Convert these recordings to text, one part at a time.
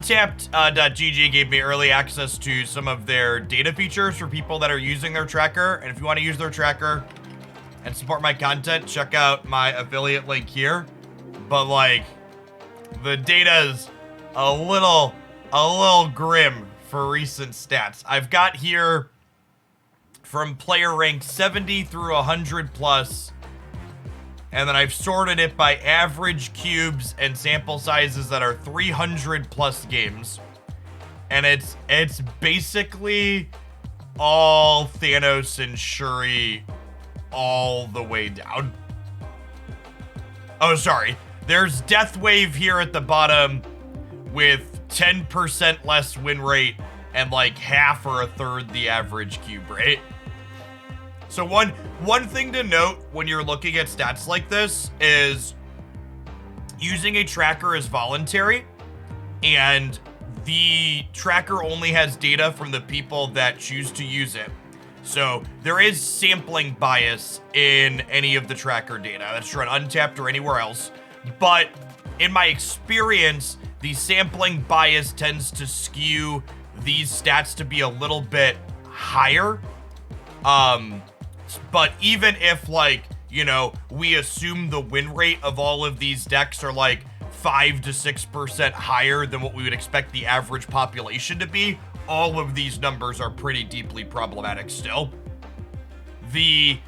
Tapped.gg gave me early access to some of their data features for people that are using their tracker. And if you want to use their tracker and support my content, check out my affiliate link here. But like, the data's a little grim for recent stats. I've got here from player rank 70 through 100 plus, and then I've sorted it by average cubes and sample sizes that are 300 plus games. And it's basically all Thanos and Shuri all the way down. Oh, sorry. There's Death Wave here at the bottom with 10% less win rate and like half or a third the average cube rate. So one thing to note when you're looking at stats like this is using a tracker is voluntary, and the tracker only has data from the people that choose to use it. So there is sampling bias in any of the tracker data. That's true on Untapped or anywhere else. But in my experience, the sampling bias tends to skew these stats to be a little bit higher. But even if, like, you know, we assume the win rate of all of these decks are like 5 to 6% higher than what we would expect the average population to be, all of these numbers are pretty deeply problematic still. In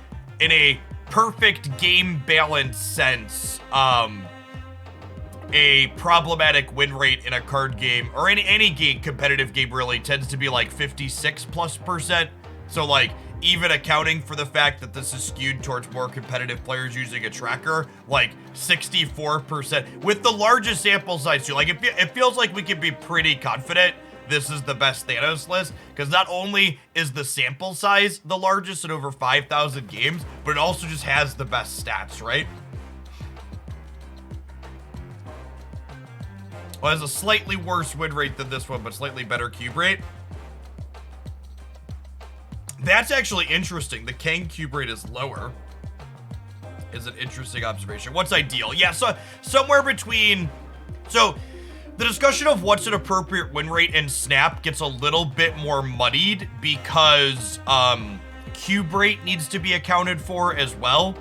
a perfect game balance sense, a problematic win rate in a card game, or any game, competitive game really, tends to be like 56+%. So like, even accounting for the fact that this is skewed towards more competitive players using a tracker, like 64%, with the largest sample size too. Like, it feels like we can be pretty confident this is the best Thanos list, because not only is the sample size the largest at over 5,000 games, but it also just has the best stats, right? Well, it has a slightly worse win rate than this one, but slightly better cube rate. That's actually interesting. The Kang cube rate is lower. Is an interesting observation. What's ideal? Yeah, so somewhere between... So, the discussion of what's an appropriate win rate in Snap gets a little bit more muddied because cube rate needs to be accounted for as well.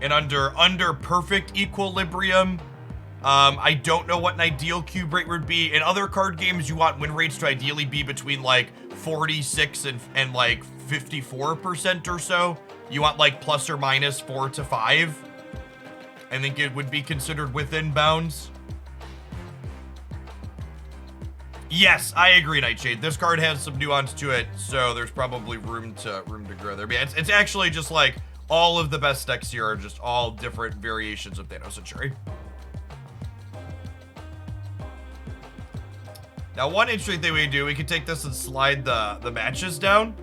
And under perfect equilibrium, I don't know what an ideal cube rate would be. In other card games, you want win rates to ideally be between like 46 and like 54% or so. You want like plus or minus 4 to 5. I think it would be considered within bounds. Yes, I agree, Nightshade. This card has some nuance to it, so there's probably room to grow there. But yeah, it's actually just like all of the best decks here are just all different variations of Thanos and Shuri. Now, one interesting thing we can do, we can take this and slide the matches down.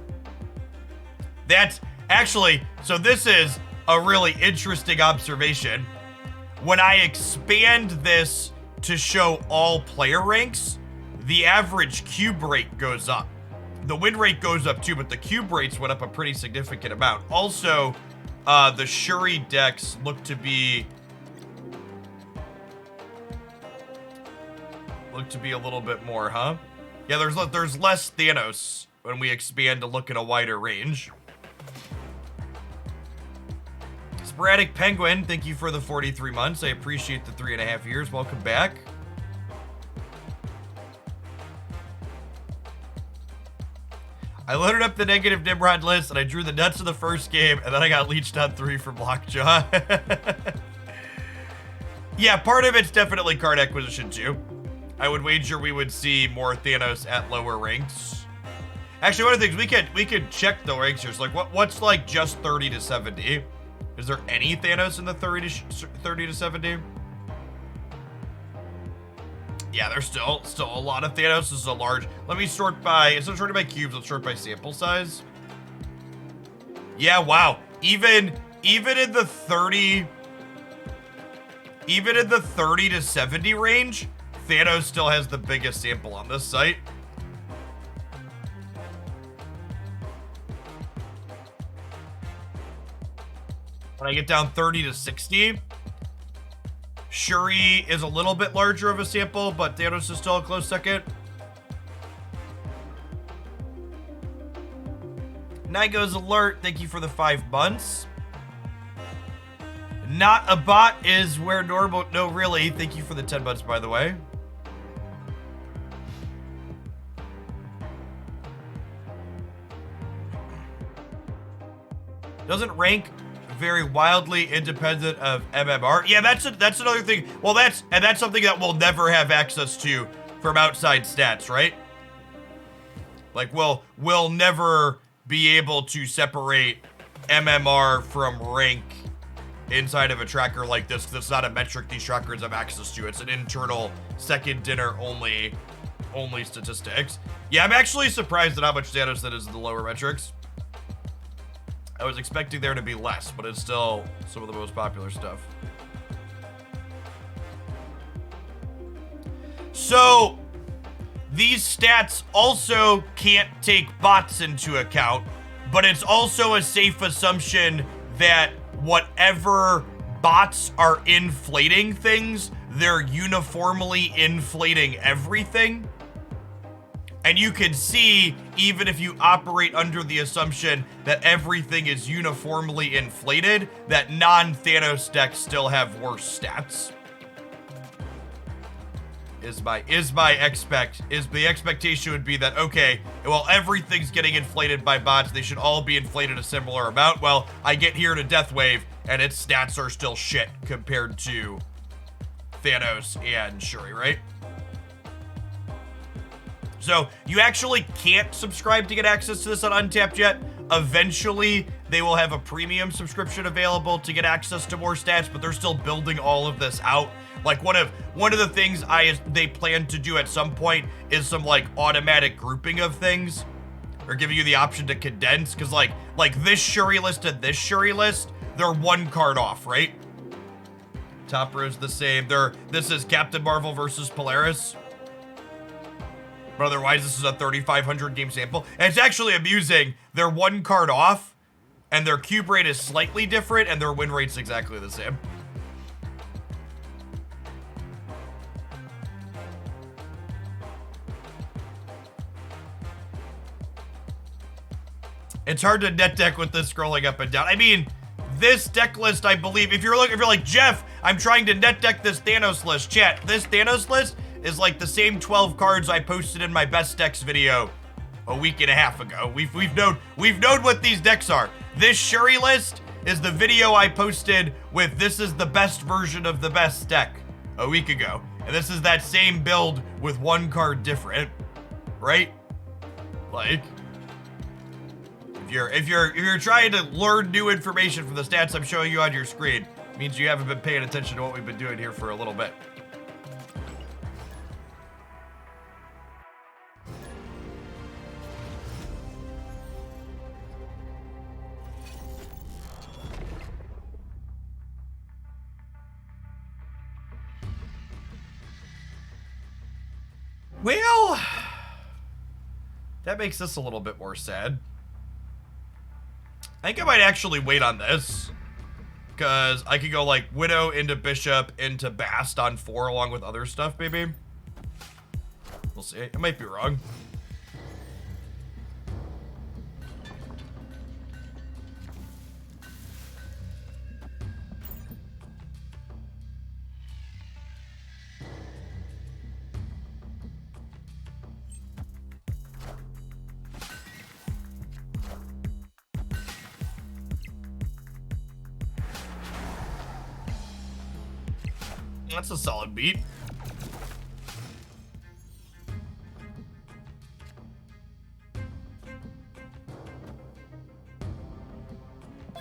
That's actually, so this is a really interesting observation. When I expand this to show all player ranks, the average cube rate goes up. The win rate goes up too, but the cube rates went up a pretty significant amount. Also, the Shuri decks look to be a little bit more, huh? Yeah, there's less Thanos when we expand to look at a wider range. Sporadic Penguin, thank you for the 43 months. I appreciate the 3.5 years. Welcome back. I loaded up the negative Nimrod list and I drew the nuts of the first game, and then I got leeched on 3 from Lockjaw. Yeah, part of it's definitely card acquisition too. I would wager we would see more Thanos at lower ranks. Actually, one of the things we could check the ranks here. So like, what's like just 30 to 70? Is there any Thanos in the 30 to 70? Yeah, there's still a lot of Thanos. This is a large. Let me sort by, instead of sorting by cubes, let's sort by sample size. Yeah, wow. Even in the 30 to 70 range, Thanos still has the biggest sample on this site. When I get down 30 to 60, Shuri is a little bit larger of a sample, but Thanos is still a close second. Nigo's alert, thank you for the 5 months. Not a bot is where normal, no really, thank you for the 10 months by the way. Doesn't rank very wildly independent of MMR. Yeah, that's another thing. Well, that's something that we'll never have access to from outside stats, right? Like we'll never be able to separate MMR from rank inside of a tracker like this. That's not a metric these trackers have access to. It's an internal second dinner only statistics. Yeah, I'm actually surprised at how much Thanos that is in the lower metrics. I was expecting there to be less, but it's still some of the most popular stuff. So, these stats also can't take bots into account, but it's also a safe assumption that whatever bots are inflating things, they're uniformly inflating everything. And you can see, even if you operate under the assumption that everything is uniformly inflated, that non-Thanos decks still have worse stats. The expectation would be that, okay, well, everything's getting inflated by bots, they should all be inflated a similar amount. Well, I get here to Deathwave, and its stats are still shit compared to Thanos and Shuri, right? So you actually can't subscribe to get access to this on Untapped yet. Eventually, they will have a premium subscription available to get access to more stats, but they're still building all of this out. Like one of the things they plan to do at some point is some like automatic grouping of things, or giving you the option to condense, because like this Shuri list and this Shuri list, they're 1 card off, right? Top row is the same. This is Captain Marvel versus Polaris. But otherwise, this is a 3,500 game sample. And it's actually amusing. They're 1 card off, and their cube rate is slightly different, and their win rate's exactly the same. It's hard to net deck with this scrolling up and down. I mean, this deck list, I believe, if you're like, Jeff, I'm trying to net deck this Thanos list. Chat, this Thanos list is like the same 12 cards I posted in my best decks video a week and a half ago. We've known what these decks are. This Shuri list is the video I posted with this is the best version of the best deck a week ago. And this is that same build with 1 card different, right? Like, if you're trying to learn new information from the stats I'm showing you on your screen, it means you haven't been paying attention to what we've been doing here for a little bit. Well, that makes this a little bit more sad. I think I might actually wait on this, because I could go like Widow into Bishop into Bast on 4 along with other stuff, maybe. We'll see. I might be wrong. That's a solid beat. I'm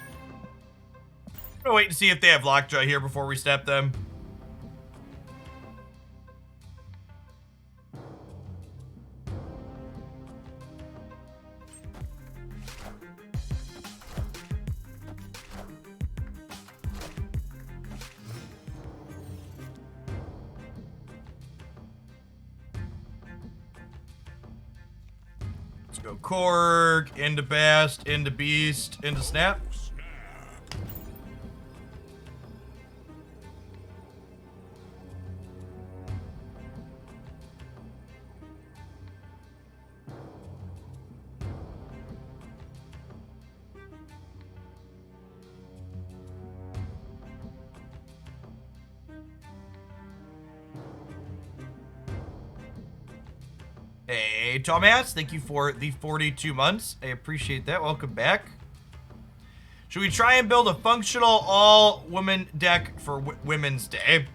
gonna wait and see if they have Lockjaw here before we step them. Let's go Korg, into Bast, into Beast, into Snap. Hey, Thomas, thank you for the 42 months. I appreciate that. Welcome back. Should we try and build a functional all-women deck for Women's Day?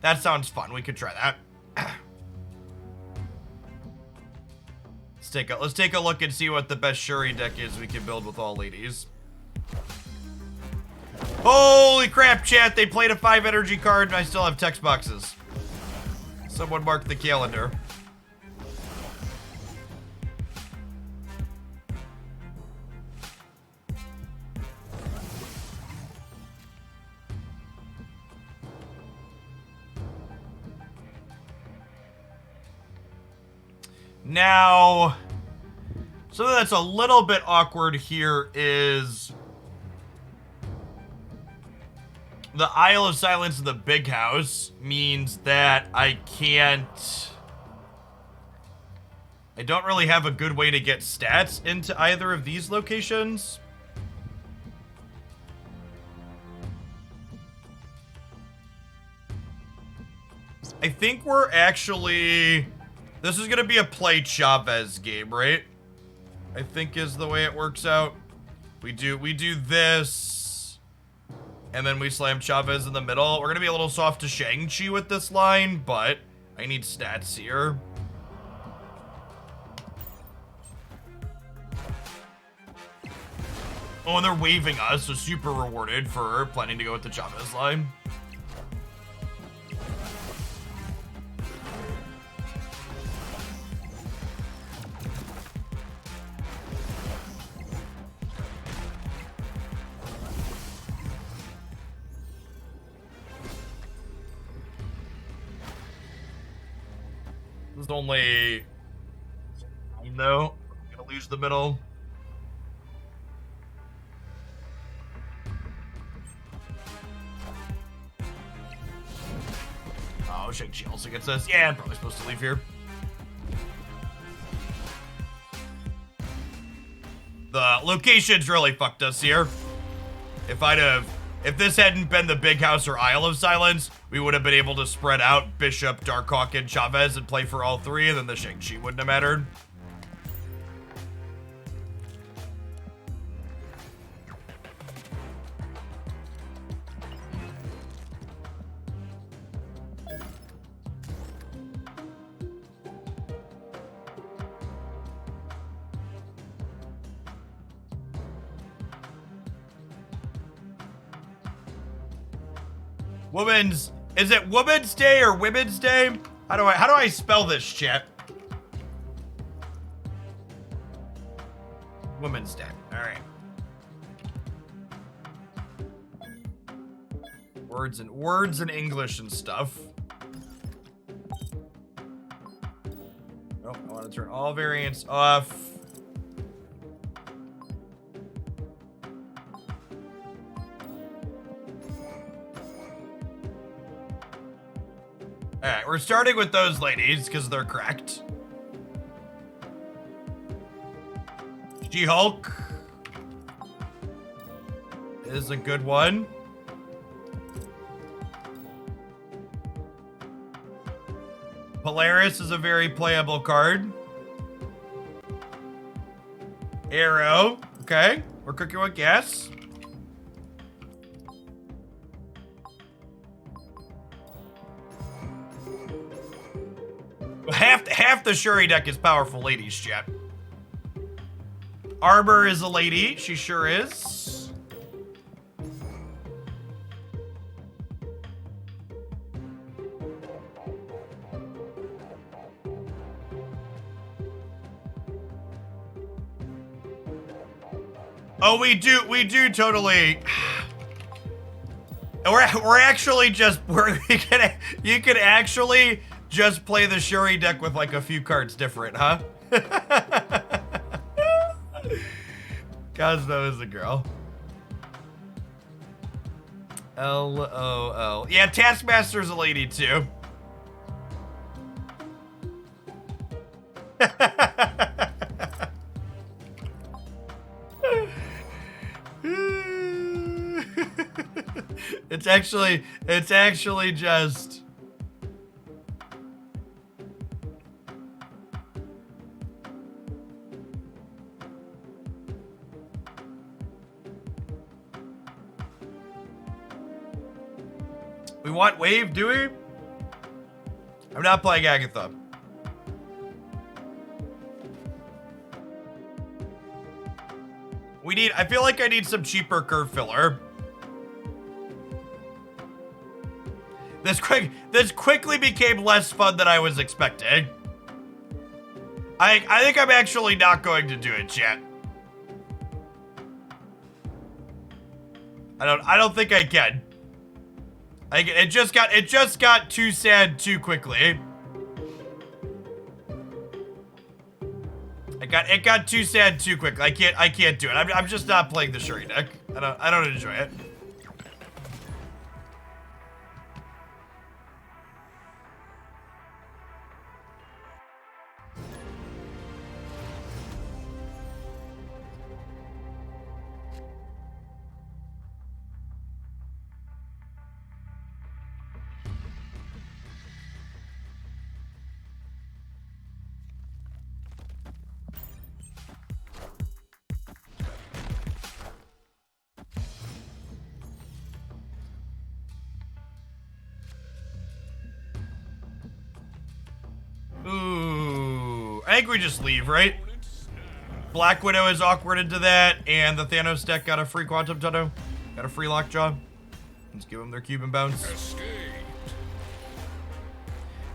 That sounds fun. We could try that. Let's take a look and see what the best Shuri deck is we can build with all ladies. Holy crap, chat. They played a 5 energy card and I still have text boxes. Someone mark the calendar. Now, something that's a little bit awkward here is the Isle of Silence in the big house means that I don't really have a good way to get stats into either of these locations. I think we're actually... This is gonna be a play Chavez game, right? I think is the way it works out. We do this, and then we slam Chavez in the middle. We're gonna be a little soft to Shang-Chi with this line, but I need stats here. Oh, and they're waving us, so super rewarded for planning to go with the Chavez line. This is only... No, I'm gonna lose the middle. Oh, Shang-Chi also gets this. Yeah, I'm probably supposed to leave here. The locations really fucked us here. If this hadn't been the big house or Isle of Silence, we would have been able to spread out Bishop, Darkhawk, and Chavez and play for all three, and then the Shang-Chi wouldn't have mattered. Is it Women's Day or Women's Day? How do I spell this, chat? Women's Day. All right. Words and English and stuff. Oh, I want to turn all variants off. Alright, we're starting with those ladies, because they're correct. She-Hulk is a good one. Polaris is a very playable card. Arrow, okay. We're cooking with gas. Half the Shuri deck is powerful ladies, chat. Arbor is a lady. She sure is. Oh, we do totally. We're actually just you can actually just play the Shuri deck with like a few cards different, huh? Cosmo is a girl. LOL. Yeah, Taskmaster's a lady too. It's actually just We want wave, do we? I'm not playing Agatha. I feel like I need some cheaper curve filler. This quickly became less fun than I was expecting. I think I'm actually not going to do it, chat. I don't think I can. It just got too sad too quickly. It got too sad too quick. I can't do it. I'm just not playing the Shuri deck. I don't enjoy it. Ooh, I think we just leave, right? Black Widow is awkward into that, and the Thanos deck got a free Quantum Tunnel. Got a free Lockjaw. Let's give them their Cuban bounce.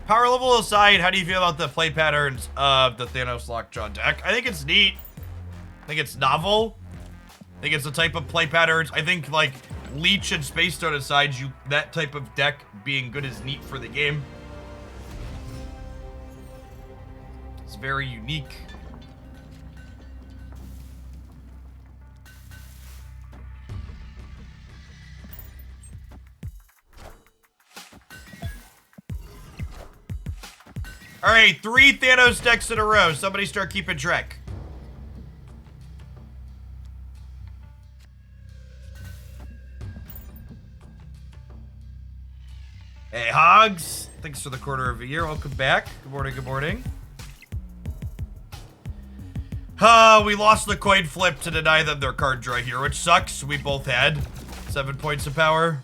Power level aside, how do you feel about the play patterns of the Thanos Lockjaw deck? I think it's neat. I think it's novel. I think it's the type of play patterns. I think, like, Leech and Space Stone aside, that type of deck being good is neat for the game. It's very unique. All right, 3 Thanos decks in a row. Somebody start keeping track. Hey, Hogs. Thanks for the quarter of a year. Welcome back. Good morning, good morning. We lost the coin flip to deny them their card draw here, which sucks. We both had 7 points of power.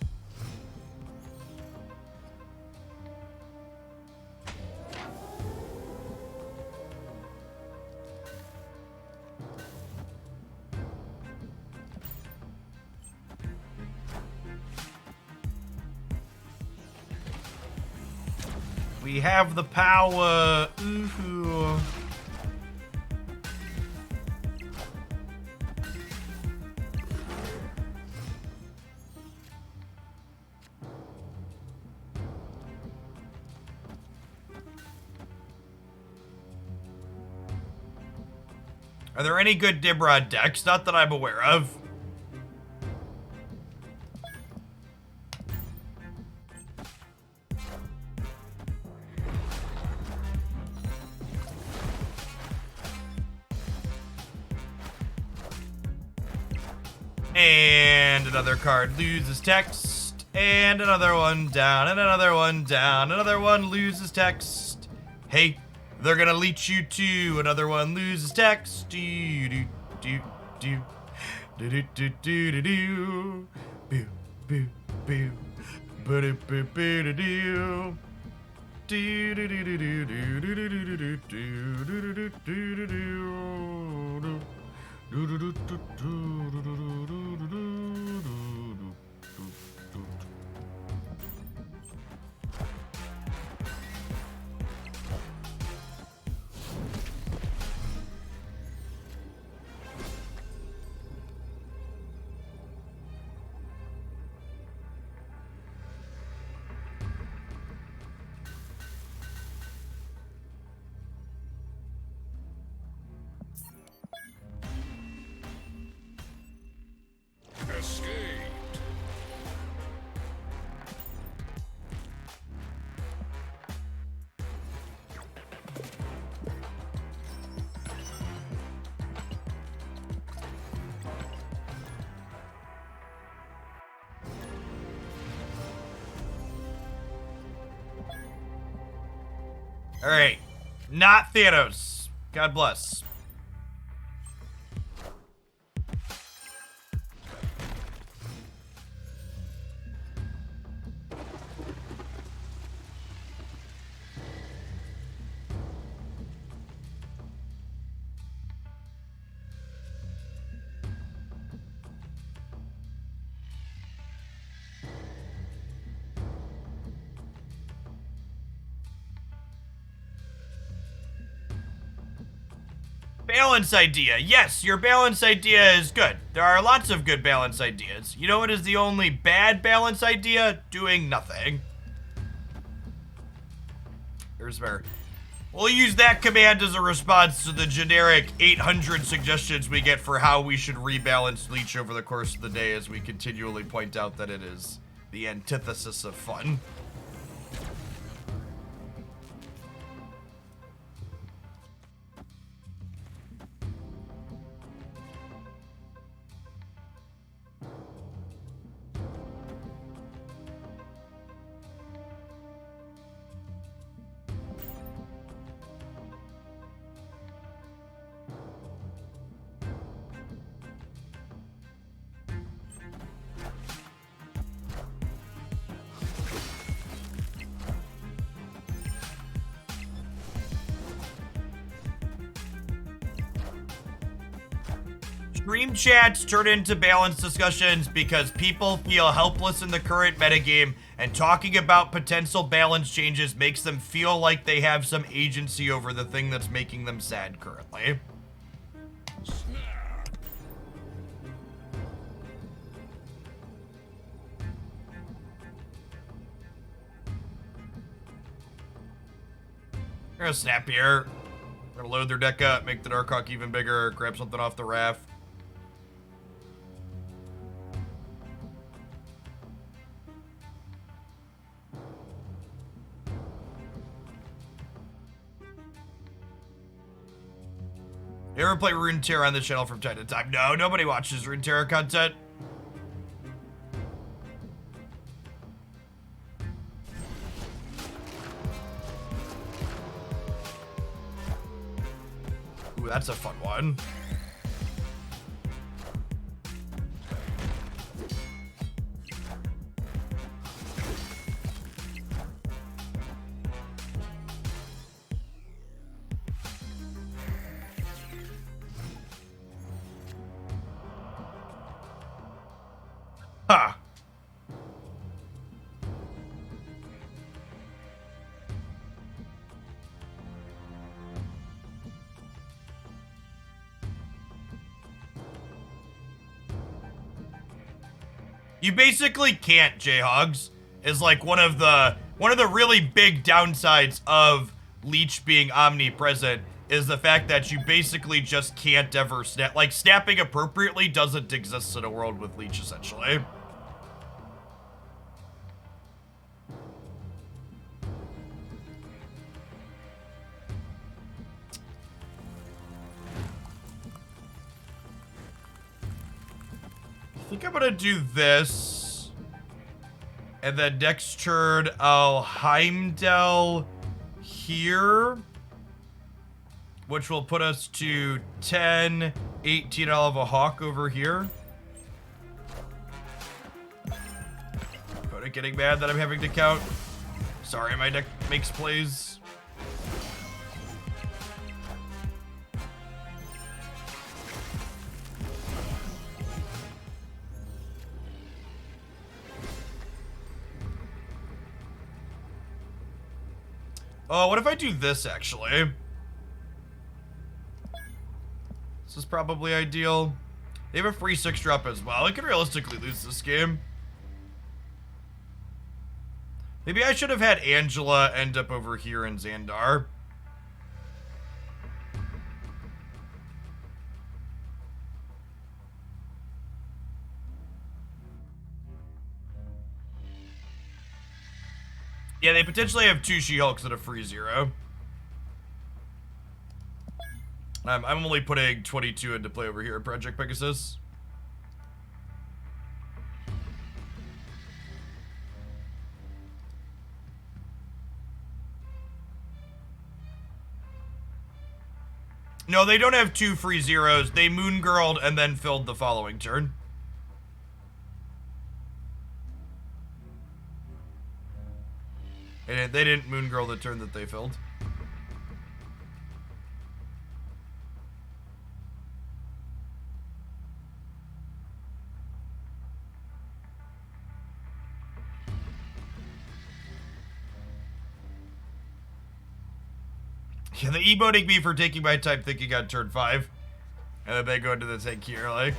We have the power. Ooh. Are there any good Dimrod decks? Not that I'm aware of. And another card loses text. And another one down. And another one down. Another one loses text. Hey, they're gonna leech you too. Another one loses text. Do do do do do do do do do do. Boo boo boo. Boo boo boo do do. Do do do do do do do do do do do do do do do. All right, not Thanos. God bless. Balance idea. Yes, your balance idea is good. There are lots of good balance ideas. You know what is the only bad balance idea? Doing nothing. Here's where we'll use that command as a response to the generic 800 suggestions we get for how we should rebalance Leech over the course of the day, as we continually point out that it is the antithesis of fun. Stream chats turn into balanced discussions because people feel helpless in the current metagame, and talking about potential balance changes makes them feel like they have some agency over the thing that's making them sad currently. We're gonna snap here. We're gonna load their deck up, make the Dark Hawk even bigger, grab something off the raft. You ever play Runeterra on the channel from time to time? No, nobody watches Runeterra content. Ooh, that's a fun one. Huh. You basically can't, J-Hogs, is like one of the really big downsides of Leech being omnipresent, is the fact that you basically just can't ever snap. Like, snapping appropriately doesn't exist in a world with Leech, essentially. I think I'm gonna do this. And then next turn, I'll Heimdall here, which will put us to 10, 18. I'll have a Hawk over here. Opponent getting mad that I'm having to count. Sorry, my deck makes plays. Oh, what if I do this, actually? This is probably ideal. They have a free 6-drop as well. I could realistically lose this game. Maybe I should have had Angela end up over here in Xandar. Yeah, they potentially have 2 She-Hulks at a free 0. I'm only putting 22 into play over here at Project Pegasus. No, they don't have 2 free 0s. They Moon Girled and then filled the following turn. And they didn't Moon Girl the turn that they filled. Yeah, the emoting me for taking my time thinking on turn 5. And then they go into the tank here, like.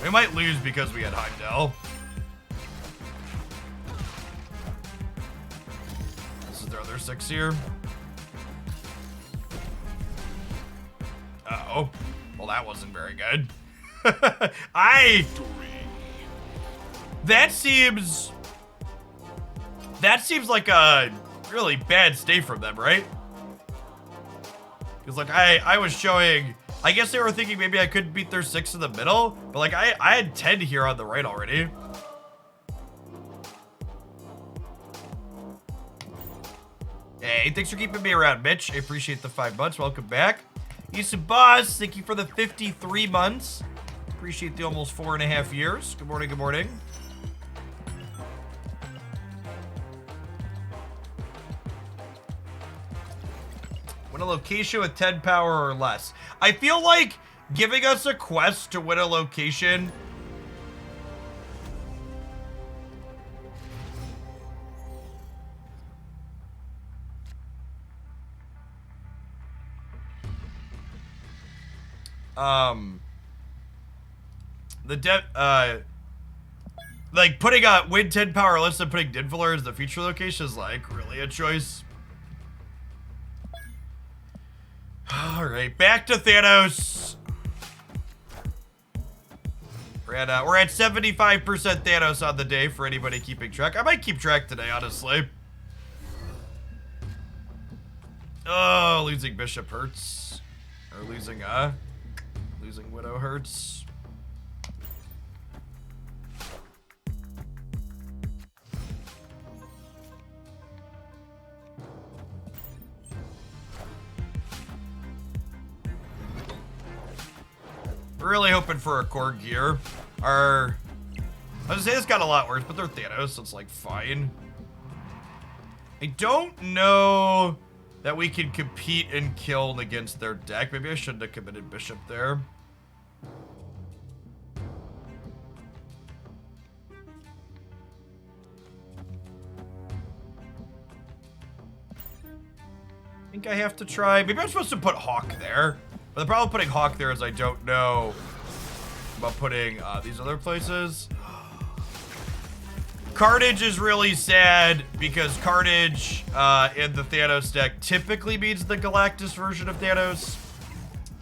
We might lose because we had Heimdall. This is their other 6 here. Uh-oh. Well, that wasn't very good. That seems like a really bad stay from them, right? Because, like, I was showing... I guess they were thinking maybe I could beat their 6 in the middle, but, like, I had 10 here on the right already. Hey, thanks for keeping me around, Mitch. I appreciate the 5 months. Welcome back. Issa Boss, thank you for the 53 months. Appreciate the almost 4.5 years. Good morning, good morning. Win a location with 10 power or less. I feel like giving us a quest to win a location. Like putting a win 10 power less and putting Dinfler as the future location is like really a choice. All right, back to Thanos. We're at 75% Thanos on the day for anybody keeping track. I might keep track today, honestly. Oh, losing Bishop hurts. Or losing Widow hurts. We're really hoping for a core gear. I was gonna say this got a lot worse, but they're Thanos, so it's like fine. I don't know that we can compete and kill against their deck. Maybe I shouldn't have committed Bishop there. I think I have to try. Maybe I'm supposed to put Hawk there. But the problem with putting Hawk there is I don't know about putting these other places. Carnage is really sad because Carnage in the Thanos deck typically means the Galactus version of Thanos.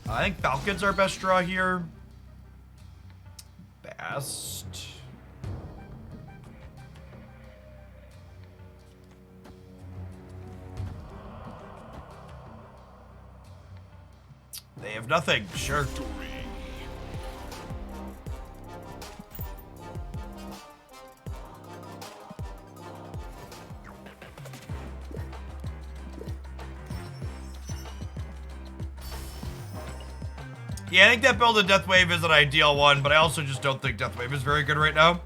I think Falcon's our best draw here. Best. They have nothing, sure. Yeah, I think that build of Deathwave is an ideal one, but I also just don't think Deathwave is very good right now.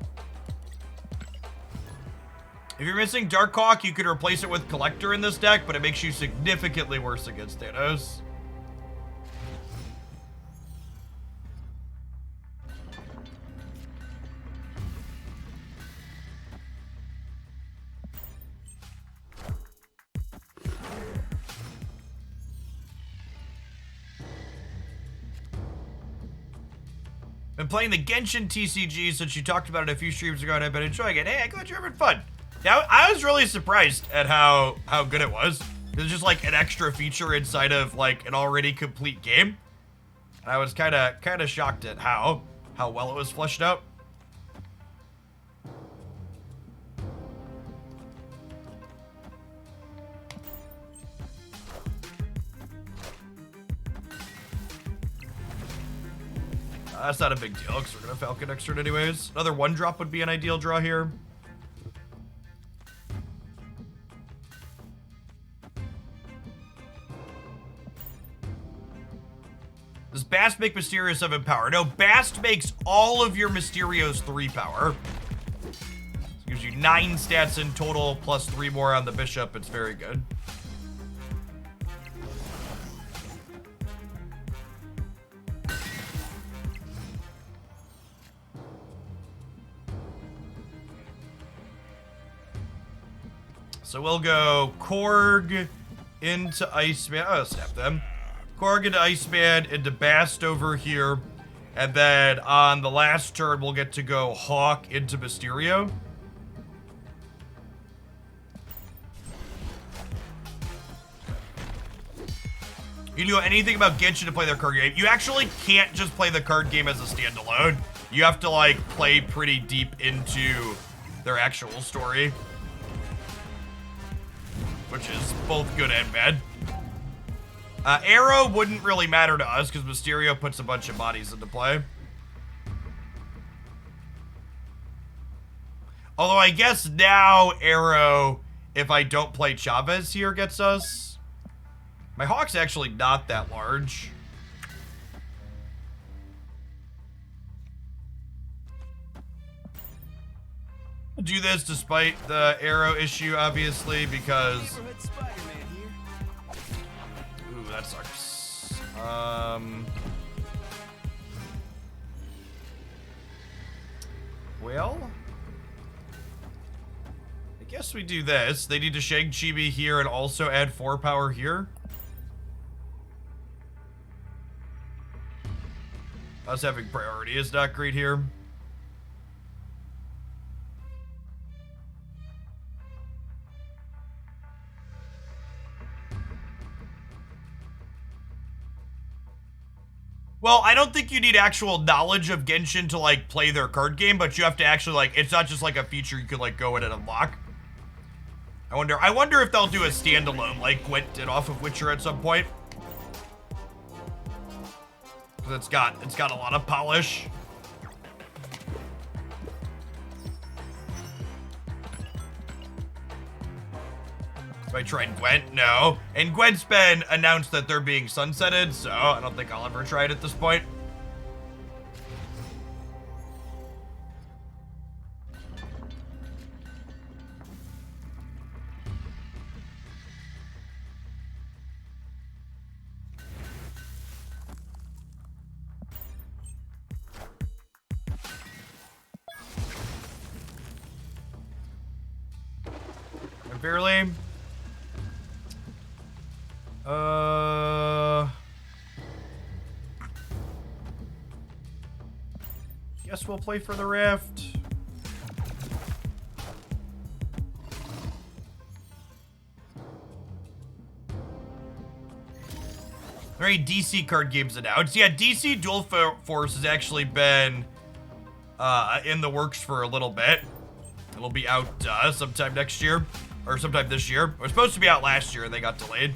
If you're missing Darkhawk, you could replace it with Collector in this deck, but it makes you significantly worse against Thanos. Been playing the Genshin TCG since you talked about it a few streams ago, and I've been enjoying it. Hey, I'm glad you're having fun. Yeah, I was really surprised at how good it was. It was just like an extra feature inside of like an already complete game. And I was kind of shocked at how well it was fleshed out. That's not a big deal, because we're going to Falcon extra anyways. Another 1-drop would be an ideal draw here. Does Bast make Mysterio 7 power? No, Bast makes all of your Mysterios 3 power. It gives you 9 stats in total, plus 3 more on the Bishop. It's very good. So we'll go Korg into Iceman. Oh, snap them. Korg into Iceman, into Bast over here. And then on the last turn, we'll get to go Hawk into Mysterio. You know anything about Genshin to play their card game? You actually can't just play the card game as a standalone. You have to, like, play pretty deep into their actual story. Which is both good and bad. Arrow wouldn't really matter to us because Mysterio puts a bunch of bodies into play. Although I guess now Arrow, if I don't play Chavez here, gets us. My Hawk's actually not that large. I'll do this despite the Arrow issue, obviously, because... Ooh, that sucks. Well... I guess we do this. They need to Shang Chibi here and also add 4 power here. Us having priority is not great here. Well, I don't think you need actual knowledge of Genshin to, like, play their card game, but you have to actually, like, it's not just, like, a feature you could, like, go in and unlock. I wonder if they'll do a standalone, like Gwent did off of Witcher at some point. Because it's got a lot of polish. Have I tried Gwent? No. And Gwent's been announced that they're being sunsetted, so I don't think I'll ever try it at this point. Barely. Guess we'll play for the Rift. Very DC card games announced. Yeah, DC Dual Force has actually been in the works for a little bit. It'll be out sometime next year. Or sometime this year. It was supposed to be out last year and they got delayed.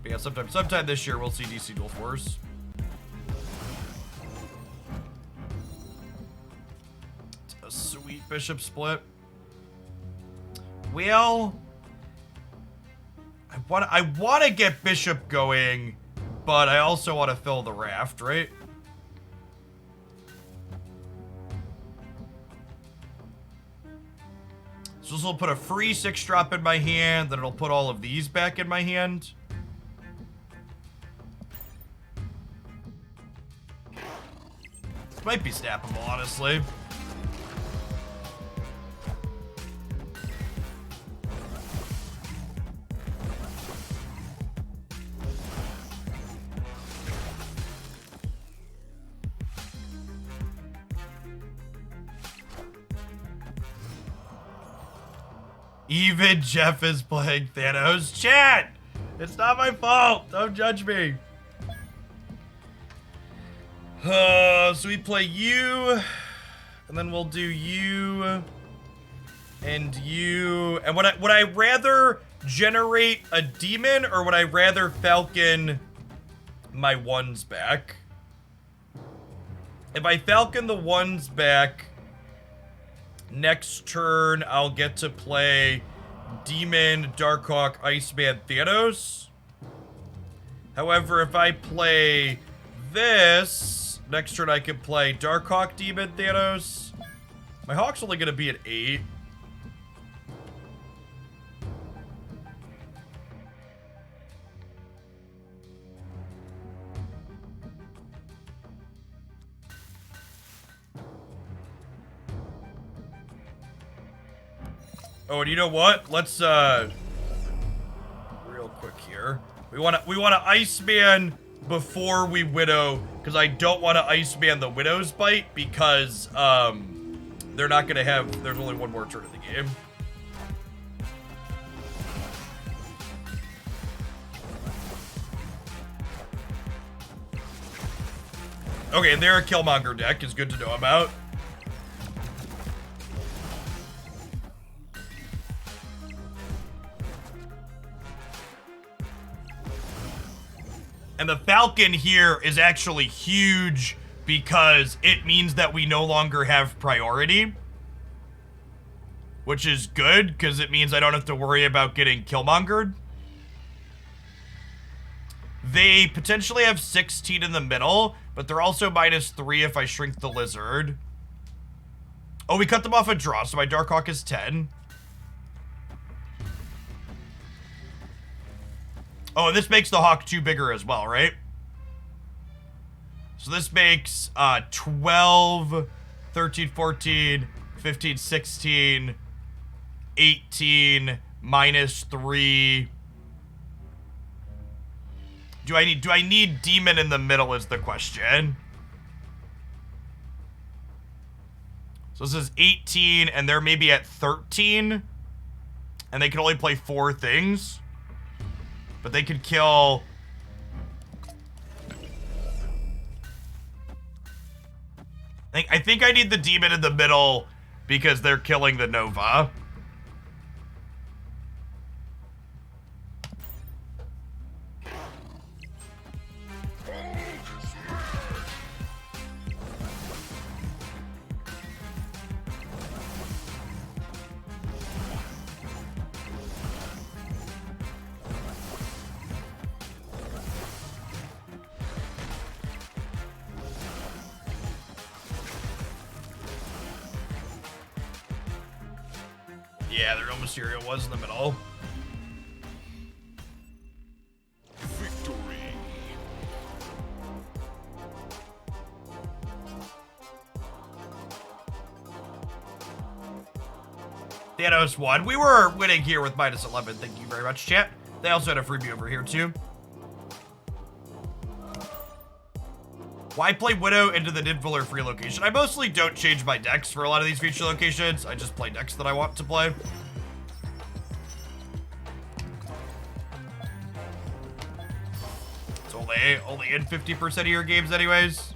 But yeah, sometime this year we'll see DC Dual Force. It's a sweet Bishop split. Well, I want to get Bishop going, but I also want to fill the raft, right? So this will put a free 6-drop in my hand, then it'll put all of these back in my hand. This might be snappable, honestly. Even Jeff is playing Thanos. Chat! It's not my fault. Don't judge me. So we play you. And then we'll do you. And you. And would I rather generate a demon or would I rather Falcon my ones back? If I Falcon the ones back, next turn, I'll get to play Demon, Darkhawk, Iceman, Thanos. However, if I play this, next turn I can play Darkhawk, Demon, Thanos. My Hawk's only going to be at 8. Oh, and you know what? Let's real quick here. We wanna Iceman before we Widow, because I don't want to Iceman the Widow's Bite, because they're not gonna have, there's only one more turn in the game. Okay, and their Killmonger deck is good to know about. And the Falcon here is actually huge because it means that we no longer have priority. Which is good, because it means I don't have to worry about getting Killmongered. They potentially have 16 in the middle, but they're also -3 if I shrink the lizard. Oh, we cut them off a draw, so my Darkhawk is 10. Oh, and this makes the Hawk 2 bigger as well, right? So this makes 12, 13, 14, 15, 16, 18, -3. Do I need Demon in the middle is the question. So this is 18, and they're maybe at 13. And they can only play 4 things. But they could kill... I think I need the Demon in the middle because they're killing the Nova. Yeah, their Nova Mysterio was in the middle. Victory. Thanos won. We were winning here with -11. Thank you very much, chat. They also had a freebie over here, too. Why play Widow into the Ninfiller free location? I mostly don't change my decks for a lot of these feature locations. I just play decks that I want to play. It's only in 50% of your games anyways.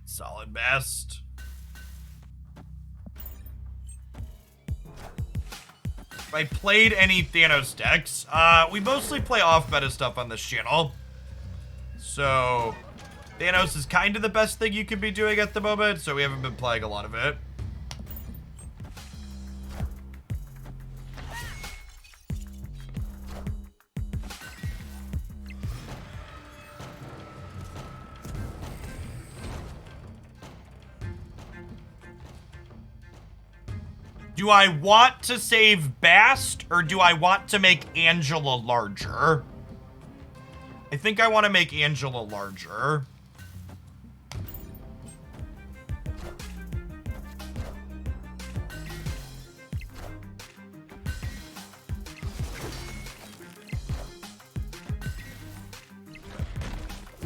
Solid best. If I played any Thanos decks, we mostly play off-meta stuff on this channel. So, Thanos is kind of the best thing you could be doing at the moment, so we haven't been playing a lot of it. Do I want to save Bast, or do I want to make Angela larger? I think I want to make Angela larger.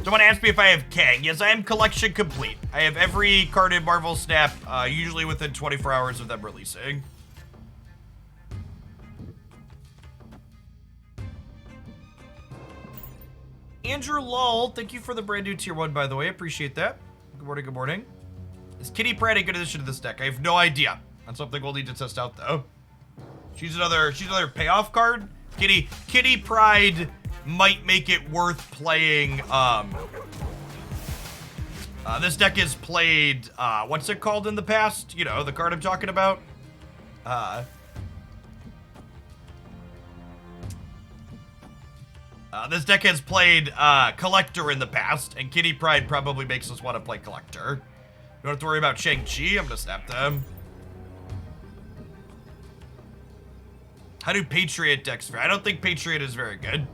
Someone asked me if I have Kang. Yes, I am collection complete. I have every card in Marvel Snap, usually within 24 hours of them releasing. Andrew Lull, thank you for the brand new tier 1, by the way. Appreciate that. Good morning, good morning. Is Kitty Pryde a good addition to this deck? I have no idea. That's something we'll need to test out, though. She's another payoff card. Kitty Pryde might make it worth playing This deck is played, what's it called in the past? You know, the card I'm talking about. This deck has played Collector in the past, and Kitty Pryde probably makes us want to play Collector. You don't have to worry about Shang-Chi. I'm gonna snap them. How do Patriot decks fare? I don't think Patriot is very good.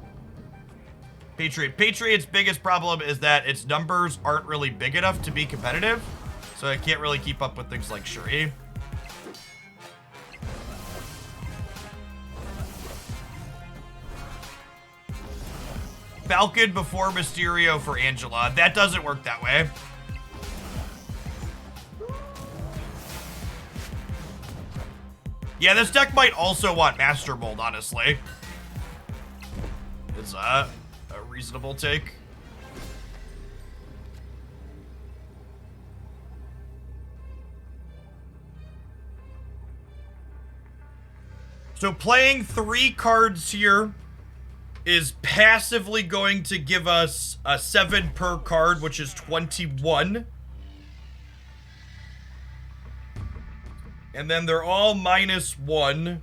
Patriot's biggest problem is that its numbers aren't really big enough to be competitive, so it can't really keep up with things like Shuri. Falcon before Mysterio for Angela. That doesn't work that way. Yeah, this deck might also want Master Mold, honestly. It's a reasonable take. So playing 3 cards here is passively going to give us a 7 per card, which is 21. And then they're all -1.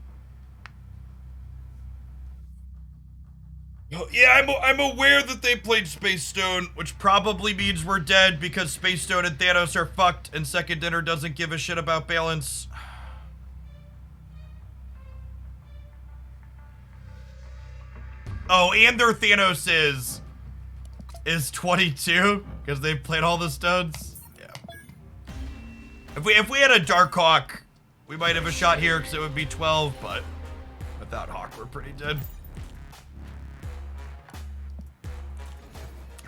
Yeah, I'm aware that they played Space Stone, which probably means we're dead because Space Stone and Thanos are fucked and Second Dinner doesn't give a shit about balance. Oh, and their Thanos is 22 because they played all the stones. Yeah. If we had a Dark Hawk, we might have a shot here because it would be 12, but without Hawk, we're pretty dead.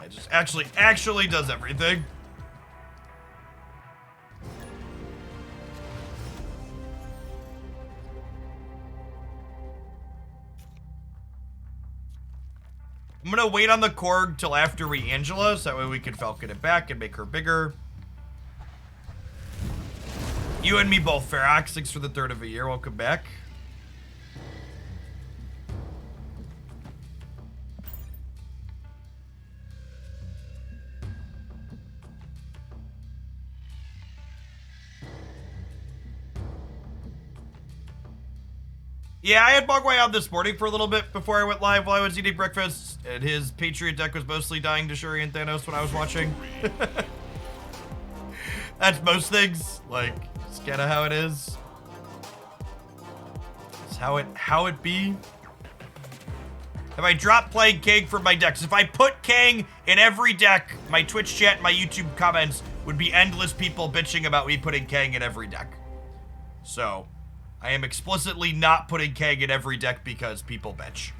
It just actually does everything. I'm gonna wait on the Korg till after we Angela, so that way we can Falcon it back and make her bigger. You and me both, Ferox. Thanks for the 3rd of a year. Welcome back. Yeah, I had Mogwai on this morning for a little bit before I went live while I was eating breakfast, and his Patriot deck was mostly dying to Shuri and Thanos when I was watching. That's most things. Like, it's kind of how it is. It's how it be. Have I dropped playing Kang from my decks? If I put Kang in every deck, my Twitch chat and my YouTube comments would be endless people bitching about me putting Kang in every deck. So, I am explicitly not putting Kang in every deck because people bitch.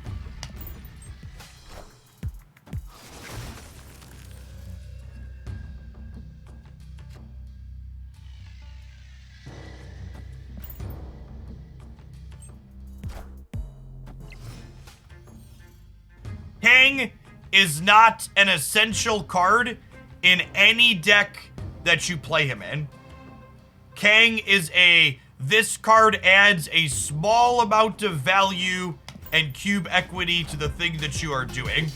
Kang is not an essential card in any deck that you play him in. Kang is this card adds a small amount of value and cube equity to the thing that you are doing.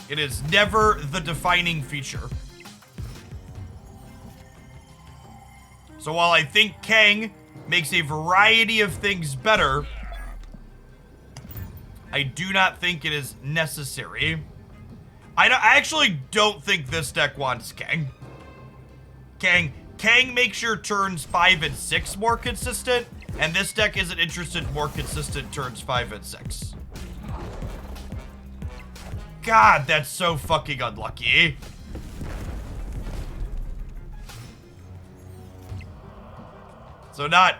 It is never the defining feature. So while I think Kang makes a variety of things better, I do not think it is necessary. I actually don't think this deck wants Kang. Kang makes your turns 5 and 6 more consistent, and this deck isn't interested in more consistent turns 5 and 6. God, that's so fucking unlucky. So not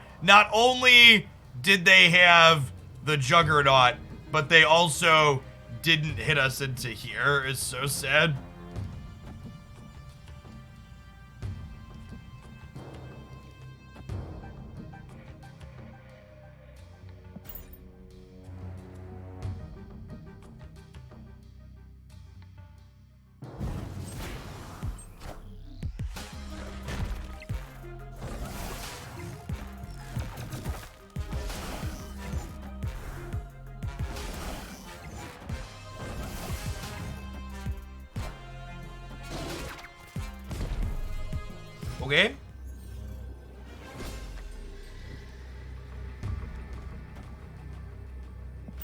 only did they have the Juggernaut, but they also didn't hit us into here. It's so sad. Okay.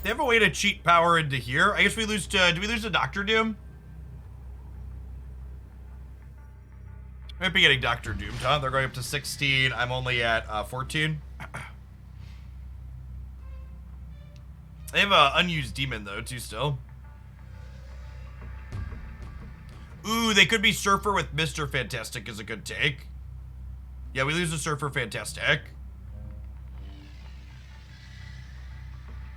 They have a way to cheat power into here. I guess we lose to, do we lose to Doctor Doom? Might be getting Doctor Doomed, huh? They're going up to 16. I'm only at 14. They have an unused demon, though, too, still. Ooh, they could be Surfer with Mr. Fantastic is a good take. Yeah, we lose to Surfer Fantastic.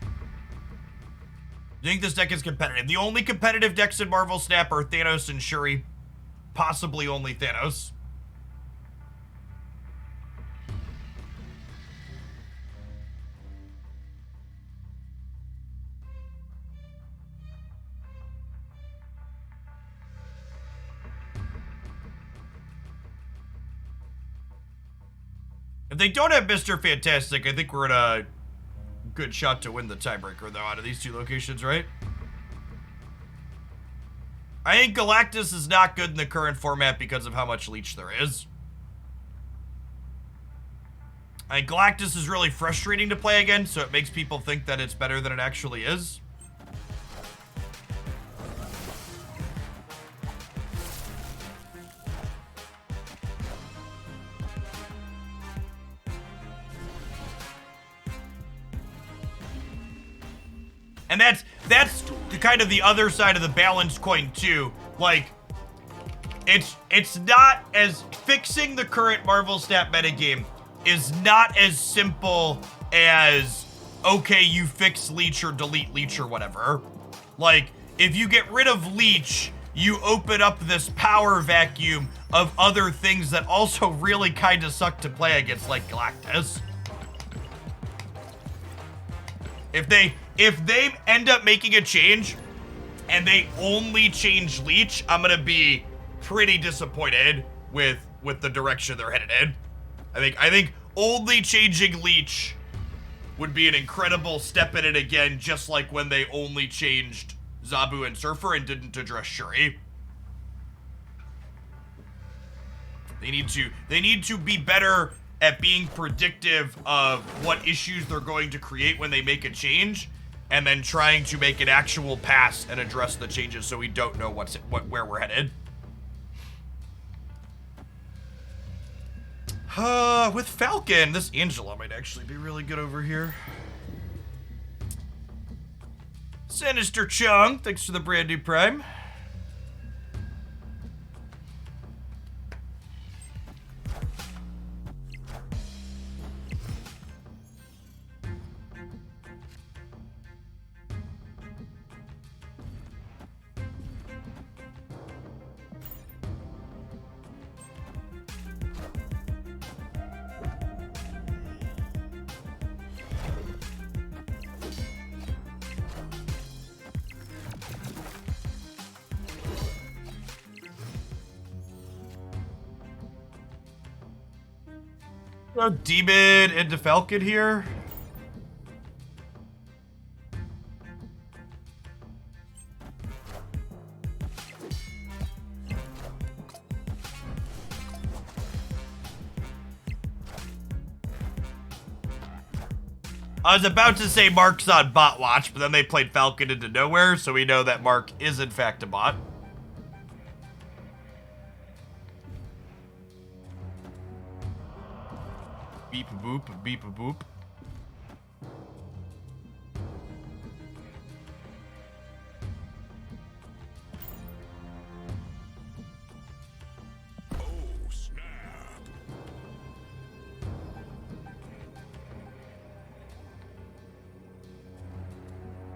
I think this deck is competitive. The only competitive decks in Marvel Snap are Thanos and Shuri. Possibly only Thanos. If they don't have Mr. Fantastic, I think we're in a good shot to win the tiebreaker, though, out of these two locations, right? I think Galactus is not good in the current format because of how much Leech there is. I think Galactus is really frustrating to play against, so it makes people think that it's better than it actually is. And that's the kind of the other side of the balance coin too. Like, it's not as fixing the current Marvel Snap metagame is not as simple as, okay, you fix Leech or delete Leech or whatever. Like, if you get rid of Leech, you open up this power vacuum of other things that also really kind of suck to play against, like Galactus. If they end up making a change and they only change Leech, I'm gonna be pretty disappointed with the direction they're headed in. I think only changing Leech would be an incredible step in it again, just like when they only changed Zabu and Surfer and didn't address Shuri. They need to be better at being predictive of what issues they're going to create when they make a change, and then trying to make an actual pass and address the changes so we don't know where we're headed. With Falcon, this Angela might actually be really good over here. Sinister Chung, thanks for the brand new Prime. Demon into Falcon here. I was about to say Mark's on bot watch, but then they played Falcon into nowhere, so we know that Mark is in fact a bot. Beep a boop, beep a boop. Oh, snap.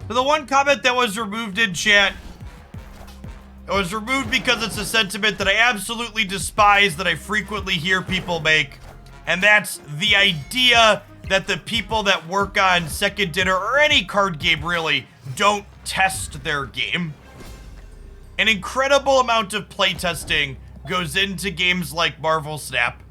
So the one comment that was removed in chat, it was removed because it's a sentiment that I absolutely despise, that I frequently hear people make. And that's the idea that the people that work on Second Dinner, or any card game really, don't test their game. An incredible amount of playtesting goes into games like Marvel Snap.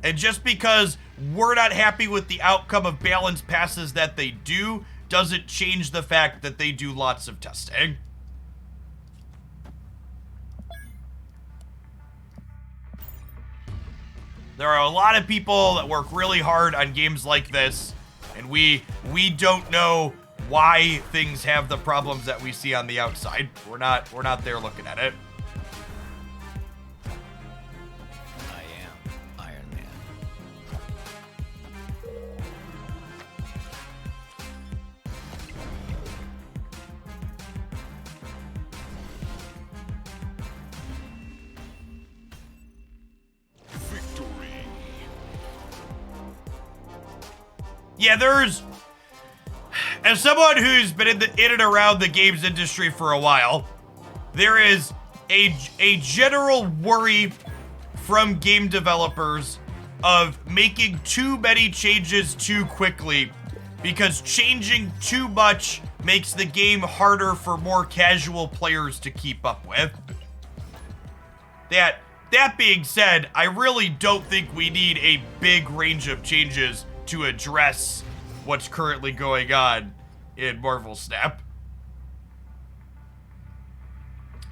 And just because we're not happy with the outcome of balanced passes that they do, doesn't change the fact that they do lots of testing. There are a lot of people that work really hard on games like this, and we don't know why things have the problems that we see on the outside. We're not there looking at it. I am Iron Man. Yeah, as someone who's been in and around the games industry for a while, there is a general worry from game developers of making too many changes too quickly, because changing too much makes the game harder for more casual players to keep up with. That being said, I really don't think we need a big range of changes to address what's currently going on in Marvel Snap.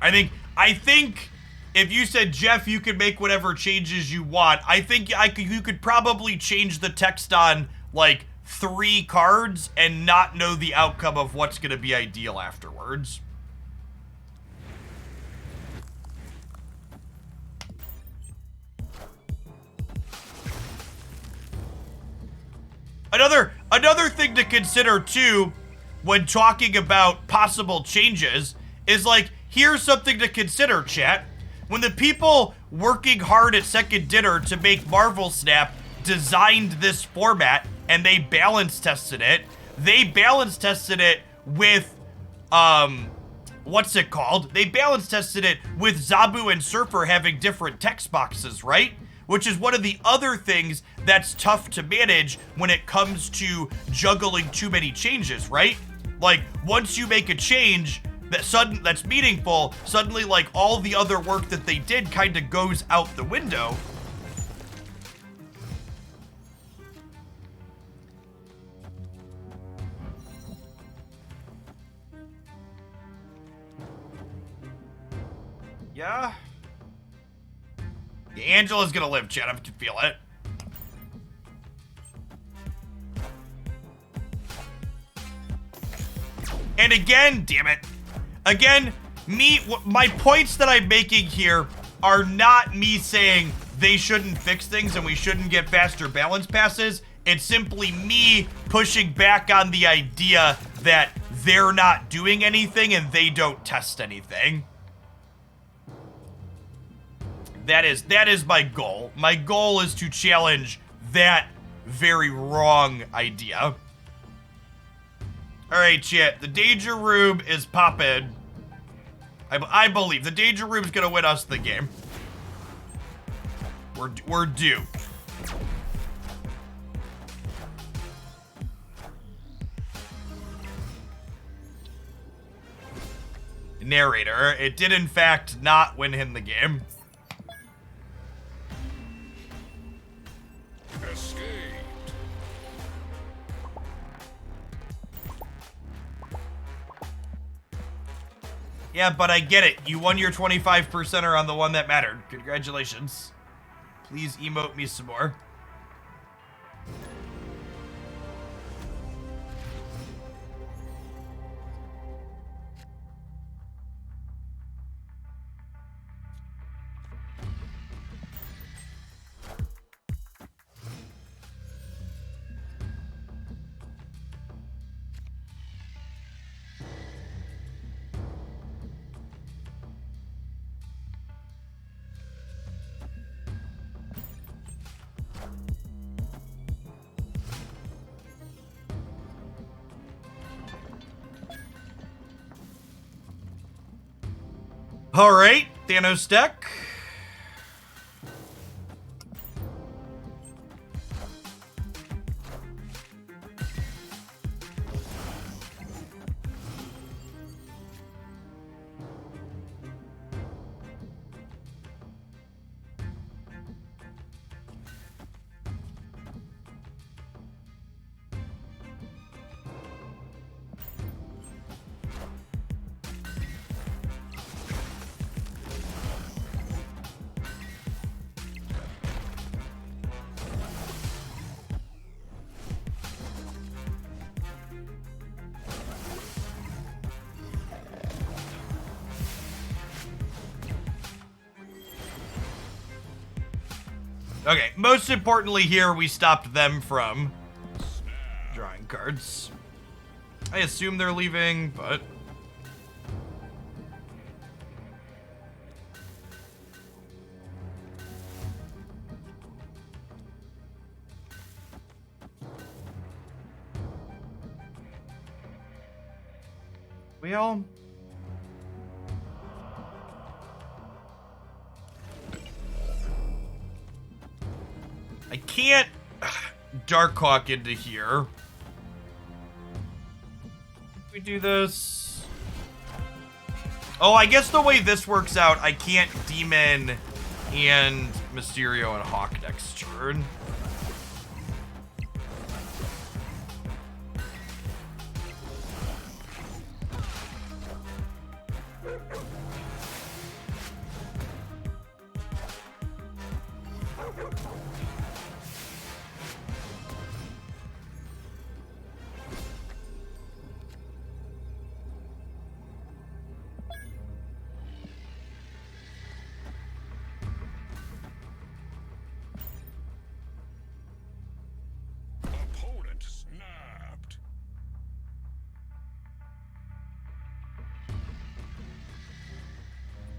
I think if you said, Jeff, you could make whatever changes you want, I think you could probably change the text on like 3 cards and not know the outcome of what's going to be ideal afterwards. Another thing to consider too when talking about possible changes is like, here's something to consider, chat. When the people working hard at Second Dinner to make Marvel Snap designed this format and they balance tested it with what's it called? They balance tested it with Zabu and Surfer having different text boxes, right? Which is one of the other things that's tough to manage when it comes to juggling too many changes, right? Like, once you make a change that's meaningful, suddenly like all the other work that they did kind of goes out the window. Yeah. Yeah, Angela's gonna live, chat. I can feel it. And again, damn it. Again, my points that I'm making here are not me saying they shouldn't fix things and we shouldn't get faster balance passes. It's simply me pushing back on the idea that they're not doing anything and they don't test anything. That is my goal. My goal is to challenge that very wrong idea. All right, chat. The Danger Room is popping. I believe the Danger Room's gonna win us the game. We're due. Narrator. It did in fact not win him the game. Escaped. Yeah, but I get it. You won your 25%er on the one that mattered. Congratulations. Please emote me some more. All right, Thanos deck. Okay, most importantly here, we stopped them from drawing cards. I assume they're leaving, but... Well... I can't Darkhawk into here. We do this. Oh, I guess the way this works out, I can't Demon and Mysterio and Hawk next turn.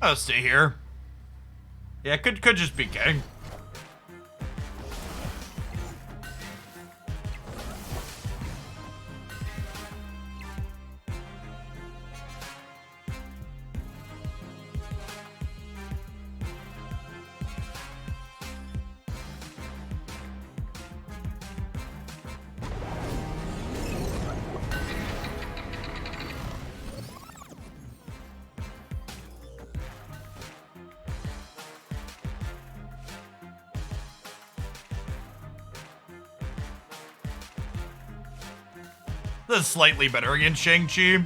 I'll stay here. Yeah, could just be Kang. This is slightly better against Shang-Chi. Yeah.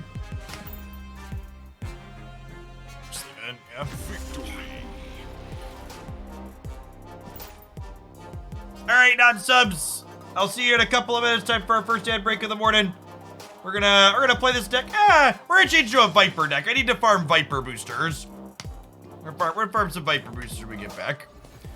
Alright, non-subs. I'll see you in a couple of minutes. Time for our first ad break of the morning. We're gonna play this deck. We're gonna change to a Viper deck. I need to farm Viper boosters. We're gonna farm some Viper boosters when we get back.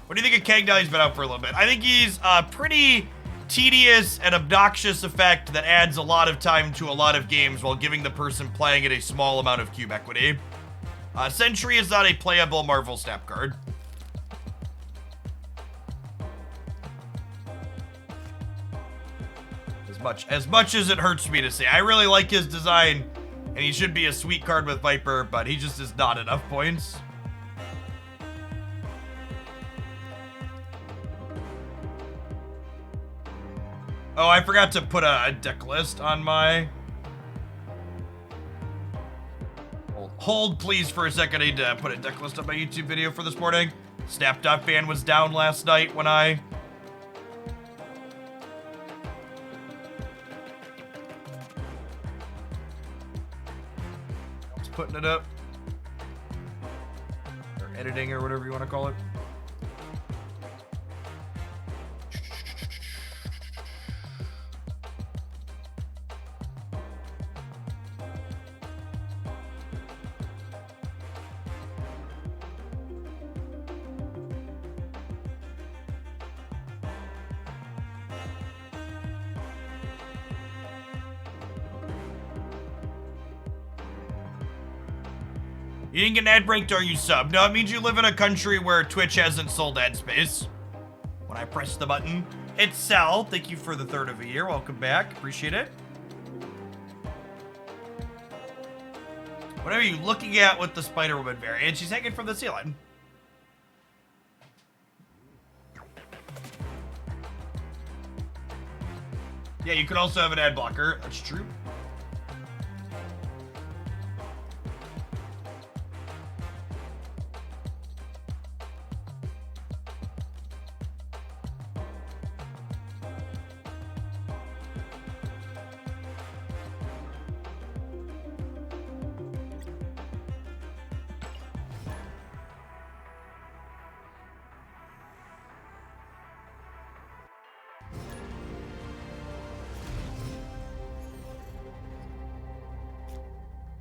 What do you think of Kang now he's been out for a little bit? I think he's pretty tedious and obnoxious effect that adds a lot of time to a lot of games while giving the person playing it a small amount of cube equity. Sentry is not a playable Marvel Snap card. As much as it hurts me to say, I really like his design, and he should be a sweet card with Viper, but he just is not enough points. Oh, I forgot to put a deck list on my... Hold, please, for a second. I need to put a deck list on my YouTube video for this morning. Snap.fan was down last night when I... was putting it up. Or editing, or whatever you want to call it. You didn't get an ad break, or you sub. No, it means you live in a country where Twitch hasn't sold ad space. When I press the button, it's Sal. Thank you for the third of a year. Welcome back. Appreciate it. What are you looking at with the Spider-Woman variant? She's hanging from the ceiling. Yeah, you could also have an ad blocker. That's true.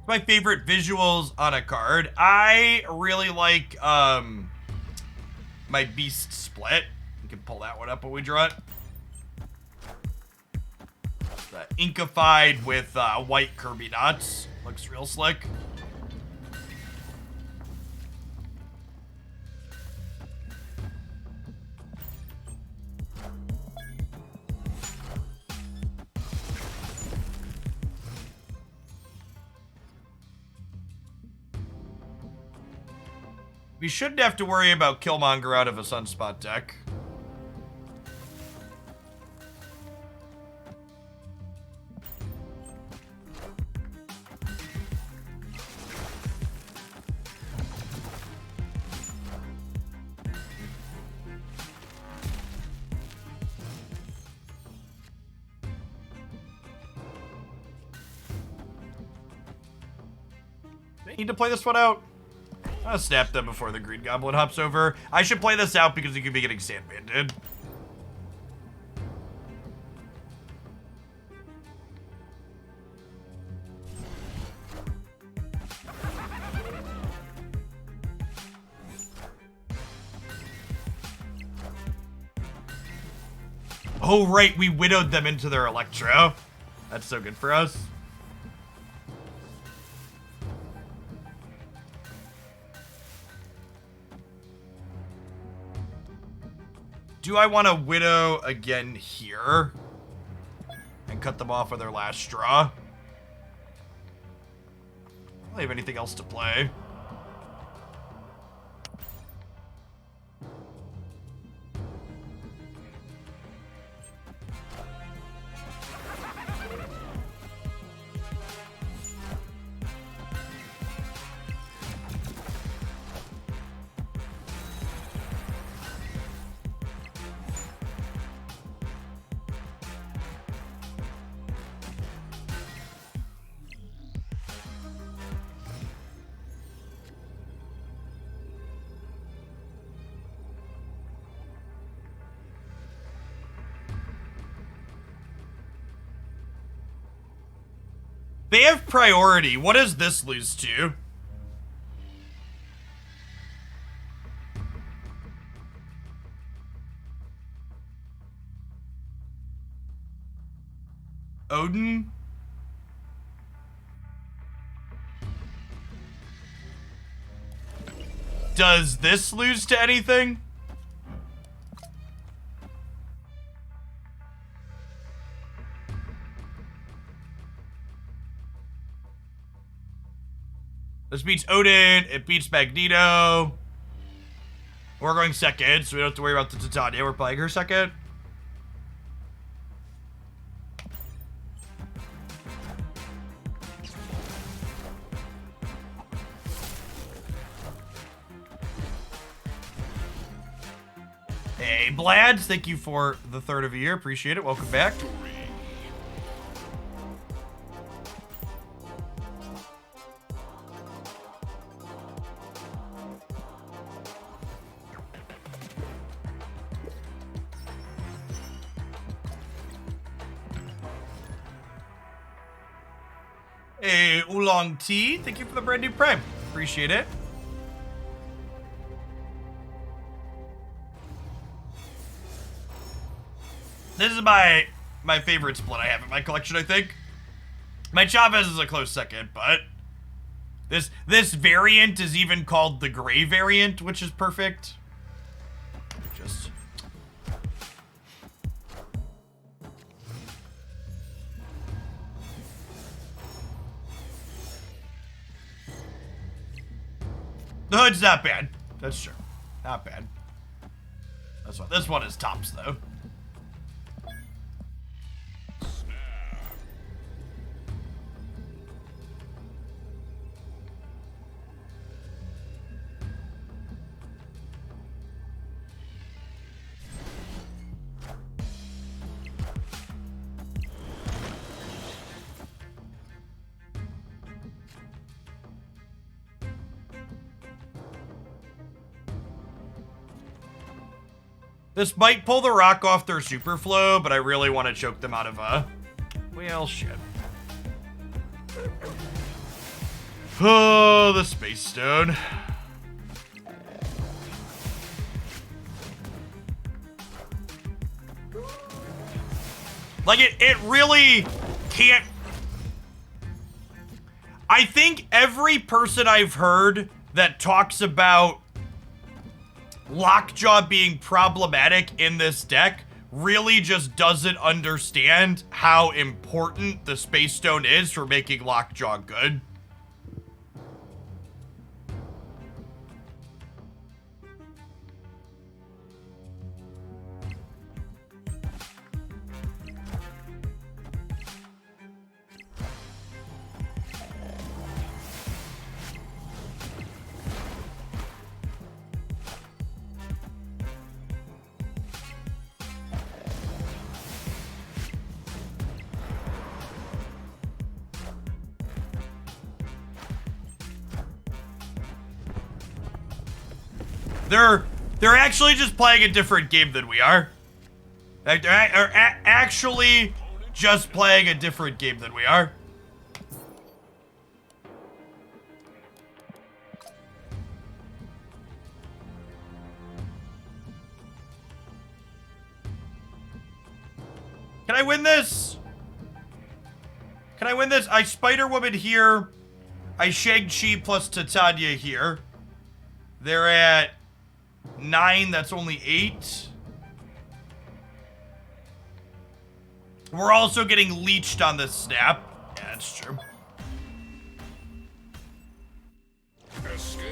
My favorite visuals on a card. I really like my beast split. can pull that one up when we draw it. Inkified with white Kirby dots. Looks real slick. We shouldn't have to worry about Killmonger out of a Sunspot deck. They need to play this one out. I'll snap them before the Green Goblin hops over. I should play this out because he could be getting Sandbanded. Oh, right, we widowed them into their Electro. That's so good for us. Do I want to widow again here? And cut them off with their last straw? I don't have anything else to play. They have priority. What does this lose to? Odin? Does this lose to anything? This beats Odin, it beats Magneto. We're going second, so we don't have to worry about the Titania. We're playing her second. Hey, Blads, thank you for the third of a year. Appreciate it. Welcome back. Hey, Oolong Tea, thank you for the brand new Prime. Appreciate it. This is my favorite split I have in my collection, I think. My Chavez is a close second, but this variant is even called the gray variant, which is perfect. Just the hood's not bad. That's true. Not bad. This one is tops, though. This might pull the rock off their super flow, but I really want to choke them out of a... Well, shit. Oh, the Space Stone. Like, it really can't. I think every person I've heard that talks about Lockjaw being problematic in this deck really just doesn't understand how important the Space Stone is for making Lockjaw good. They're actually just playing a different game than we are. Like, they're actually just playing a different game than we are. Can I win this? Can I win this? I Spider-Woman here. I Shang-Chi plus Titania here. They're at 9, that's only 8. We're also getting leeched on this snap. Yeah, that's true. Escaped.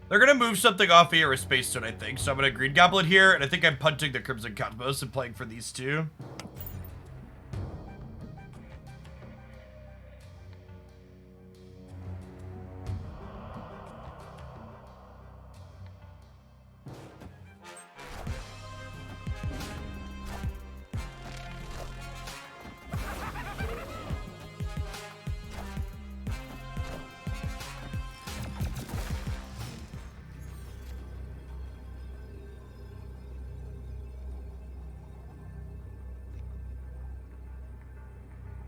They're gonna move something off here with Space Stone, I think. So I'm gonna Green Goblin here, and I think I'm punting the Crimson Cosmos and playing for these two.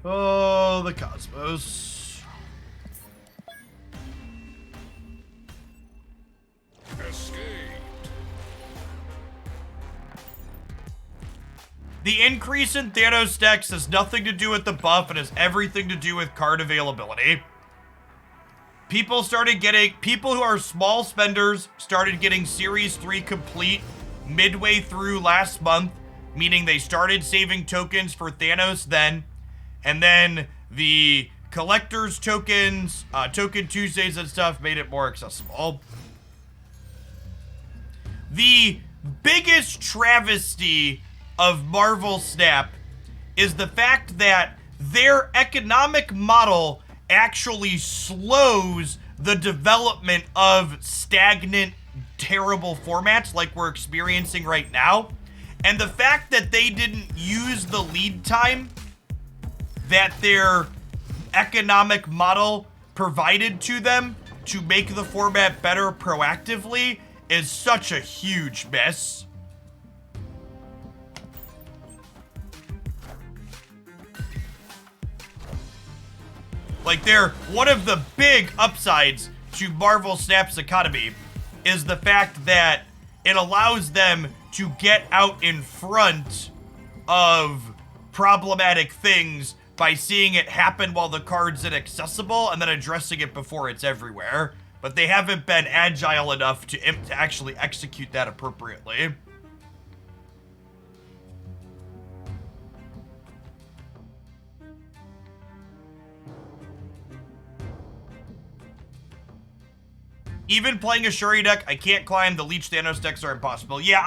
Oh, the Cosmos. Escaped. The increase in Thanos decks has nothing to do with the buff and has everything to do with card availability. People who are small spenders started getting Series 3 complete midway through last month, meaning they started saving tokens for Thanos then. And then the collector's tokens, Token Tuesdays and stuff made it more accessible. The biggest travesty of Marvel Snap is the fact that their economic model actually slows the development of stagnant, terrible formats like we're experiencing right now. And the fact that they didn't use the lead time that their economic model provided to them to make the format better proactively is such a huge miss. Like, one of the big upsides to Marvel Snap's economy is the fact that it allows them to get out in front of problematic things by seeing it happen while the card's inaccessible and then addressing it before it's everywhere. But they haven't been agile enough to actually execute that appropriately. Even playing a Shuri deck, I can't climb. The Leech Thanos decks are impossible. Yeah,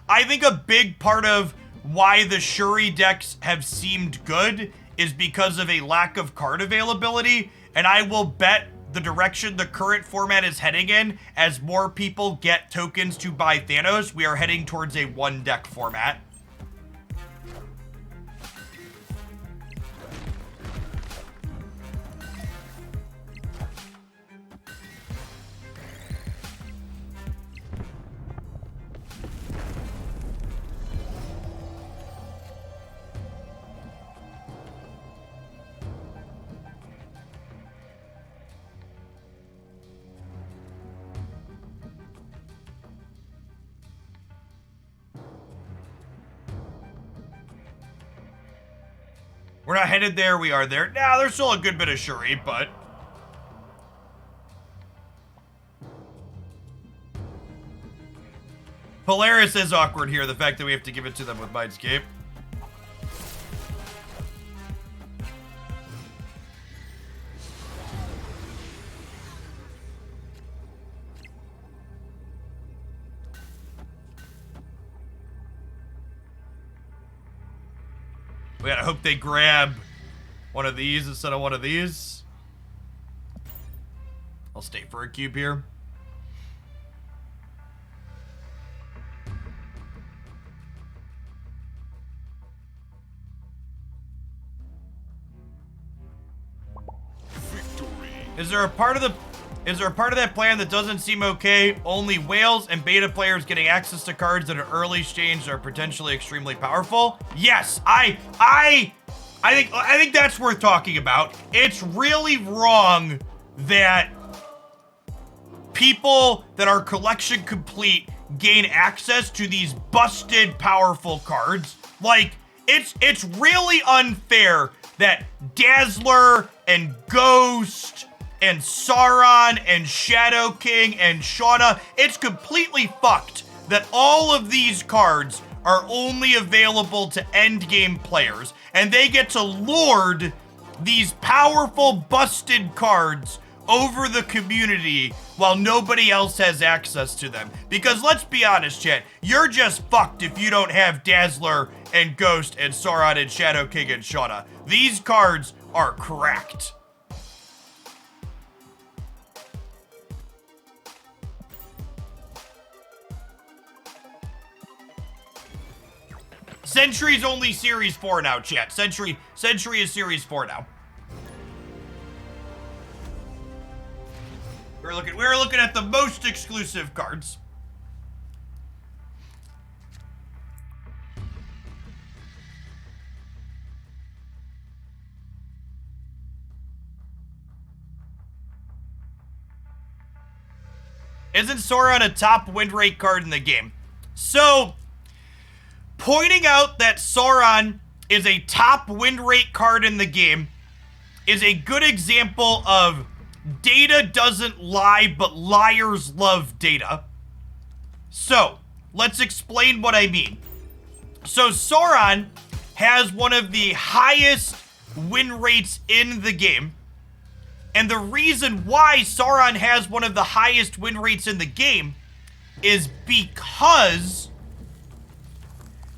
I think a big part of why the Shuri decks have seemed good is because of a lack of card availability, and I will bet the direction the current format is heading in, as more people get tokens to buy Thanos, we are heading towards a one deck format. We're not headed there, we are there. Nah, there's still a good bit of Shuri, but... Polaris is awkward here, the fact that we have to give it to them with Mindscape. We gotta hope they grab one of these instead of one of these. I'll stay for a cube here. Victory. Is there a part of that plan that doesn't seem okay? Only whales and beta players getting access to cards that are early stage are potentially extremely powerful. Yes, I think that's worth talking about. It's really wrong that people that are collection complete gain access to these busted powerful cards. Like, it's really unfair that Dazzler and Ghost and Sauron and Shadow King and Shauna, it's completely fucked that all of these cards are only available to endgame players, and they get to lord these powerful busted cards over the community while nobody else has access to them. Because let's be honest, chat, you're just fucked if you don't have Dazzler and Ghost and Sauron and Shadow King and Shauna. These cards are cracked. Sentry's only Series 4 now, chat. Sentry is Series 4 now. We're looking at the most exclusive cards. Isn't Sauron a top win rate card in the game? So, pointing out that Sauron is a top win rate card in the game is a good example of data doesn't lie, but liars love data. So, let's explain what I mean. So, Sauron has one of the highest win rates in the game. And the reason why Sauron has one of the highest win rates in the game is because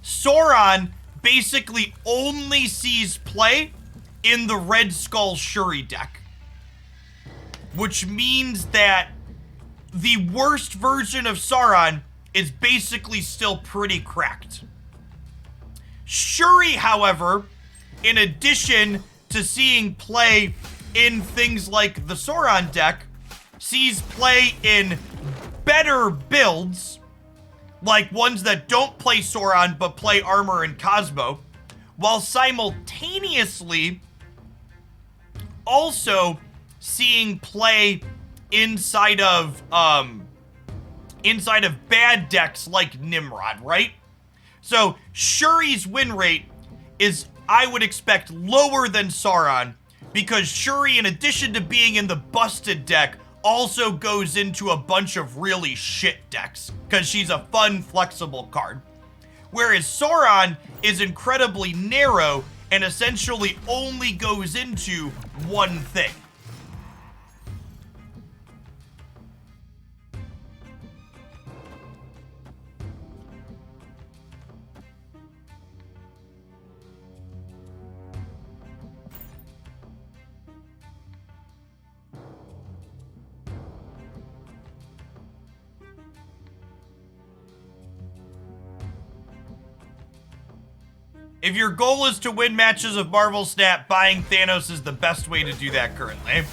Sauron basically only sees play in the Red Skull Shuri deck. which means that the worst version of Sauron is basically still pretty cracked. Shuri, however, in addition to seeing play in things like the Sauron deck, sees play in better builds, like ones that don't play Sauron but play Armor and Cosmo, while simultaneously also seeing play inside of bad decks like Nimrod, right? So Shuri's win rate is, I would expect, lower than Sauron, because Shuri, in addition to being in the busted deck, also goes into a bunch of really shit decks, because she's a fun, flexible card. Whereas Sauron is incredibly narrow and essentially only goes into one thing. If your goal is to win matches of Marvel Snap, buying Thanos is the best way to do that currently.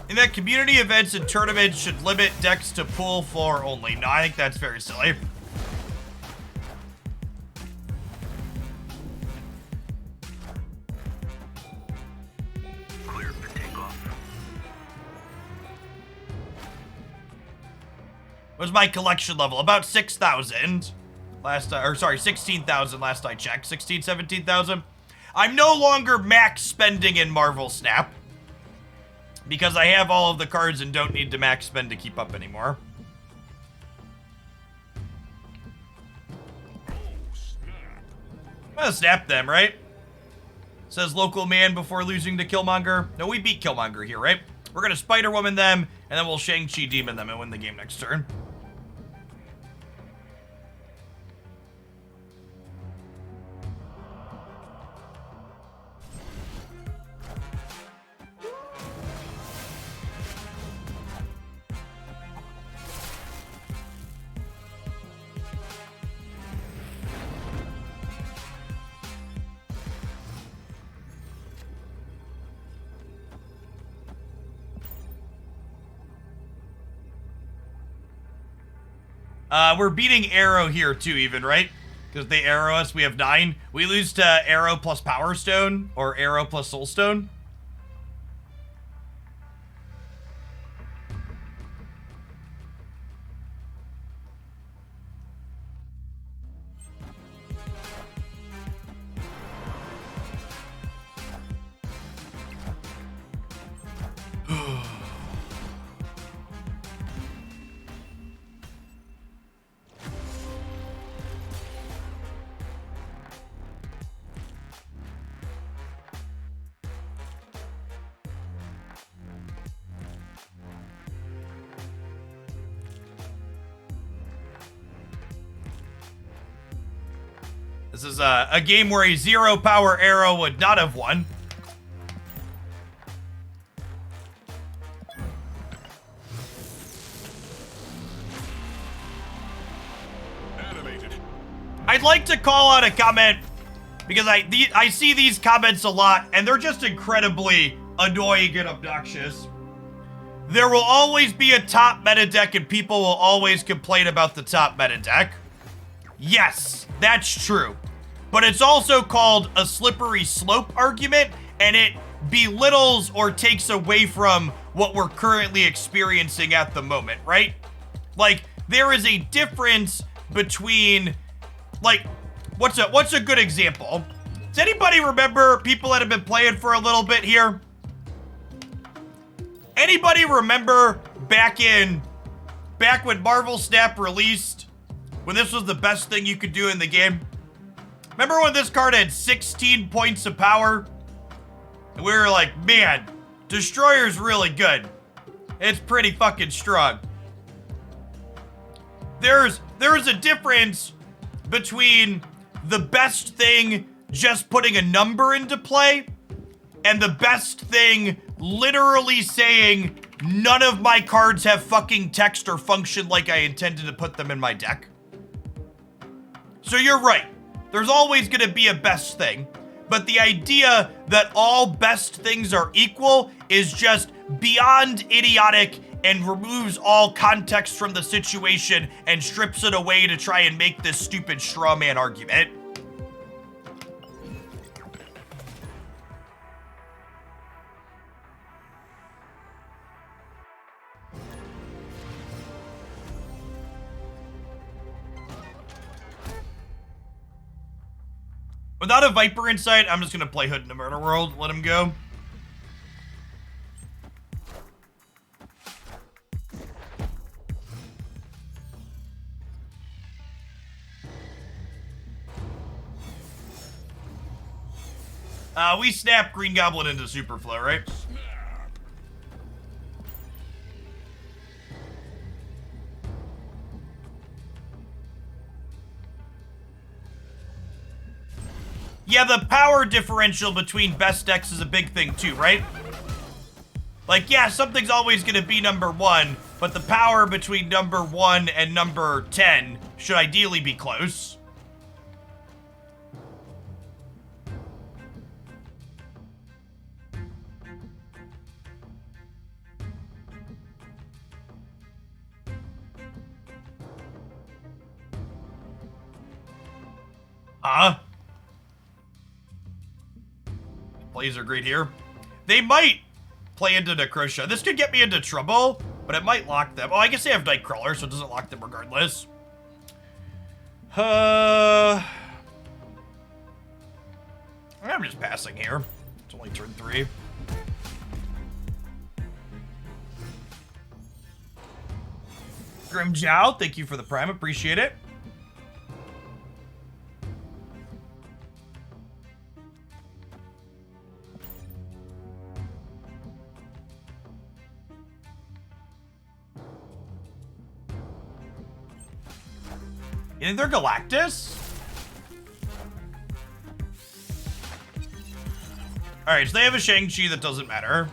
And that community events and tournaments should limit decks to pool floor only. No, I think that's very silly. Clear for takeoff. What's my collection level? About 6,000. Last, or sorry, 16,000 last I checked. 16, 17,000. I'm no longer max spending in Marvel Snap, because I have all of the cards and don't need to max spend to keep up anymore. I'm gonna snap them, right? Says local man before losing to Killmonger. No, we beat Killmonger here, right? We're gonna Spider-Woman them, and then we'll Shang-Chi Demon them and win the game next turn. We're beating Arrow here too, even, right? Because they arrow us, we have 9. We lose to Arrow plus Power Stone, or Arrow plus Soul Stone. This is a game where a 0 power arrow would not have won. Animated. I'd like to call out a comment, because I see these comments a lot, and they're just incredibly annoying and obnoxious. There will always be a top meta deck, and people will always complain about the top meta deck. Yes, that's true. But it's also called a slippery slope argument, and it belittles or takes away from what we're currently experiencing at the moment, right? Like, there is a difference between, like, what's a good example? Does anybody remember people that have been playing for a little bit here? Anybody remember back when Marvel Snap released, when this was the best thing you could do in the game? Remember when this card had 16 points of power? And we were like, man, Destroyer's really good. It's pretty fucking strong. There's a difference between the best thing just putting a number into play and the best thing literally saying none of my cards have fucking text or function like I intended to put them in my deck. So you're right. There's always going to be a best thing. But the idea that all best things are equal is just beyond idiotic and removes all context from the situation and strips it away to try and make this stupid straw man argument. Without a Viper in sight, I'm just gonna play Hood in the Murder World, let him go. We snap Green Goblin into Superflow, right? Yeah, the power differential between best decks is a big thing too, right? Like, yeah, something's always gonna be number 1, but the power between number 1 and number 10 should ideally be close. Plays are great here. They might play into Necrosha. This could get me into trouble, but it might lock them. Oh, I guess they have Nightcrawler, so it doesn't lock them regardless. I'm just passing here. It's only turn 3. Grim Jow, thank you for the prime. Appreciate it. You think they're Galactus? Alright, so they have a Shang-Chi that doesn't matter.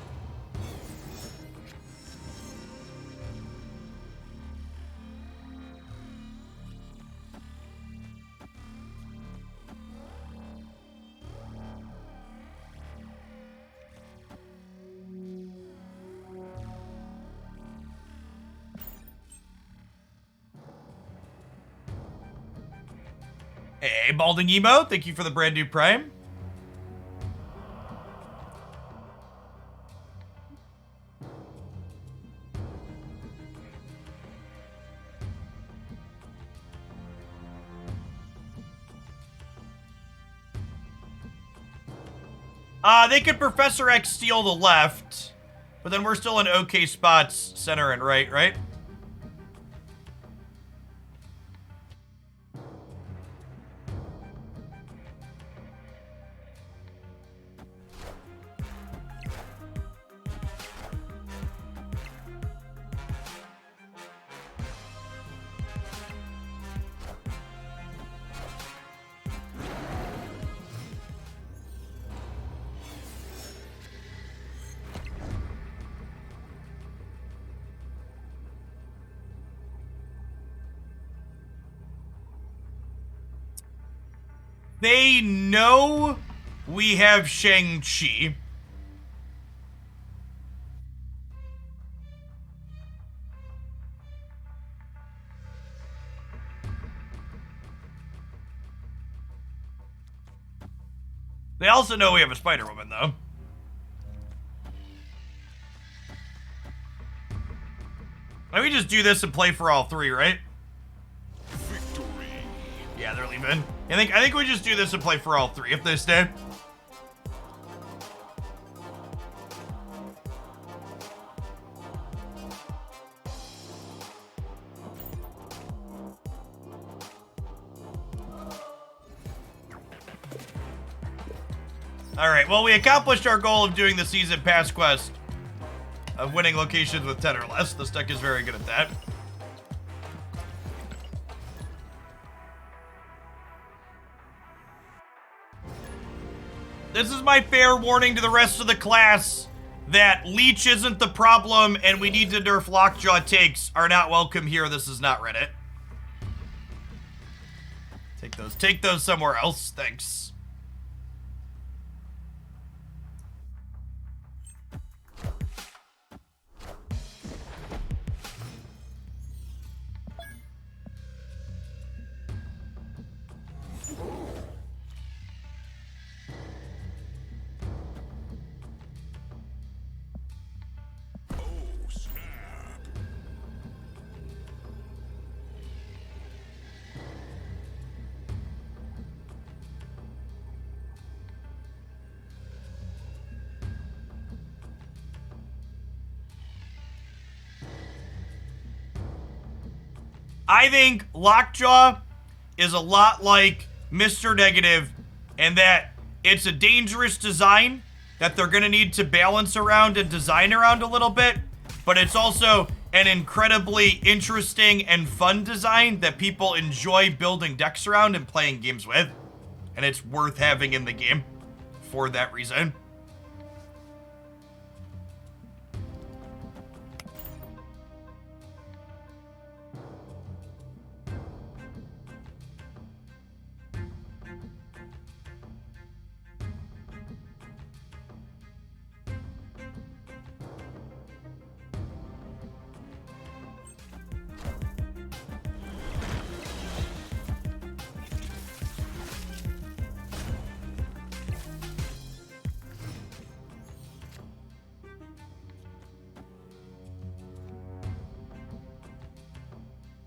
Hey, Balding Emo, thank you for the brand new prime. They could Professor X steal the left, but then we're still in okay spots, center and right, right? They know we have Shang-Chi. They also know we have a Spider-Woman, though. Let me just do this and play for all 3, right? Victory. Yeah, they're leaving. I think we just do this and play for all 3 if they stay. All right, well, we accomplished our goal of doing the season pass quest of winning locations with 10 or less. This deck is very good at that. This is my fair warning to the rest of the class. that Leech isn't the problem and we need to nerf Lockjaw takes are not welcome here. This is not Reddit. Take those somewhere else. Thanks. Oh, snap. I think Lockjaw is a lot like Mr. Negative, and that it's a dangerous design that they're going to need to balance around and design around a little bit, but it's also an incredibly interesting and fun design that people enjoy building decks around and playing games with, and it's worth having in the game for that reason.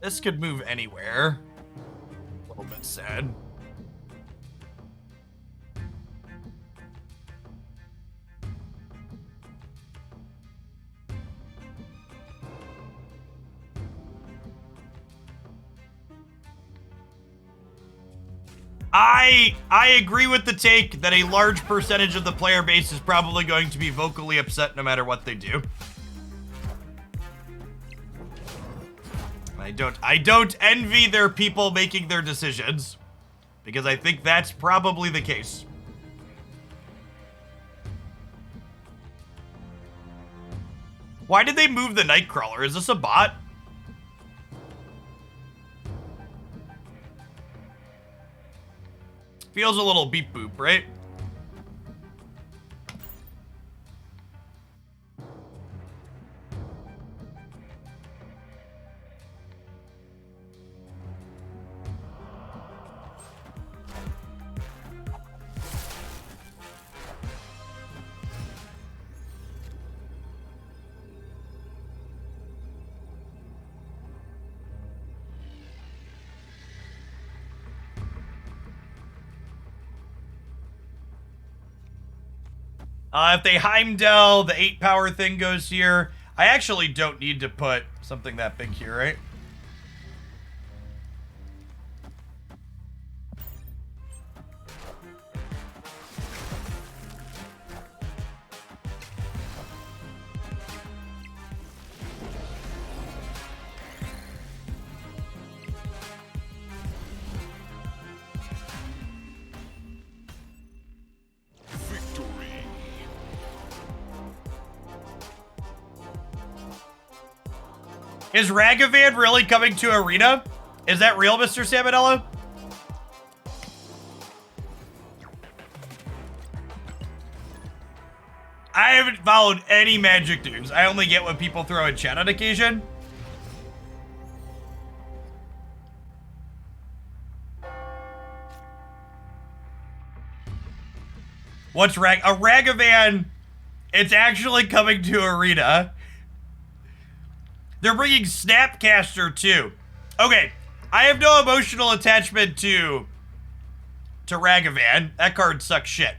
This could move anywhere. A little bit sad. I agree with the take that a large percentage of the player base is probably going to be vocally upset no matter what they do. I don't envy their people making their decisions, because I think that's probably the case. Why did they move the Nightcrawler? Is this a bot? Feels a little beep boop, right? If they Heimdall, the 8 power thing goes here. I actually don't need to put something that big here, right? Is Ragavan really coming to Arena? Is that real, Mr. Salmonella? I haven't followed any Magic news. I only get what people throw in chat on occasion. What's a Ragavan? It's actually coming to Arena. They're bringing Snapcaster too. Okay, I have no emotional attachment to Ragavan. That card sucks shit.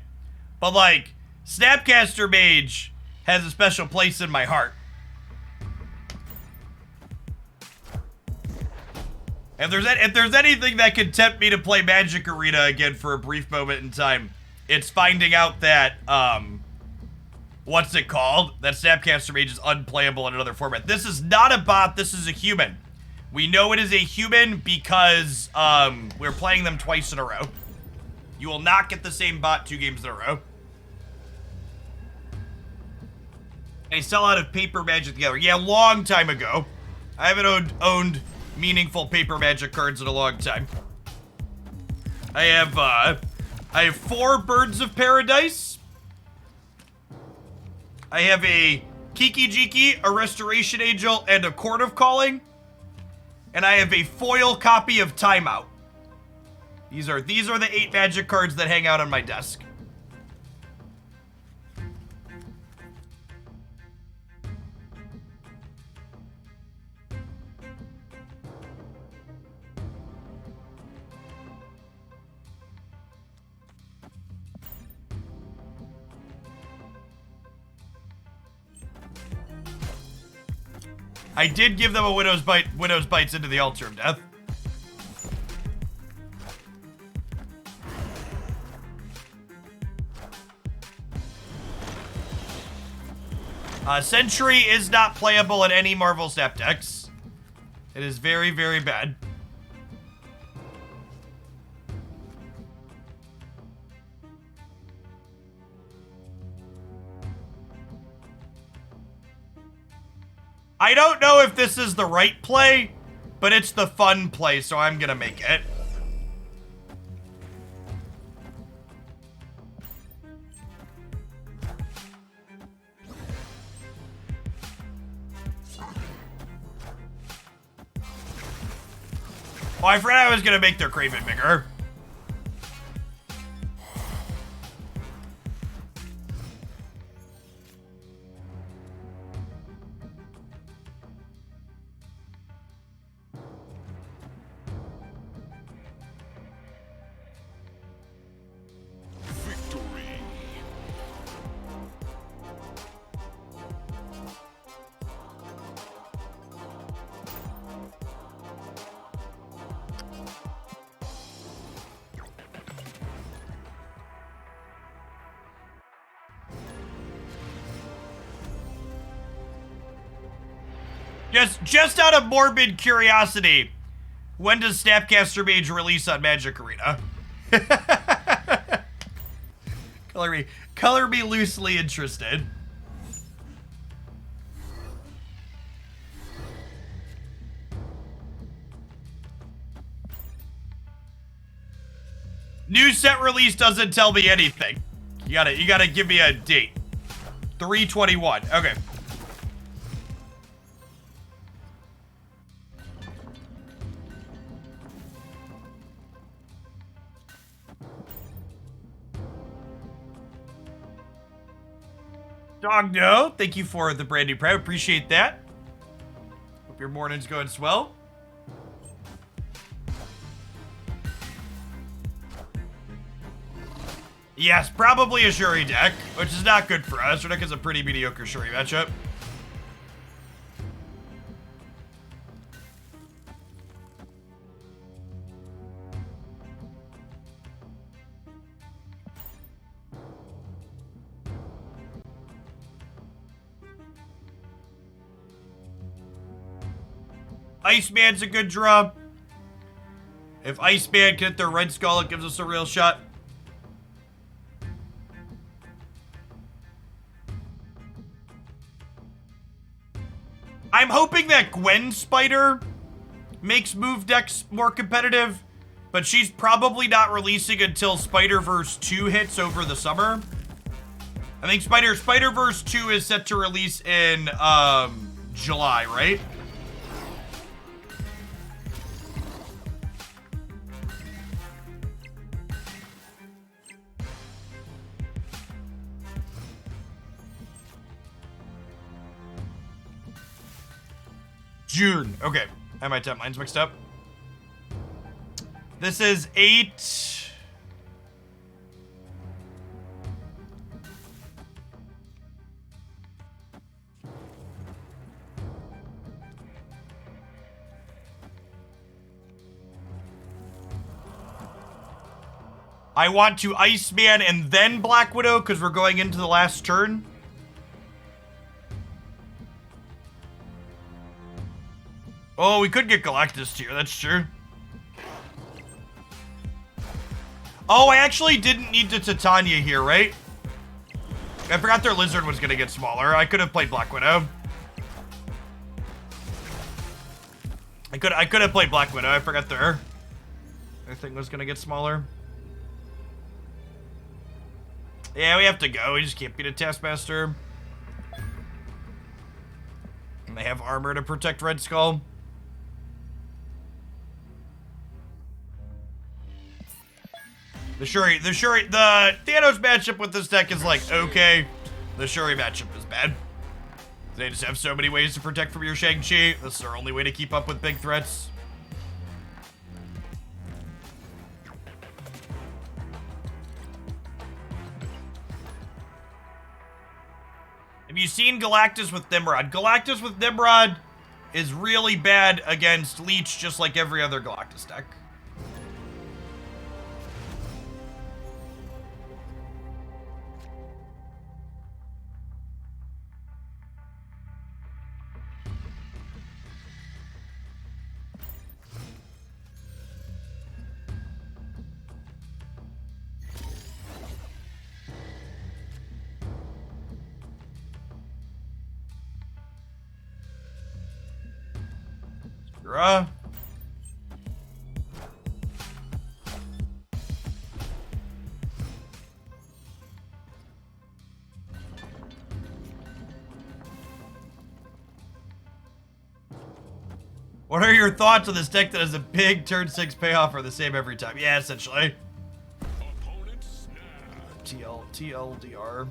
But like, Snapcaster Mage has a special place in my heart. If there's anything that could tempt me to play Magic Arena again for a brief moment in time, it's finding out that what's it called? That Snapcaster Mage is unplayable in another format. This is not a bot, this is a human. We know it is a human because we're playing them twice in a row. You will not get the same bot 2 games in a row. I sell out of paper magic together. Yeah, long time ago. I haven't owned meaningful paper magic cards in a long time. I have 4 Birds of Paradise. I have a Kiki Jiki, a Restoration Angel, and a Court of Calling. And I have a foil copy of Timeout. These are the 8 magic cards that hang out on my desk. I did give them a Widow's Bites into the Altar of Death. Sentry is not playable in any Marvel Snap decks. It is very, very bad. I don't know if this is the right play, but it's the fun play, so I'm gonna make it. Oh, I forgot I was gonna make their Craven bigger. Victory. Just out of morbid curiosity, when does Snapcaster Mage release on Magic Arena? Color me loosely interested. New set release doesn't tell me anything. You gotta give me a date. 3/21. Okay. Dog no, thank you for the brand new prime. Appreciate that. Hope your morning's going swell. Yes, probably a Shuri deck, which is not good for us. Our deck is a pretty mediocre Shuri matchup. Iceman's a good draw. If Iceman can hit their Red Skull, it gives us a real shot. I'm hoping that Gwen Spider makes move decks more competitive, but she's probably not releasing until Spider-Verse 2 hits over the summer. I think Spider-Verse 2 is set to release in July, right? June. Okay. I might have mine's mixed up. This is 8. I want to Iceman and then Black Widow because we're going into the last turn. Oh, we could get Galactus here. That's true. Oh, I actually didn't need to Titania here, right? I forgot their lizard was gonna get smaller. I could have played Black Widow. I could have played Black Widow. I forgot their thing was gonna get smaller. Yeah, we have to go. We just can't beat a Taskmaster. And they have armor to protect Red Skull. The Thanos matchup with this deck is like, okay. The Shuri matchup is bad. They just have so many ways to protect from your Shang-Chi. This is their only way to keep up with big threats. Have you seen Galactus with Nimrod? Galactus with Nimrod is really bad against Leech, just like every other Galactus deck. Bruh. What are your thoughts on this deck that has a big turn 6 payoff or the same every time? Yeah, essentially. Opponent snap. TLDR.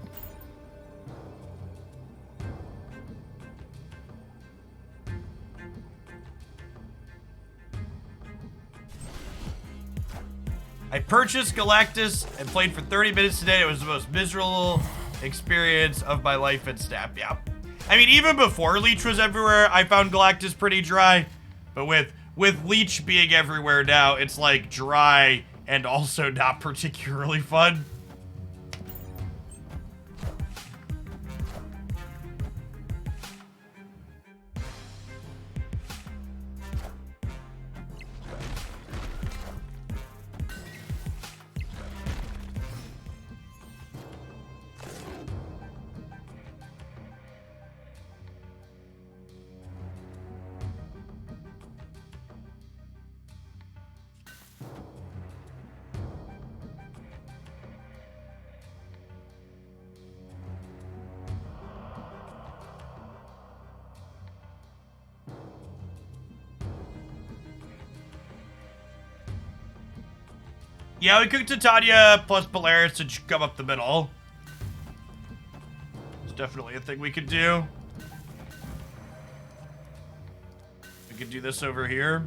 I purchased Galactus and played for 30 minutes today. It was the most miserable experience of my life at Snap. Yeah. I mean, even before Leech was everywhere, I found Galactus pretty dry. But with Leech being everywhere now, it's like dry and also not particularly fun. Yeah, we could Titania plus Polaris to come up the middle. It's definitely a thing we could do. We could do this over here.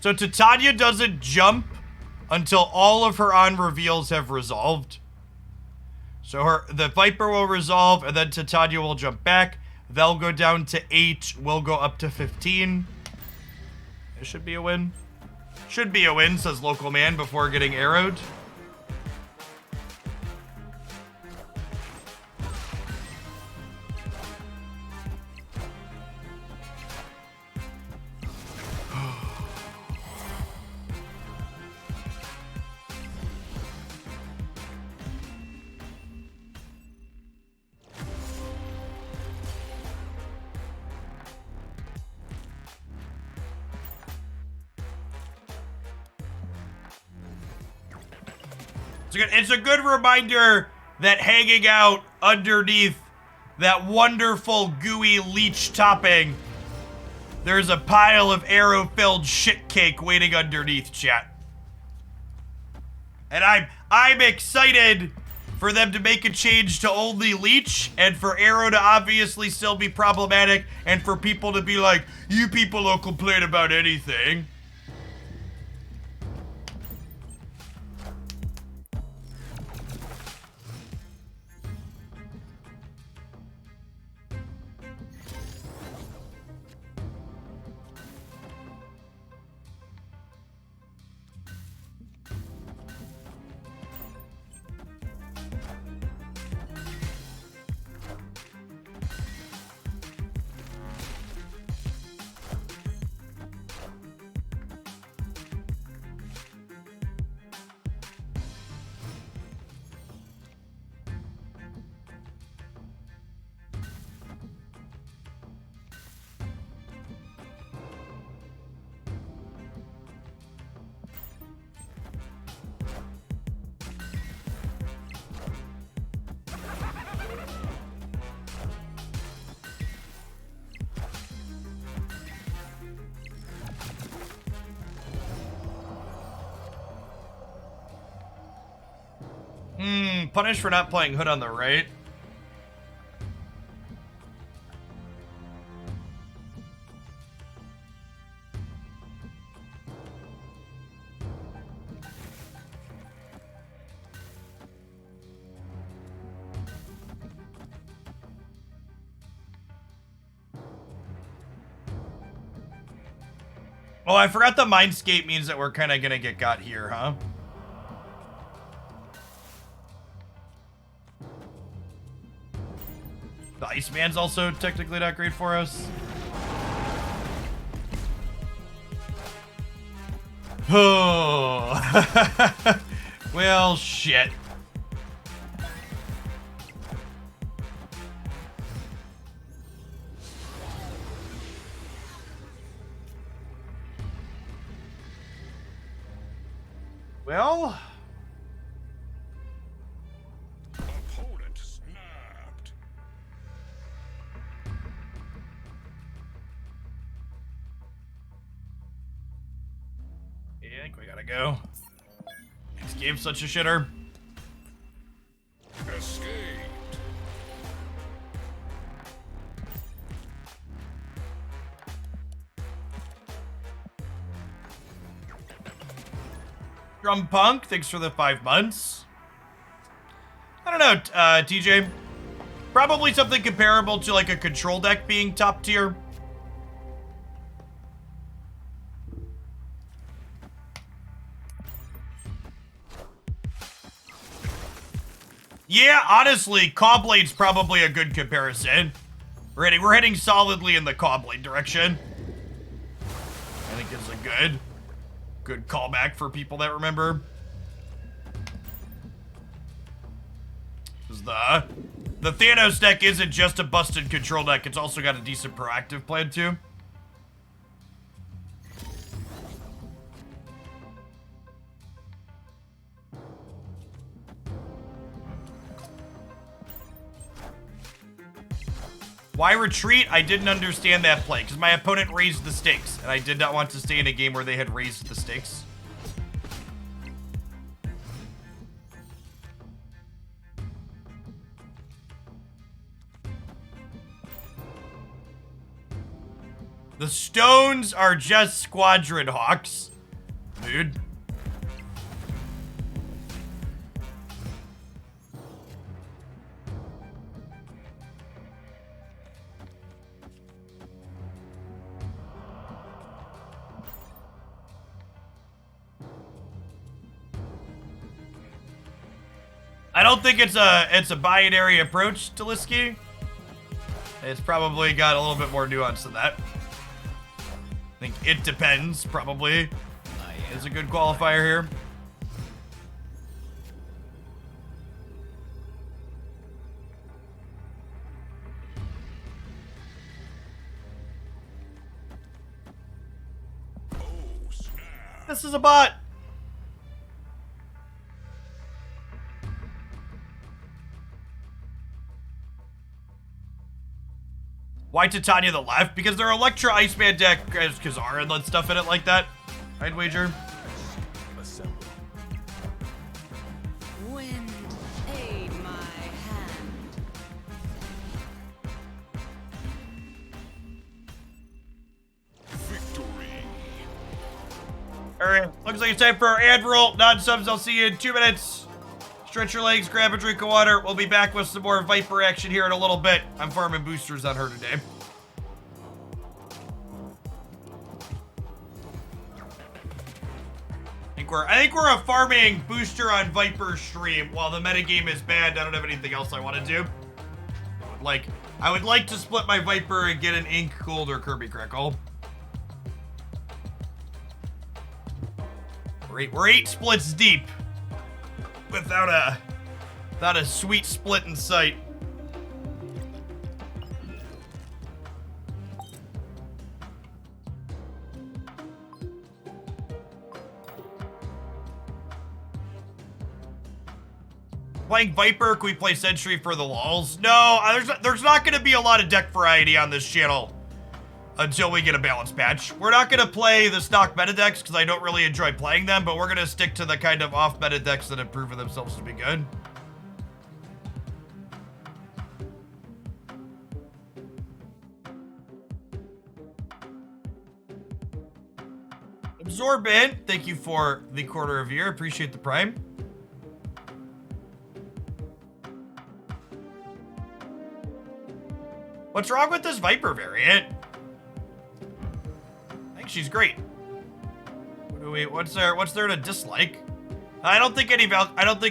So Titania doesn't jump until all of her on reveals have resolved. So the Viper will resolve, and then Titania will jump back. They'll go down to 8. We'll go up to 15. It should be a win. Should be a win, says Local Man before getting arrowed. It's a good reminder that hanging out underneath that wonderful gooey Leech topping, there's a pile of arrow-filled shit cake waiting underneath, chat. And I'm excited for them to make a change to only Leech, and for Arrow to obviously still be problematic, and for people to be like, you people don't complain about anything. Punished for not playing Hood on the right. Oh, I forgot the Mindscape means that we're kind of gonna get got here, huh? The Iceman's also technically not great for us. Oh. Well, shit. Well, Opponent snapped. yeah, I think we gotta go. This game's such a shitter. Escaped. Drum Punk, thanks for the 5 months. I don't know, TJ. Probably something comparable to like a control deck being top tier. Yeah, honestly, Cawblade's probably a good comparison. We're heading solidly in the Cawblade direction. I think it's a good callback for people that remember. 'Cause the Thanos deck isn't just a busted control deck, it's also got a decent proactive plan too. Why retreat? I didn't understand that play, because my opponent raised the stakes, and I did not want to stay in a game where they had raised the stakes. The stones are just Squadron Hawks, dude. I don't think it's a binary approach to Liski. It's probably got a little bit more nuance than that. I think it depends, probably, is a good qualifier here. Oh, snap. This is a bot. Why Titania the left? Because their Electra Iceman deck has Kazara and stuff in it like that. I'd wager. Assemble. Wind, aid my hand. Victory. Alright, looks like it's time for our ad roll. Non-subs, I'll see you in 2 minutes. Stretch your legs, grab a drink of water. We'll be back with some more Viper action here in a little bit. I'm farming boosters on her today. I think we're a farming booster on Viper stream. While the metagame is bad, I don't have anything else I want to do. I would like to split my Viper and get an Ink Cooled or Kirby Crackle. We're 8 splits deep. Without a sweet split in sight. Playing Viper, can we play Sentry for the lulz? No, there's not going to be a lot of deck variety on this channel until we get a balance patch. We're not going to play the stock meta decks because I don't really enjoy playing them, but we're going to stick to the kind of off meta decks that have proven themselves to be good. Absorbent, thank you for the quarter of year. Appreciate the prime. What's wrong with this Viper variant? I think she's great. What's there to dislike? I don't think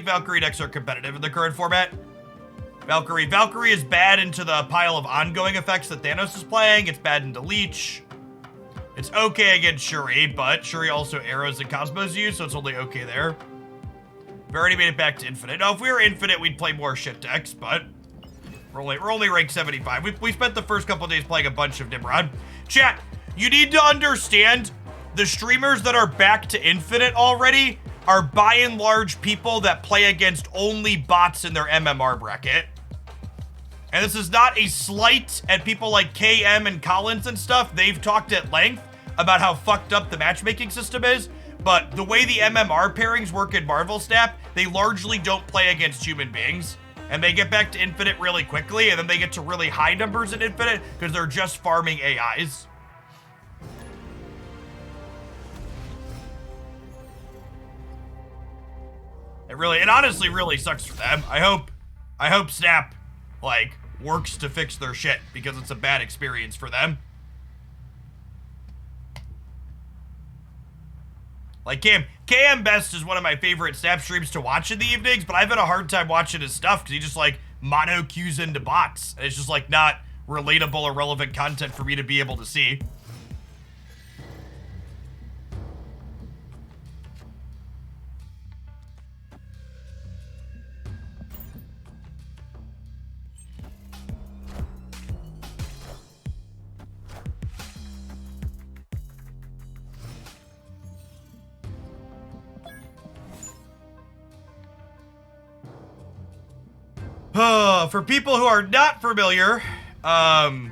Valkyrie decks are competitive in the current format. Valkyrie is bad into the pile of ongoing effects that Thanos is playing. It's bad into Leech. It's okay against Shuri, but Shuri also arrows and Cosmos use, so it's only okay there. We've already made it back to Infinite. No, if we were Infinite, we'd play more shit decks, but we're only ranked 75. We spent the first couple days playing a bunch of Nimrod. Chat, you need to understand the streamers that are back to Infinite already are by and large people that play against only bots in their MMR bracket. And this is not a slight at people like KM and Collins and stuff. They've talked at length about how fucked up the matchmaking system is, but the way the MMR pairings work in Marvel Snap, they largely don't play against human beings. And they get back to Infinite really quickly, and then they get to really high numbers in Infinite because they're just farming AIs. It honestly really sucks for them. I hope Snap, like, works to fix their shit because it's a bad experience for them. Like, KM Best is one of my favorite Snap streams to watch in the evenings, but I've had a hard time watching his stuff because he just, like, mono cues into bots. And it's just, like, not relatable or relevant content for me to be able to see. For people who are not familiar, Adam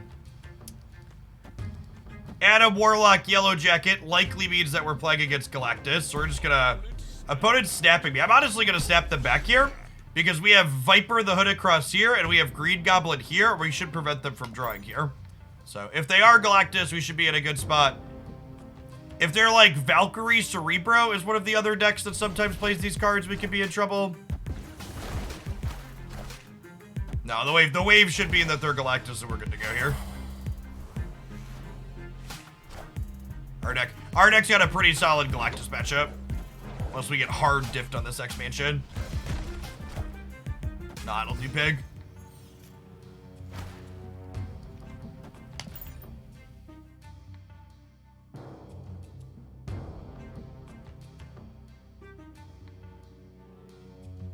Warlock Yellow Jacket likely means that we're playing against Galactus, so we're just gonna... Opponent's snapping me. I'm honestly gonna snap them back here, because we have Viper the Hood across here, and we have Green Goblin here. We should prevent them from drawing here. So, if they are Galactus, we should be in a good spot. If they're like Valkyrie Cerebro is one of the other decks that sometimes plays these cards, we could be in trouble. No, the wave should be in that they're Galactus, so we're good to go here. Our deck's got a pretty solid Galactus matchup. Unless we get hard diffed on this expansion. Nah, it'll do pig.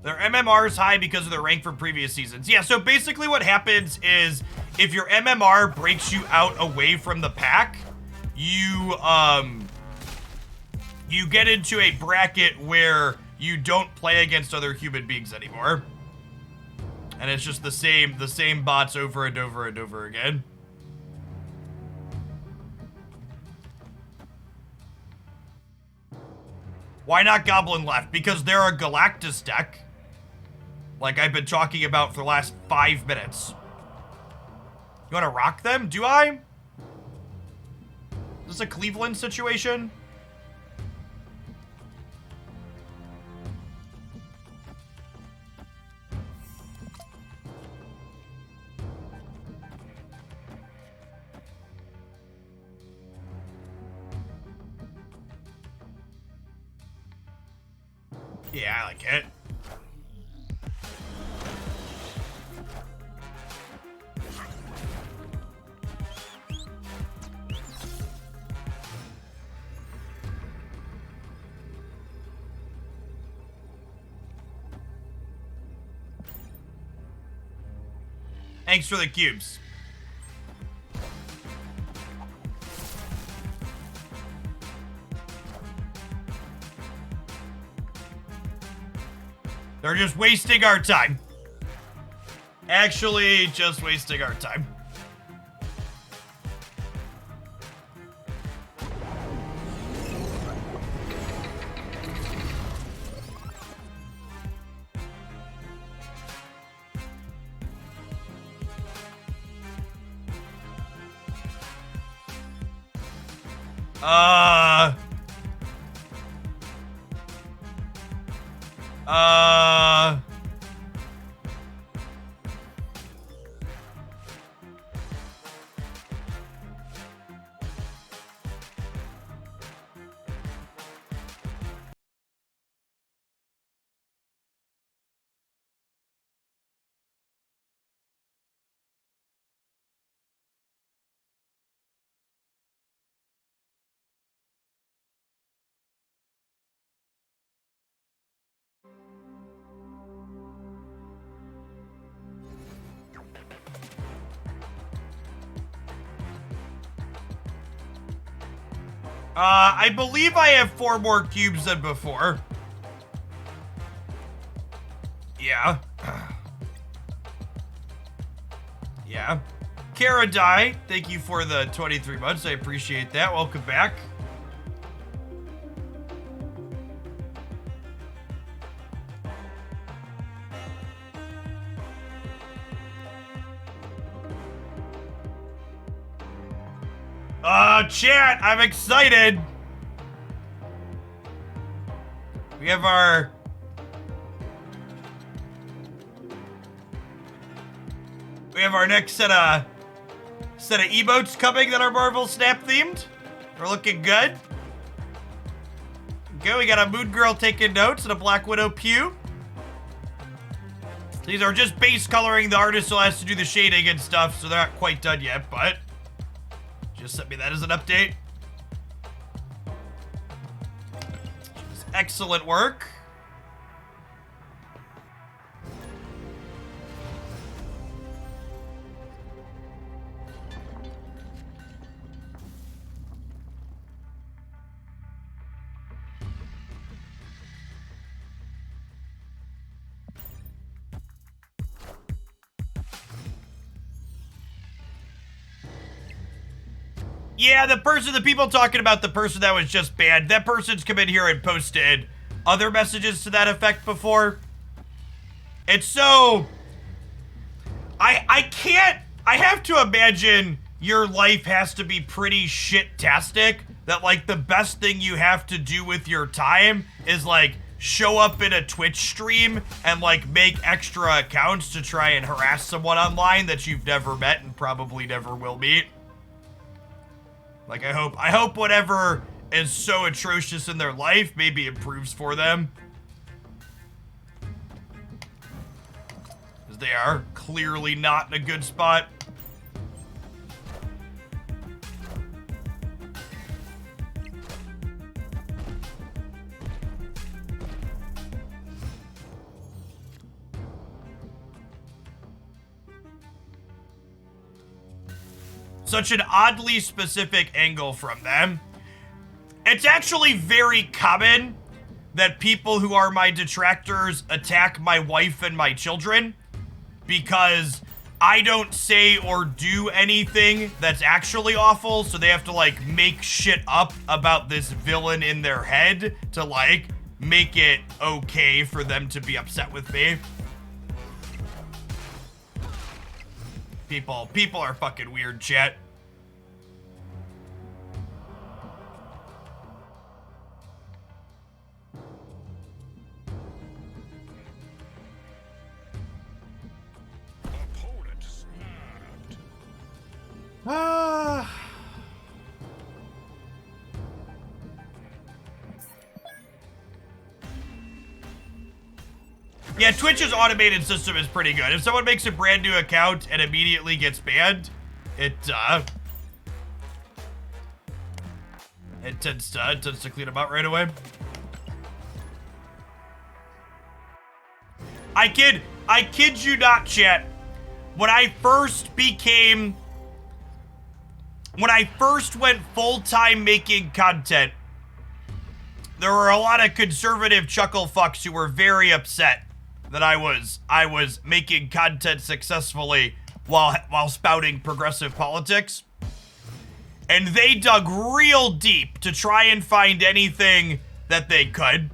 Their MMR is high because of their rank from previous seasons. Yeah, so basically what happens is if your MMR breaks you out away from the pack, you get into a bracket where you don't play against other human beings anymore. And it's just the same bots over and over and over again. Why not Goblin left? Because they're a Galactus deck. Like I've been talking about for the last 5 minutes. You want to rock them? Do I? Is this a Cleveland situation? Yeah, I like it. Thanks for the cubes. They're just wasting our time. Actually, just wasting our time. Uh... I believe I have 4 more cubes than before. Yeah. Yeah. Karadai, thank you for the 23 months. I appreciate that. Welcome back. Chat, I'm excited. We have our next set of emotes coming that are Marvel Snap themed. We're looking good. Okay, we got a Moon Girl taking notes and a Black Widow pew. These are just base coloring. The artist still has to do the shading and stuff, so they're not quite done yet, but just sent me that as an update. Just excellent work. Yeah, the people talking about the person that was just banned, that person's come in here and posted other messages to that effect before. It's so... I have to imagine your life has to be pretty shit-tastic, that, like, the best thing you have to do with your time is, like, show up in a Twitch stream and, like, make extra accounts to try and harass someone online that you've never met and probably never will meet. Like, I hope whatever is so atrocious in their life maybe improves for them. Because they are clearly not in a good spot. Such an oddly specific angle from them. It's actually very common that people who are my detractors attack my wife and my children because I don't say or do anything that's actually awful, so they have to, like, make shit up about this villain in their head to, like, make it okay for them to be upset with me. People are fucking weird, chat. Opponent snapped. Yeah, Twitch's automated system is pretty good. If someone makes a brand new account and immediately gets banned, it tends to clean them out right away. I kid you not, chat. When I first went full-time making content, there were a lot of conservative chuckle fucks who were very upset that I was making content successfully while spouting progressive politics. And they dug real deep to try and find anything that they could.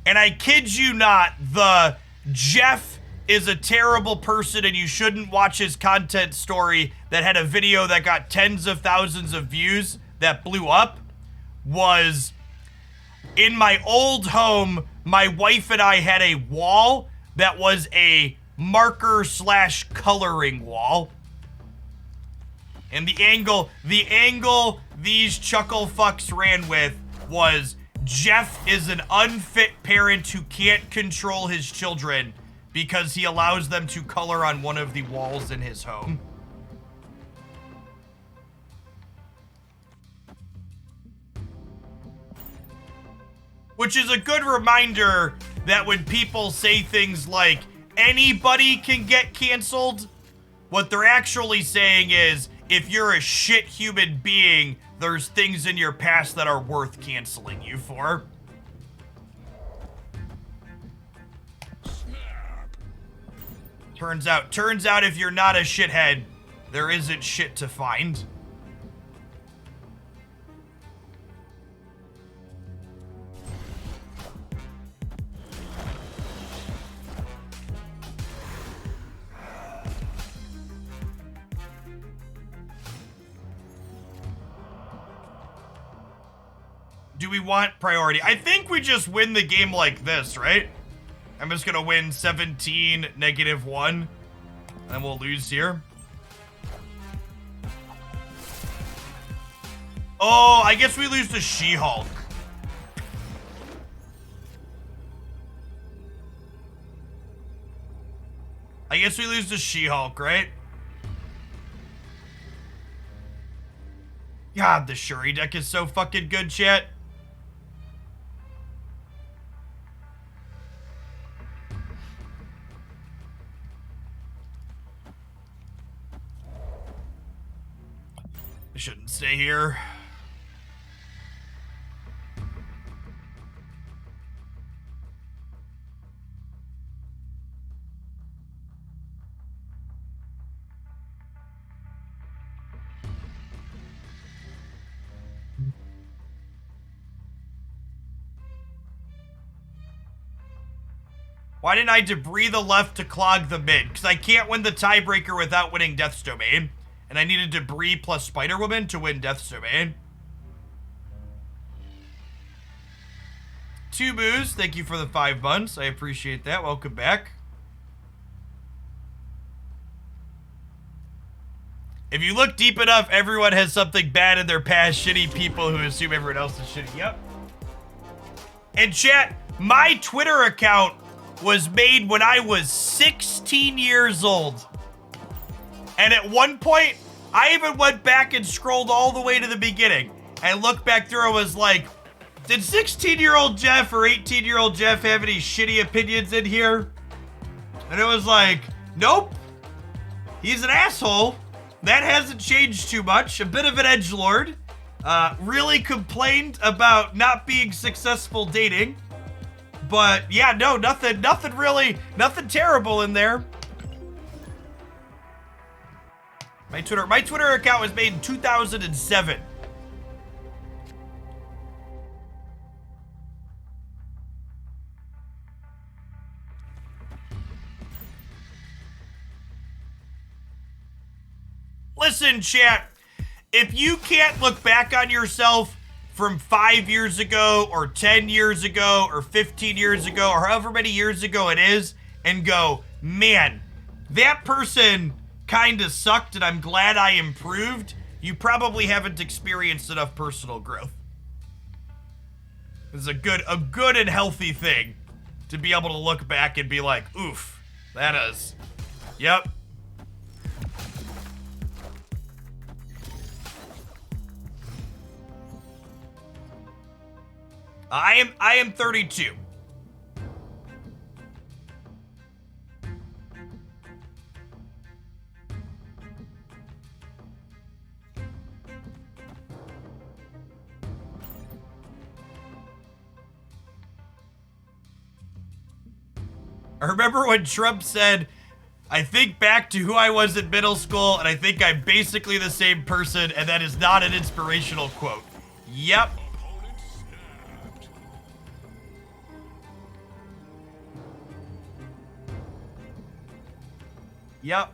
And I kid you not, the Jeff is a terrible person and you shouldn't watch his content story that had a video that got tens of thousands of views that blew up was in my old home. my wife and I had a wall that was a marker / coloring wall. And the angle these chuckle fucks ran with was Jeff is an unfit parent who can't control his children because he allows them to color on one of the walls in his home. Which is a good reminder that when people say things like, anybody can get canceled, what they're actually saying is, if you're a shit human being, there's things in your past that are worth canceling you for. Turns out if you're not a shithead, there isn't shit to find. Do we want priority? I think we just win the game like this, right? I'm just gonna win 17, -1, and then we'll lose here. Oh, I guess we lose to She-Hulk. I guess we lose to She-Hulk, right? God, the Shuri deck is so fucking good, chat. I shouldn't stay here. Why didn't I debris the left to clog the mid? Because I can't win the tiebreaker without winning Death's Domain. And I needed debris plus Spider-Woman to win Death's Domain. 2 Boos, thank you for the 5 months. I appreciate that. Welcome back. If you look deep enough, everyone has something bad in their past. Shitty people who assume everyone else is shitty. Yep. And chat, my Twitter account was made when I was 16 years old. And at one point, I even went back and scrolled all the way to the beginning and looked back through and was like, did 16-year-old Jeff or 18-year-old Jeff have any shitty opinions in here? And it was like, nope. He's an asshole. That hasn't changed too much. A bit of an edgelord. Really complained about not being successful dating. But yeah, no, nothing terrible in there. My Twitter account was made in 2007. Listen, chat, if you can't look back on yourself from 5 years ago or 10 years ago or 15 years ago or however many years ago it is and go, man, that person kind of sucked and I'm glad I improved, you probably haven't experienced enough personal growth. It's a good and healthy thing to be able to look back and be like, oof, that is, yep. I am 32. I remember when Trump said, I think back to who I was in middle school, and I think I'm basically the same person, and that is not an inspirational quote. Yep. Yep.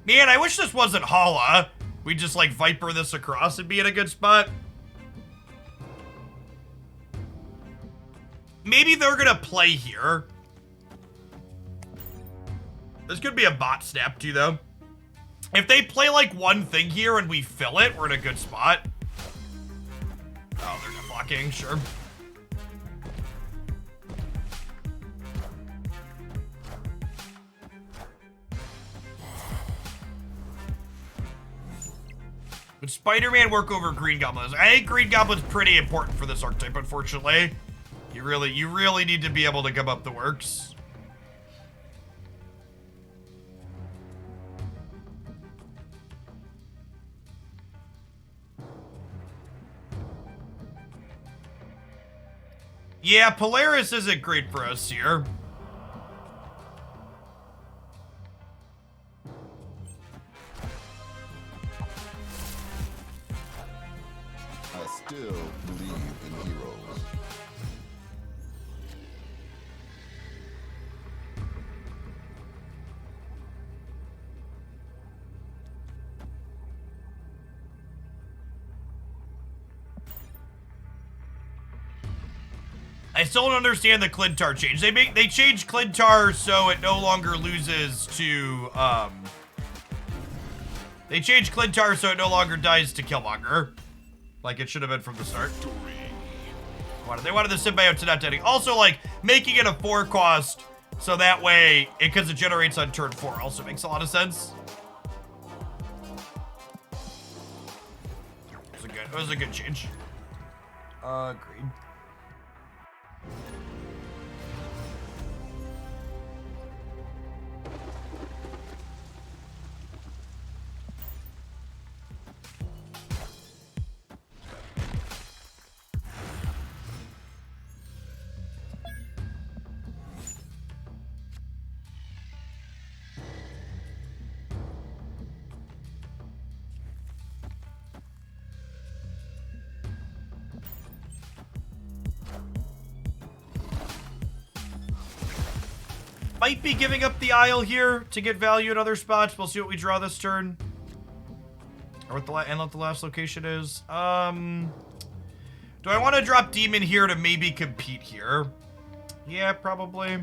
Man, I wish this wasn't Hala. We just like Viper this across and be in a good spot. maybe they're gonna play here. This could be a bot snap too, though. If they play like one thing here and we fill it, we're in a good spot. Oh, they're not blocking, sure. Would Spider-Man work over Green Goblin? I think Green Goblin's pretty important for this archetype, unfortunately. You really need to be able to come up the works. Yeah, Polaris isn't great for us here. I still believe in heroes. I still don't understand the Clintar change. They changed Clintar so it no longer loses to they changed Clintar so it no longer dies to Killmonger. Like it should have been from the start. They wanted the symbiote to not die. Also, like, making it a 4 cost so that way, because it generates on turn 4 also makes a lot of sense. It was a good change. Agreed. Might be giving up the Isle here to get value in other spots. We'll see what we draw this turn. Or what the last location is. Do I want to drop Demon here to maybe compete here? Yeah, probably.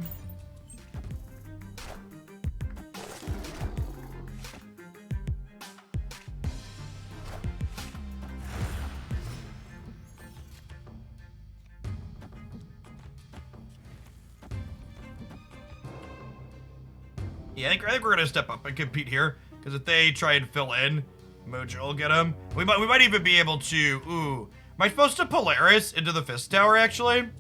Yeah, I think we're gonna step up and compete here, because if they try and fill in, Mojo will get him. We might even be able to. Ooh, am I supposed to Polaris into the Fist Tower? Actually, I'm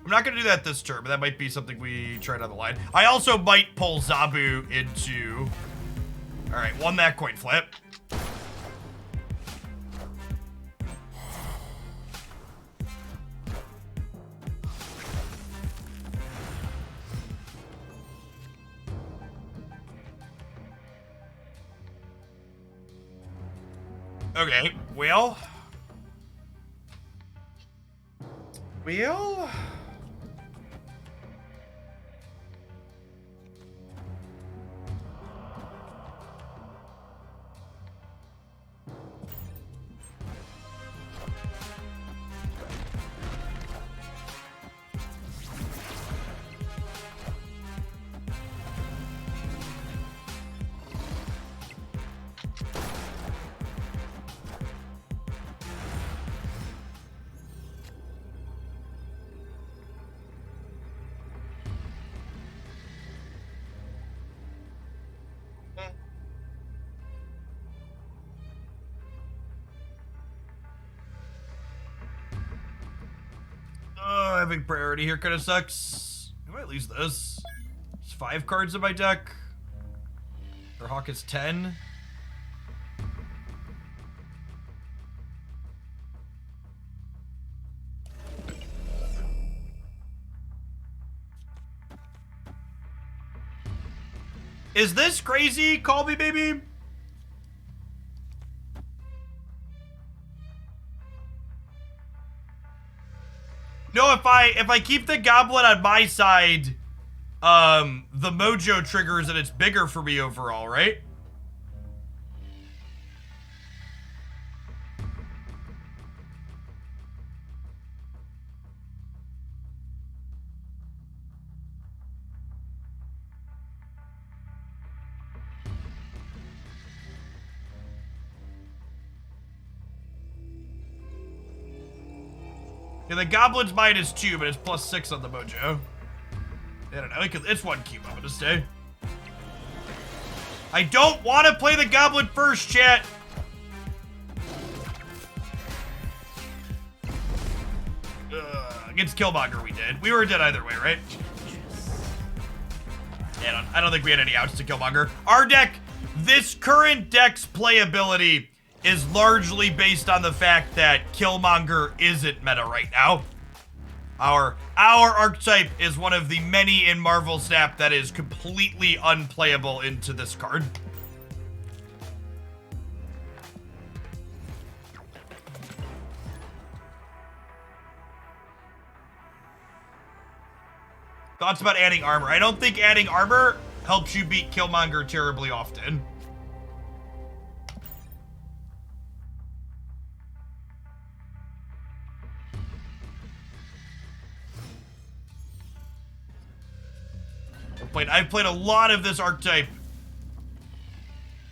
not gonna do that this turn, but that might be something we try down the line. I also might pull Zabu into. All right, won that coin flip. Okay, well... having priority here kind of sucks. I might lose this. There's 5 cards in my deck. Or Hawk is 10. Is this crazy? Call me, baby. No, if I keep the goblin on my side, the mojo triggers and it's bigger for me overall, right? Okay, the Goblin's -2, but it's +6 on the Mojo. I don't know, it's 1 cube, I'm gonna stay. I don't want to play the Goblin first, chat! Against Killmonger we did. We were dead either way, right? Yeah, I don't think we had any outs to Killmonger. Our deck, this current deck's playability is largely based on the fact that Killmonger isn't meta right now. Our archetype is one of the many in Marvel Snap that is completely unplayable into this card. Thoughts about adding armor? I don't think adding armor helps you beat Killmonger terribly often. I've played a lot of this archetype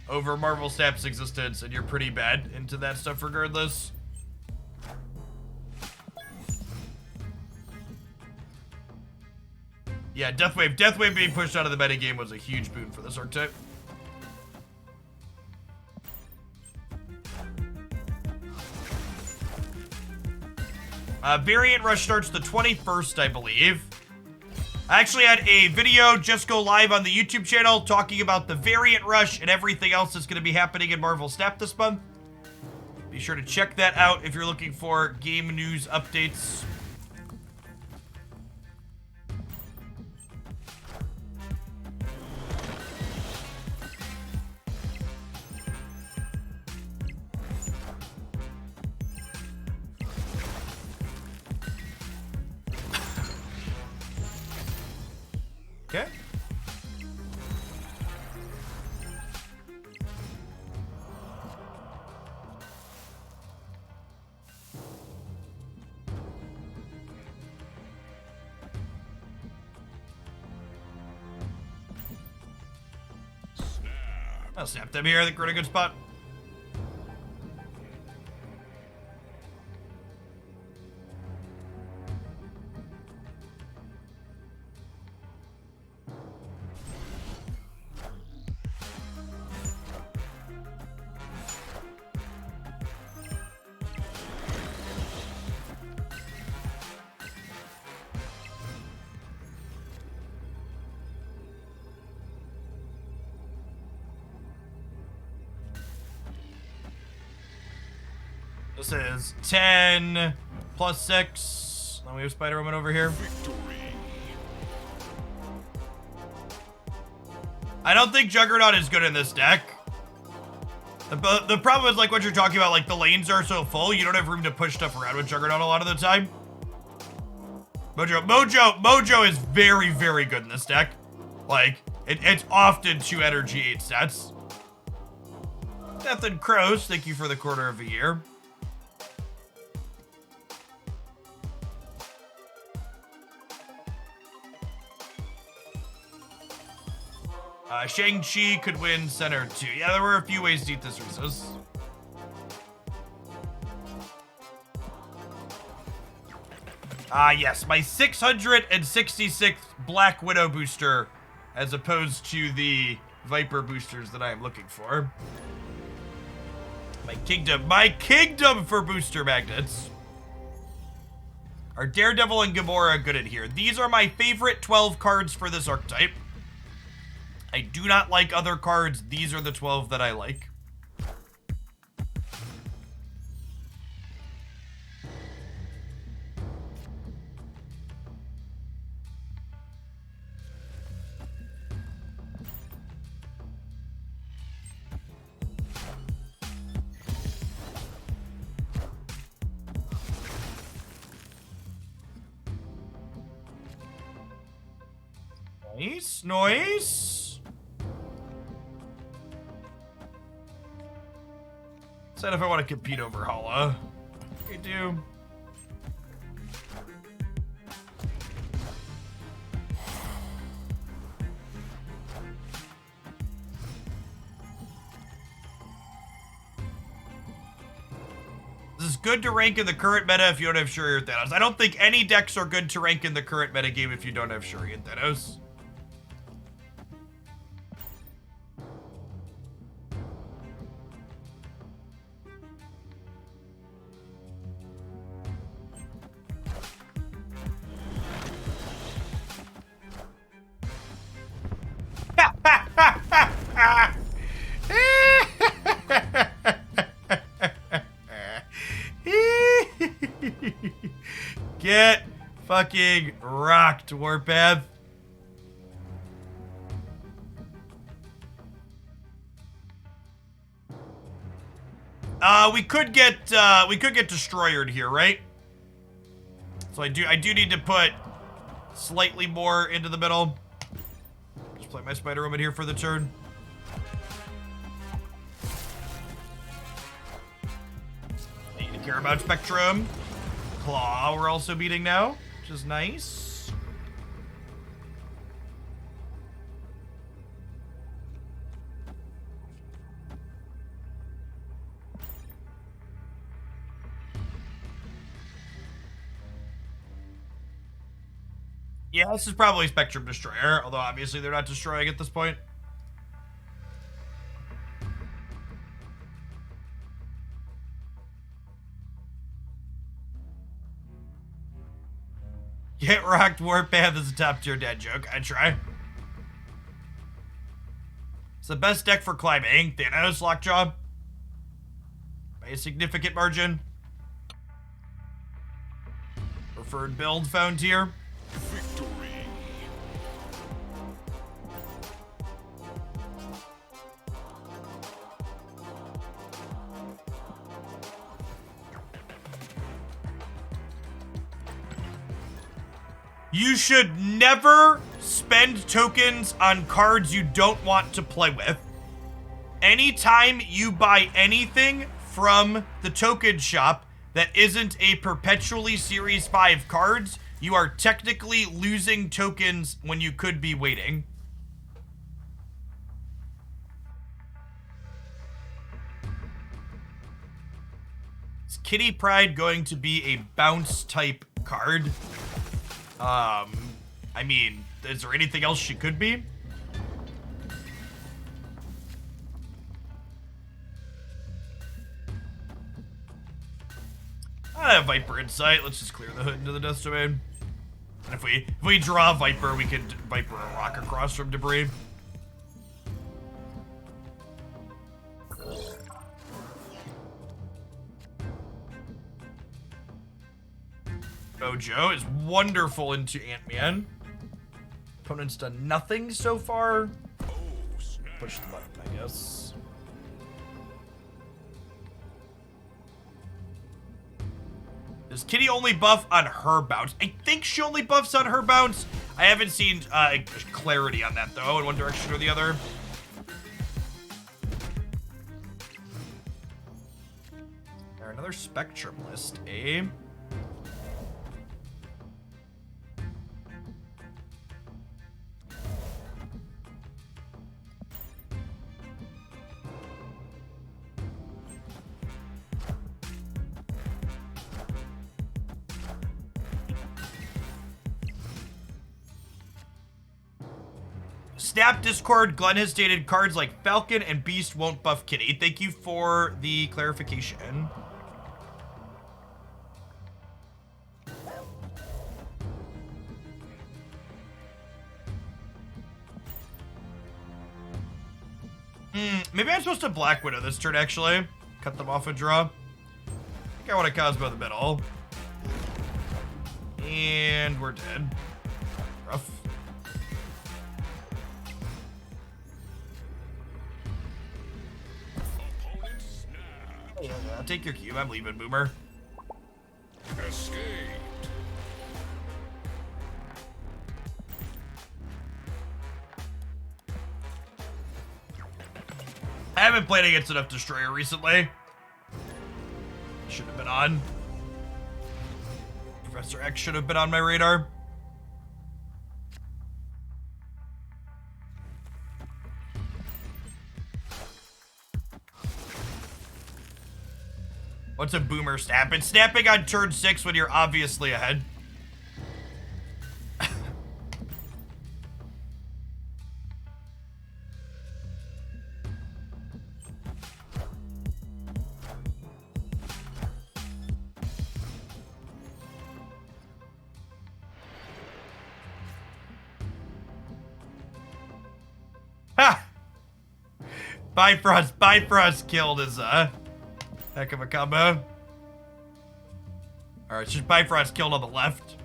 over Marvel Snap's existence, and you're pretty bad into that stuff regardless. Yeah, Deathwave. Deathwave being pushed out of the metagame was a huge boon for this archetype. Variant Rush starts the 21st, I believe. I actually had a video just go live on the YouTube channel talking about the Variant Rush and everything else that's going to be happening in Marvel Snap this month. Be sure to check that out if you're looking for game news updates. Okay. I'll snap them here. I think we're in a good spot. This is 10 plus 6. Then we have Spider-Woman over here. I don't think Juggernaut is good in this deck. The problem is, like, what you're talking about, like, the lanes are so full, you don't have room to push stuff around with Juggernaut a lot of the time. Mojo is very, very good in this deck. Like, it's often 2 energy, 8 stats. Death and Crows, thank you for the quarter of a year. Shang-Chi could win center too. Yeah, there were a few ways to eat this resource. Yes, my 666th Black Widow booster, as opposed to the Viper boosters that I am looking for. My kingdom for booster magnets. Are Daredevil and Gamora good in here? These are my favorite 12 cards for this archetype. I do not like other cards. These are the 12 that I like. Nice, nice. Said if I want to compete over Hala. I do. This is good to rank in the current meta if you don't have Shuri or Thanos. I don't think any decks are good to rank in the current meta game if you don't have Shuri and Thanos. Get fucking rocked, Warpath. We could get destroyered here, right? So I do need to put slightly more into the middle. Just play my Spider Woman here for the turn. I need to care about Spectrum. Claw we're also beating now, which is nice. Yeah, this is probably Spectrum Destroyer, although obviously they're not destroying at this point. Get rocked, Warpath is a top tier dad joke. I try. It's the best deck for climbing. Thanos, Lockjaw. By a significant margin. Preferred build found here. Victory. You should never spend tokens on cards you don't want to play with. Anytime you buy anything from the token shop that isn't a perpetually Series 5 cards, you are technically losing tokens when you could be waiting. Is Kitty Pryde going to be a bounce type card? I mean, is there anything else she could be? I have Viper Insight. Let's just clear the hood into the Death Domain. And if we draw Viper, we could Viper a rock across from debris. Mojo is wonderful into Ant-Man. Opponent's done nothing so far. Push the button, I guess. Does Kitty only buff on her bounce? I think she only buffs on her bounce. I haven't seen clarity on that, though, in one direction or the other. There, another Spectrum list, eh? Snap Discord, Glenn has stated cards like Falcon and Beast won't buff Kitty. Thank you for the clarification. Maybe I'm supposed to Black Widow this turn, actually. Cut them off a draw. I think I want to Cosmo the middle. And we're dead. Rough. Yeah, take your cube. I'm leaving, Boomer. Escaped. I haven't played against enough Destroyer recently. Should have been on. Professor X should have been on my radar. What's a boomer snap? It's snapping on turn 6 when you're obviously ahead. Ha! Bifrost killed is a heck of a combo. Alright, it's just Bifrost killed on the left.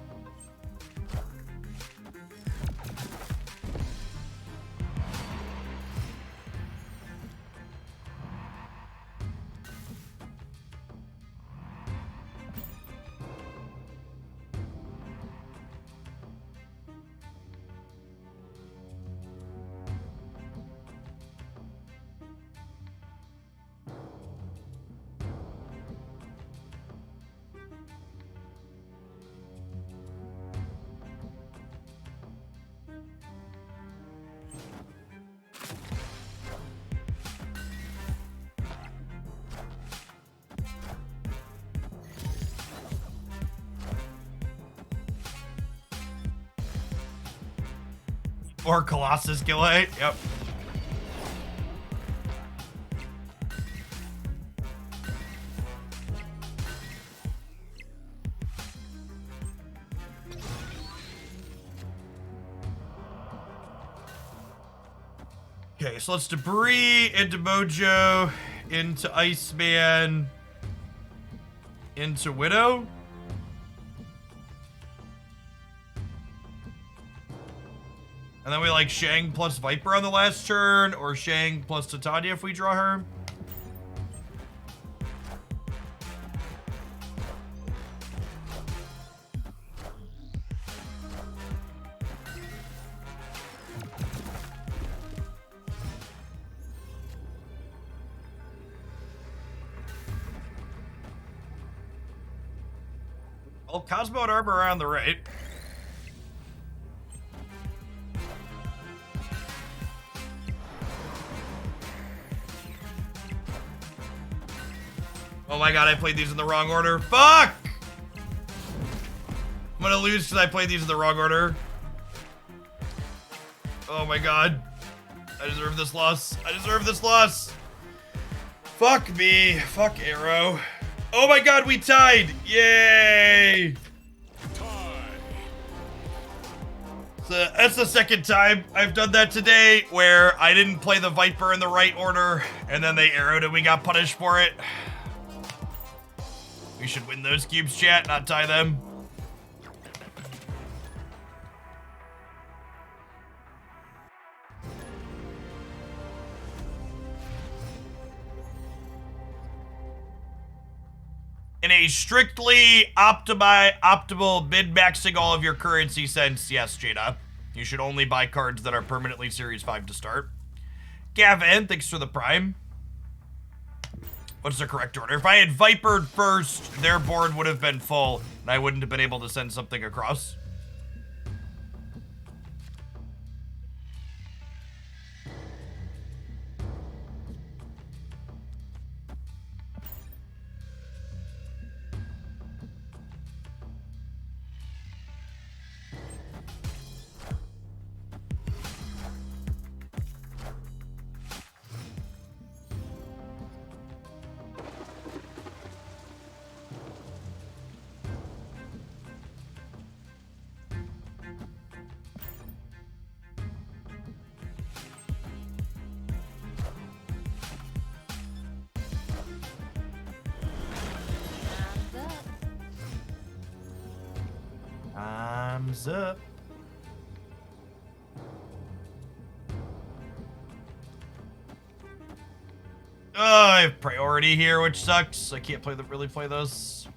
Or Colossus Gillette. Yep. Okay, so let's debris into Mojo, into Iceman, into Widow. And then we like Shang plus Viper on the last turn, or Shang plus Titania if we draw her. Well, Cosmo and Armor are on the right. Oh my god, I played these in the wrong order. Fuck! I'm gonna lose because I played these in the wrong order. Oh my god. I deserve this loss. I deserve this loss. Fuck me. Fuck Arrow. Oh my god, we tied! Yay! So that's the second time I've done that today, where I didn't play the Viper in the right order, and then they arrowed and we got punished for it. We should win those cubes, chat, not tie them. In a strictly optimal min-maxing all of your currency sense, yes, Jada. You should only buy cards that are permanently Series 5 to start. Gavin, thanks for the Prime. What's the correct order? If I had Vipered first, their board would have been full, and I wouldn't have been able to send something across. Time's up. Oh, I have priority here, which sucks. I can't really play those.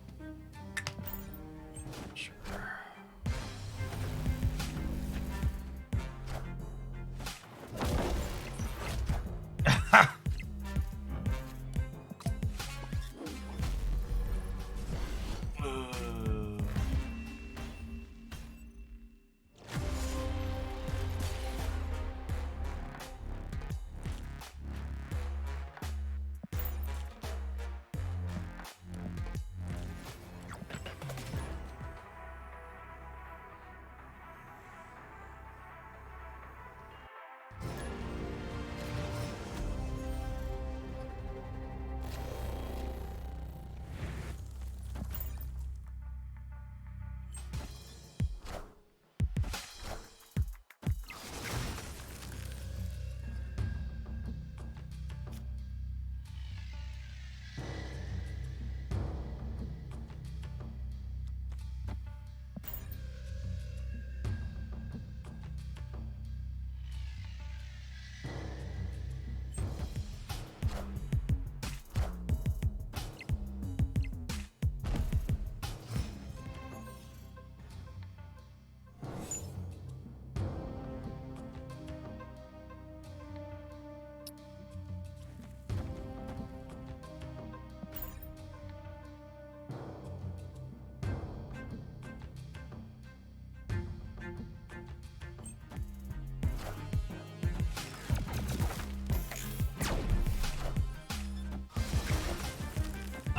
Sure.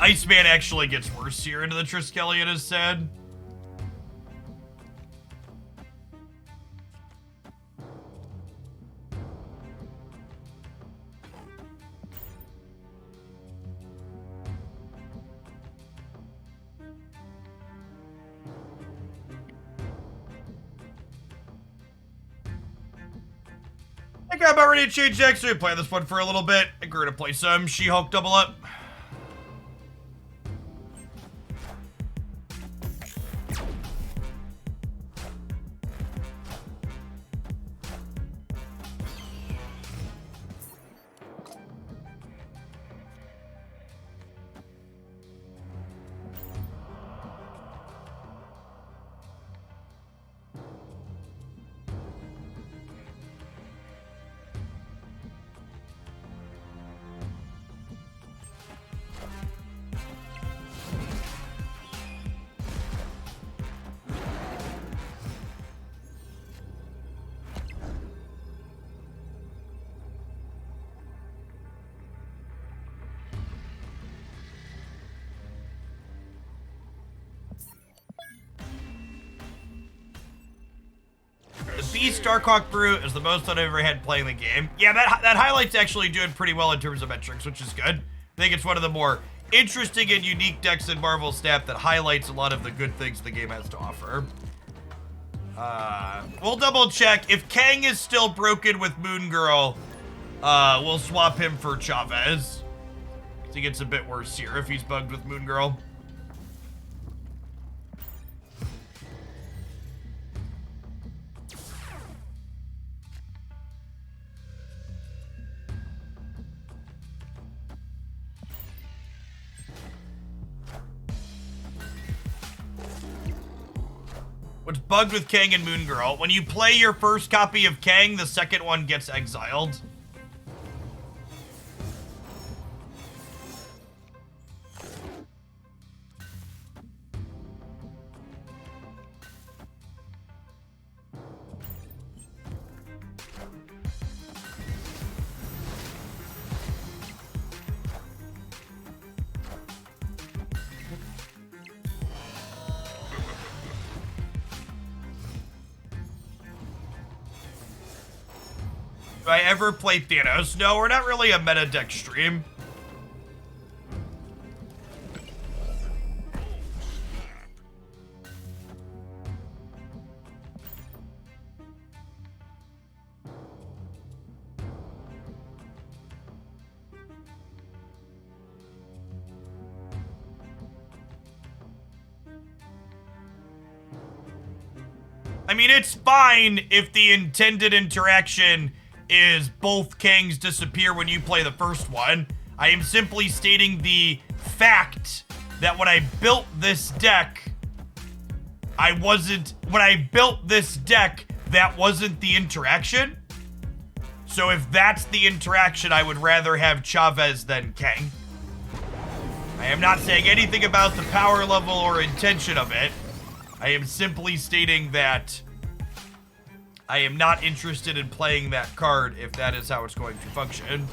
Iceman actually gets worse here into the Triskelion is said. I think I'm about ready to change decks. We play this one for a little bit. I think we're gonna play some She-Hulk double up. The Beast Darkhawk Brew is the most I've ever had playing the game. Yeah, that highlight's actually doing pretty well in terms of metrics, which is good. I think it's one of the more interesting and unique decks in Marvel Snap that highlights a lot of the good things the game has to offer. We'll double check. If Kang is still broken with Moon Girl, we'll swap him for Chavez. He gets a bit worse here if he's bugged with Moon Girl. What's bugged with Kang and Moon Girl? When you play your first copy of Kang, the second one gets exiled. Do I ever play Thanos? No, we're not really a meta deck stream. I mean, it's fine if the intended interaction is both Kangs disappear when you play the first one. I am simply stating the fact that when I built this deck, that wasn't the interaction. So if that's the interaction, I would rather have Chavez than Kang. I am not saying anything about the power level or intention of it. I am simply stating that I am not interested in playing that card if that is how it's going to function.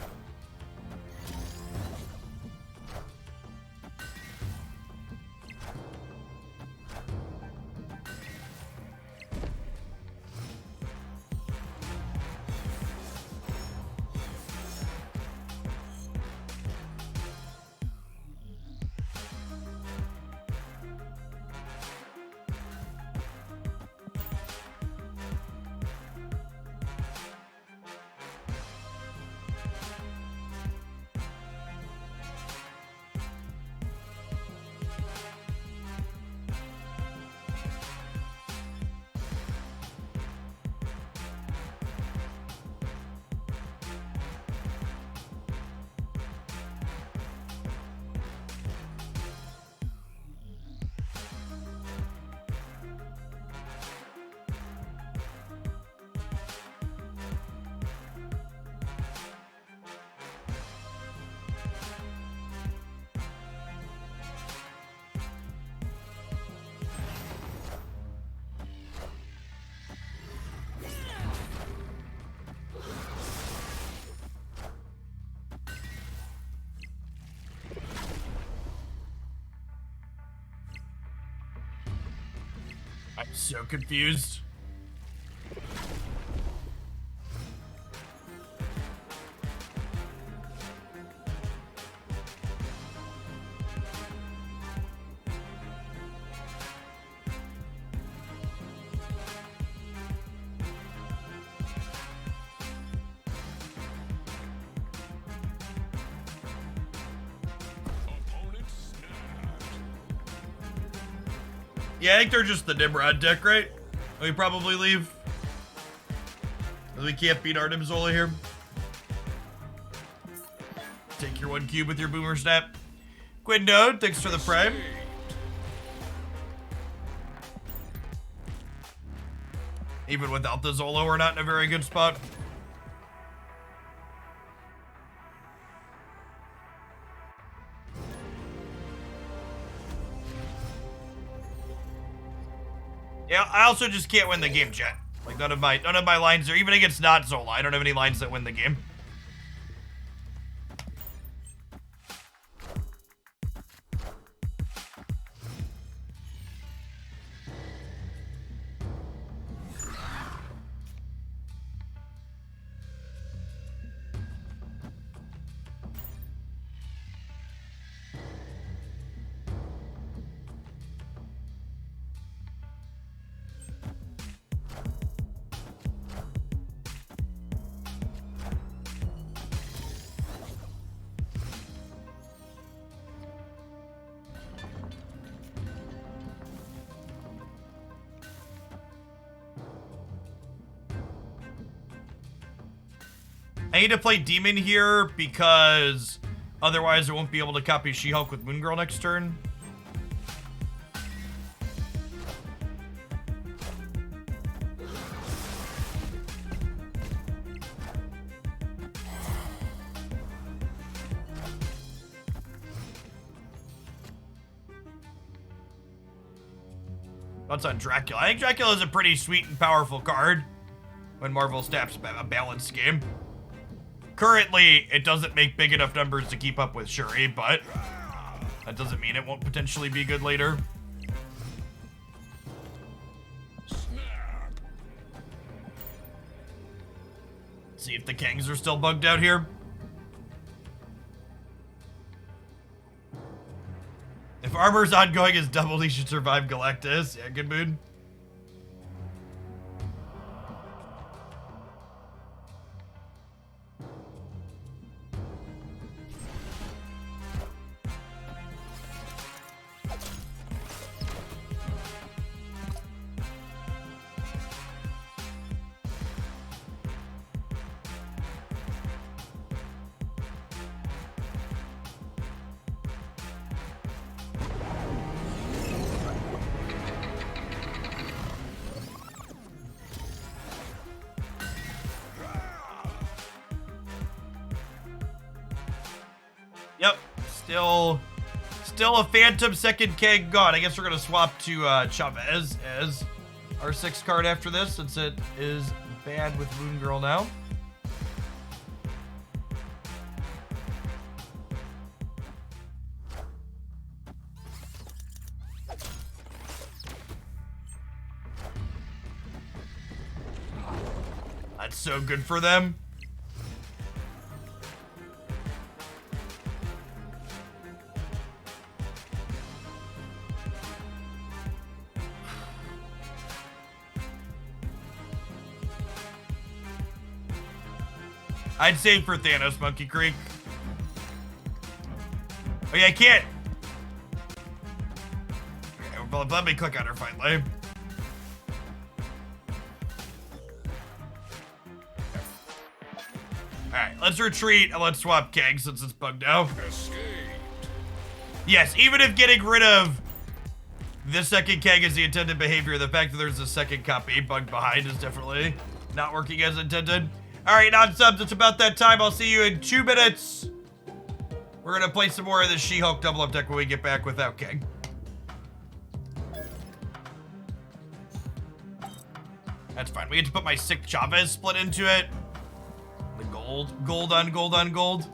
I'm so confused. Opponent snapped. Yeah, I think they're just the Nimrod deck, right? We probably leave. We can't beat Artem Zola here. Take your 1 cube with your Boomer Snap. Quindode, thanks for the prime. Even without the Zolo, we're not in a very good spot. Yeah, I also just can't win the game, chat. Like none of my lines are even against not Zola. I don't have any lines that win the game. I need to play Demon here because otherwise I won't be able to copy She-Hulk with Moon Girl next turn. Thoughts on Dracula? I think Dracula is a pretty sweet and powerful card when Marvel snaps a balanced game. Currently, it doesn't make big enough numbers to keep up with Shuri, but that doesn't mean it won't potentially be good later. Snap. See if the Kangs are still bugged out here. If Armor's ongoing is doubled, he should survive Galactus. Yeah, good mood. Yep, still a Phantom second Kang gone. I guess we're gonna swap to Chavez as our 6th card after this, since it is bad with Moon Girl now. That's so good for them. I'd save for Thanos, Monkey Creek. Oh yeah, I can't. Okay, well, let me click on her finally. Alright, let's retreat and let's swap Kang since it's bugged now. Escaped. Yes, even if getting rid of the second Kang is the intended behavior, the fact that there's a second copy bugged behind is definitely not working as intended. Alright, non-subs, it's about that time. I'll see you in 2 minutes. We're gonna play some more of the She-Hulk double-up deck when we get back without Kang. That's fine. We get to put my sick Chavez split into it. The gold on gold on gold.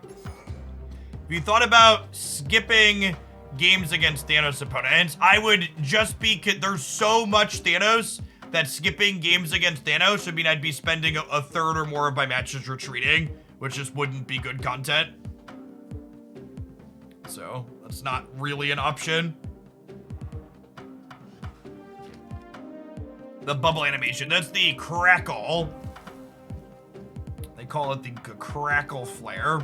If you thought about skipping games against Thanos opponents. I would just be, there's so much Thanos that skipping games against Thanos would mean I'd be spending a third or more of my matches retreating, which just wouldn't be good content. So that's not really an option. The bubble animation, that's the crackle. They call it the crackle flare.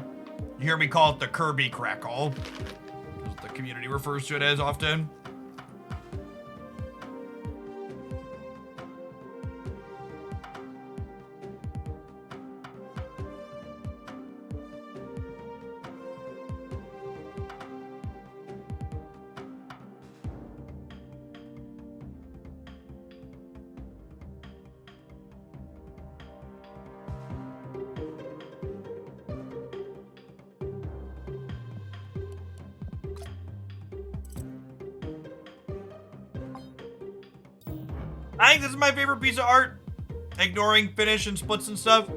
You hear me call it the Kirby crackle. That's what the community refers to it as often. I think this is my favorite piece of art. Ignoring finish and splits and stuff.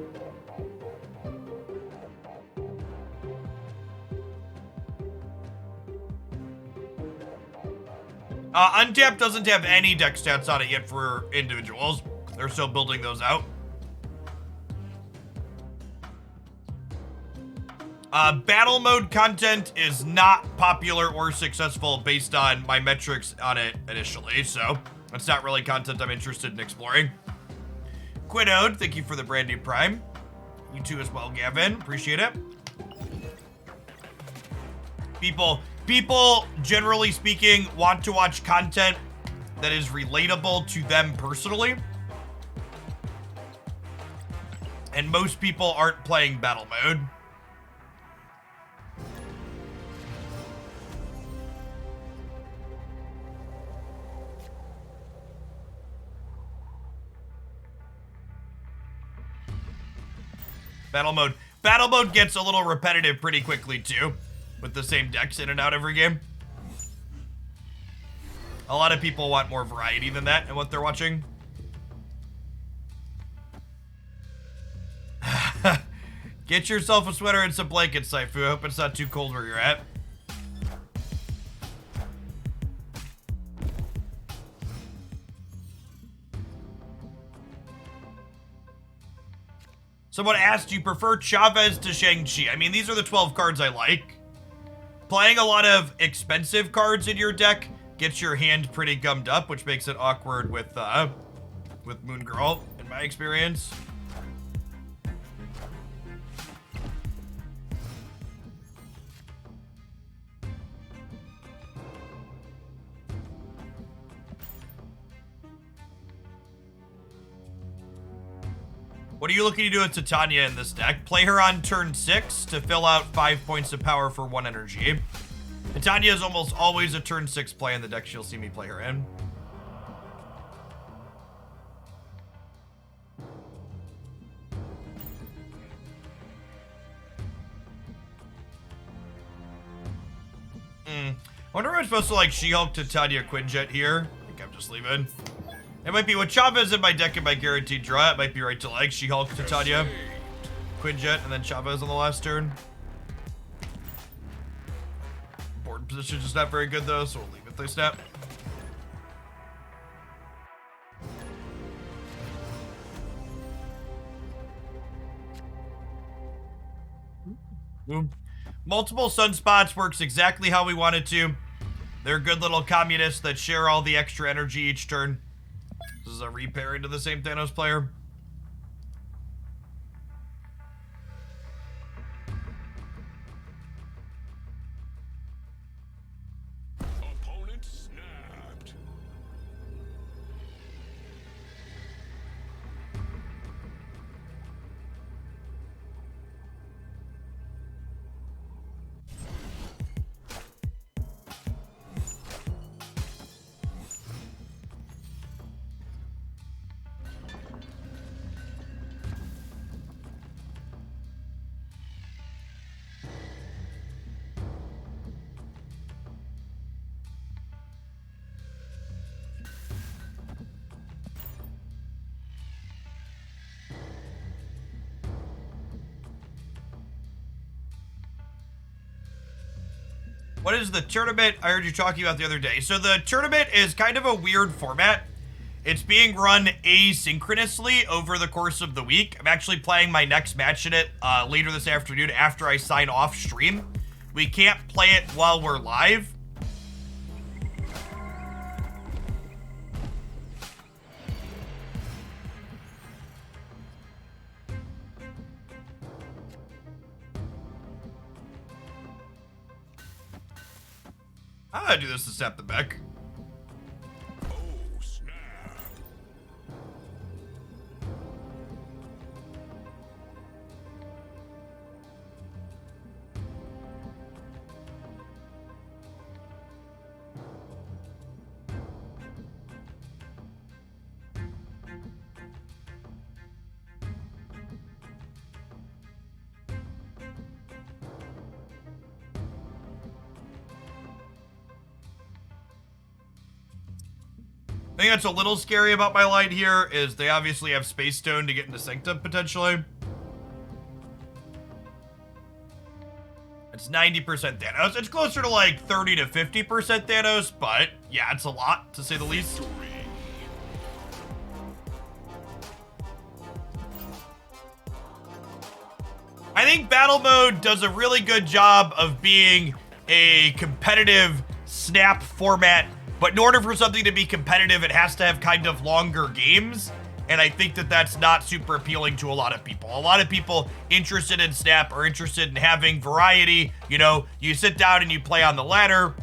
Untapped doesn't have any deck stats on it yet for individuals. They're still building those out. Battle mode content is not popular or successful based on my metrics on it initially, so that's not really content I'm interested in exploring. Quidode, thank you for the brand new Prime. You too as well, Gavin. Appreciate it. People, generally speaking, want to watch content that is relatable to them personally. And most people aren't playing battle mode. Battle mode gets a little repetitive pretty quickly too, with the same decks in and out every game. A lot of people want more variety than that in what they're watching. Get yourself a sweater and some blankets, Saifu. I hope it's not too cold where you're at. Someone asked, do you prefer Chavez to Shang-Chi? I mean, these are the 12 cards I like. Playing a lot of expensive cards in your deck gets your hand pretty gummed up, which makes it awkward with Moon Girl, in my experience. What are you looking to do with Titania in this deck? Play her on turn 6 to fill out 5 points of power for 1 energy. Titania is almost always a turn 6 play in the deck you'll see me play her in. I wonder if I'm supposed to like She-Hulk Titania Quinjet here. I think I'm just leaving. It might be with Chavez in my deck and my guaranteed draw. It might be right to like She-Hulk, Titania, Quinjet, and then Chavez on the last turn. Board position just not very good though, so we'll leave it. They snap. Boom. Multiple sunspots works exactly how we want it to. They're good little communists that share all the extra energy each turn. This is a repair into the same Thanos player. Opponent snapped. What is the tournament I heard you talking about the other day? So the tournament is kind of a weird format. It's being run asynchronously over the course of the week. I'm actually playing my next match in it later this afternoon after I sign off stream. We can't play it while we're live. I'm gonna do this to step the back. Oh, snap. I think that's a little scary about my line here is they obviously have Space Stone to get into Sanctum potentially. It's 90% Thanos. It's closer to like 30 to 50% Thanos, but yeah, it's a lot to say the least. I think battle mode does a really good job of being a competitive snap format, but in order for something to be competitive, it has to have kind of longer games. And I think that that's not super appealing to a lot of people. A lot of people interested in Snap are interested in having variety. You know, you sit down and you play on the ladder,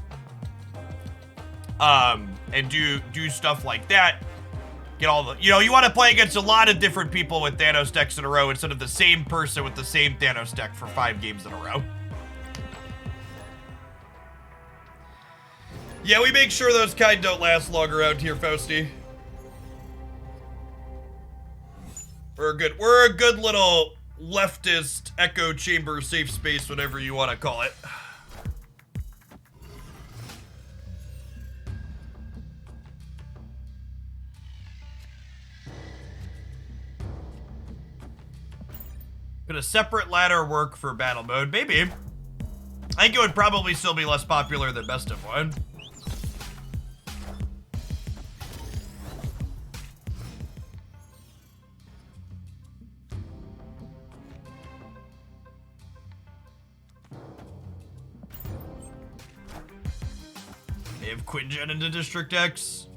and do stuff like that. Get all the, you know, you want to play against a lot of different people with Thanos decks in a row instead of the same person with the same Thanos deck for 5 games in a row. Yeah, we make sure those kind don't last long around here, Fausty. We're a good little leftist echo chamber safe space, whatever you want to call it. Could a separate ladder work for battle mode? Maybe. I think it would probably still be less popular than best of one. They have Quinjet into District X.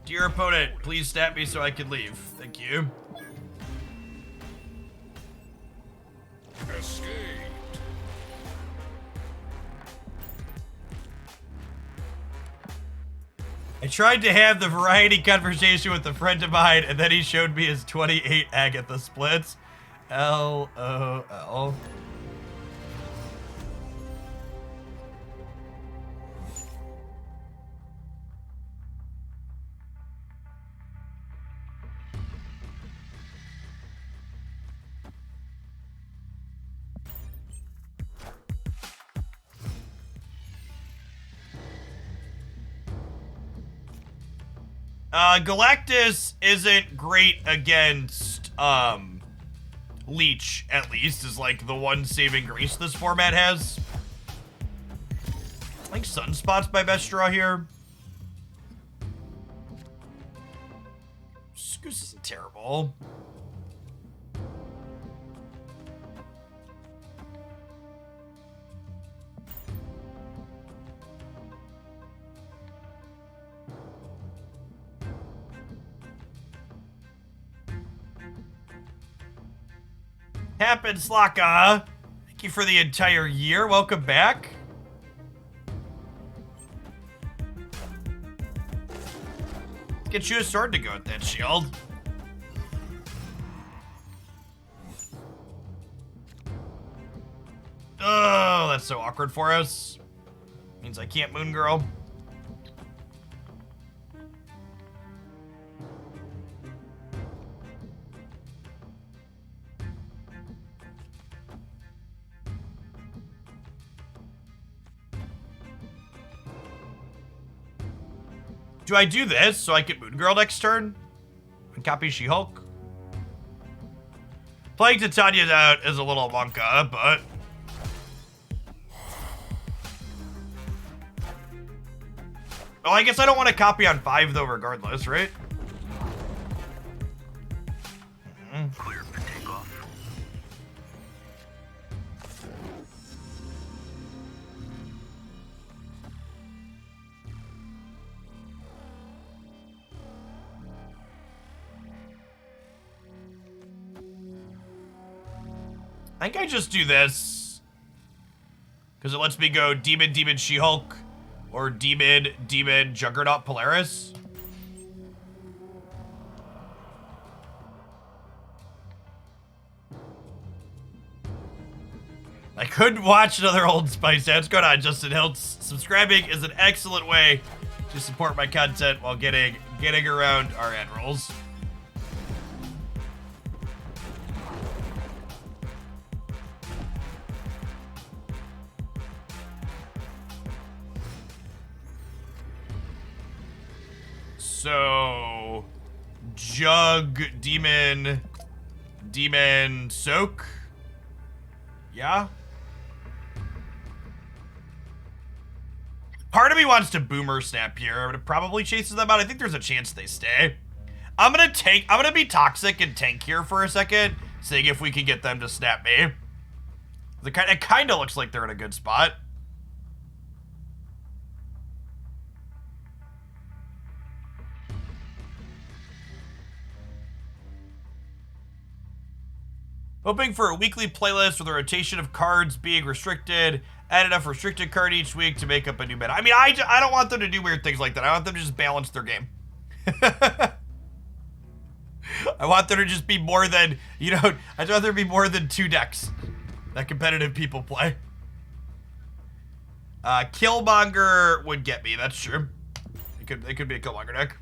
Dear opponent, please stab me so I can leave. Thank you. Escaped. I tried to have the variety conversation with a friend of mine, and then he showed me his 28 Agatha splits. LOL. Galactus isn't great against, Leech, at least, is like the one saving grace this format has. I think Sunspot's my best draw here. Goose isn't terrible. Happens, Slaka. Thank you for the entire year. Welcome back. Let's get you a sword to go with that shield. Oh, that's so awkward for us. Means I can't Moon Girl. Do I do this so I get Moon Girl next turn? And copy She-Hulk? Playing Titania's out is a little monka, but... Oh, I guess I don't want to copy on 5 though, regardless, right? Clear for takeoff. I think I just do this. Because it lets me go Demon, Demon, She-Hulk. Or Demon, Demon, Juggernaut, Polaris. I couldn't watch another Old Spice. What's going on, Justin Hiltz? Subscribing is an excellent way to support my content while getting around our ad rolls. So, Jug, Demon, Demon, Soak. Yeah. Part of me wants to boomer snap here, but it probably chases them out. I think there's a chance they stay. I'm gonna be toxic and tank here for a second, seeing if we can get them to snap me. It kind of looks like they're in a good spot. Hoping for a weekly playlist with a rotation of cards being restricted. Add enough restricted card each week to make up a new meta. I mean, I don't want them to do weird things like that. I want them to just balance their game. I want there to just be more than, you know, I'd rather be more than 2 decks that competitive people play. Killmonger would get me, that's true. It could be a Killmonger deck.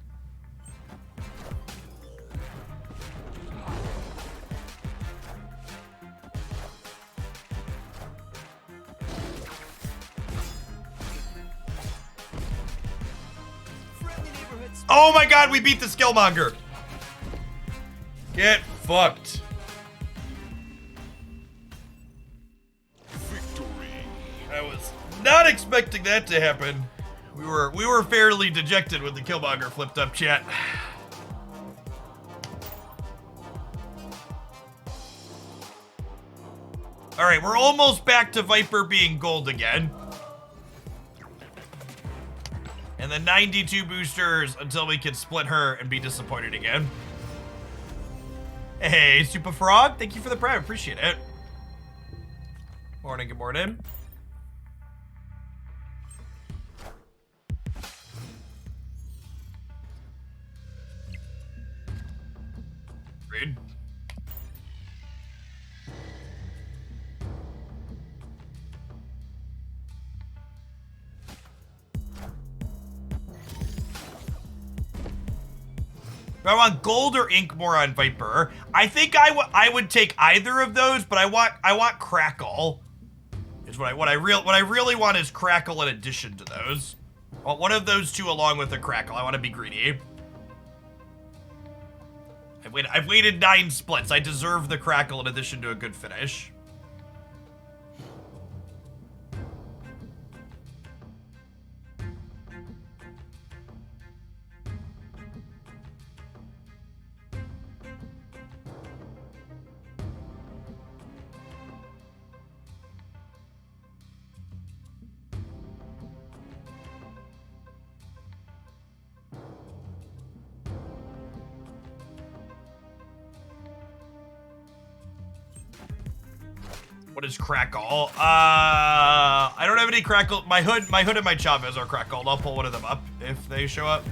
Oh my god, we beat the Skillmonger! Get fucked. Victory. I was not expecting that to happen. We were fairly dejected when the Killmonger flipped up, chat. Alright, we're almost back to Viper being gold again. And then 92 boosters until we can split her and be disappointed again. Hey, Super Frog, thank you for the prime, appreciate it. Morning, good morning. Read. Do I want gold or ink more on Viper? I think I would take either of those, but I want Crackle. Is what I really want is Crackle in addition to those. I want one of those two along with a Crackle. I want to be greedy. I've waited 9 splits. I deserve the Crackle in addition to a good finish. What is Crackle? I don't have any Crackle. My hood and my Chavez are Crackle. I'll pull one of them up if they show up.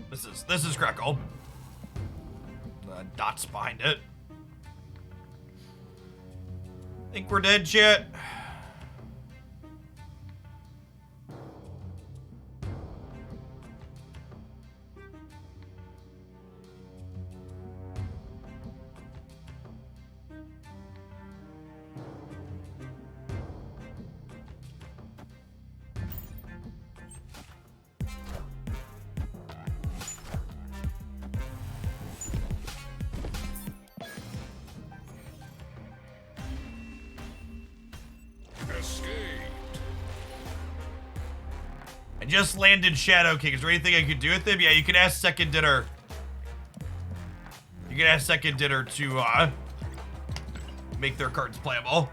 This is Crackle. Dots behind it. Think we're dead, chat? I just landed Shadow King. Is there anything I could do with him? Yeah, you can ask Second Dinner. You can ask Second Dinner to make their cards playable.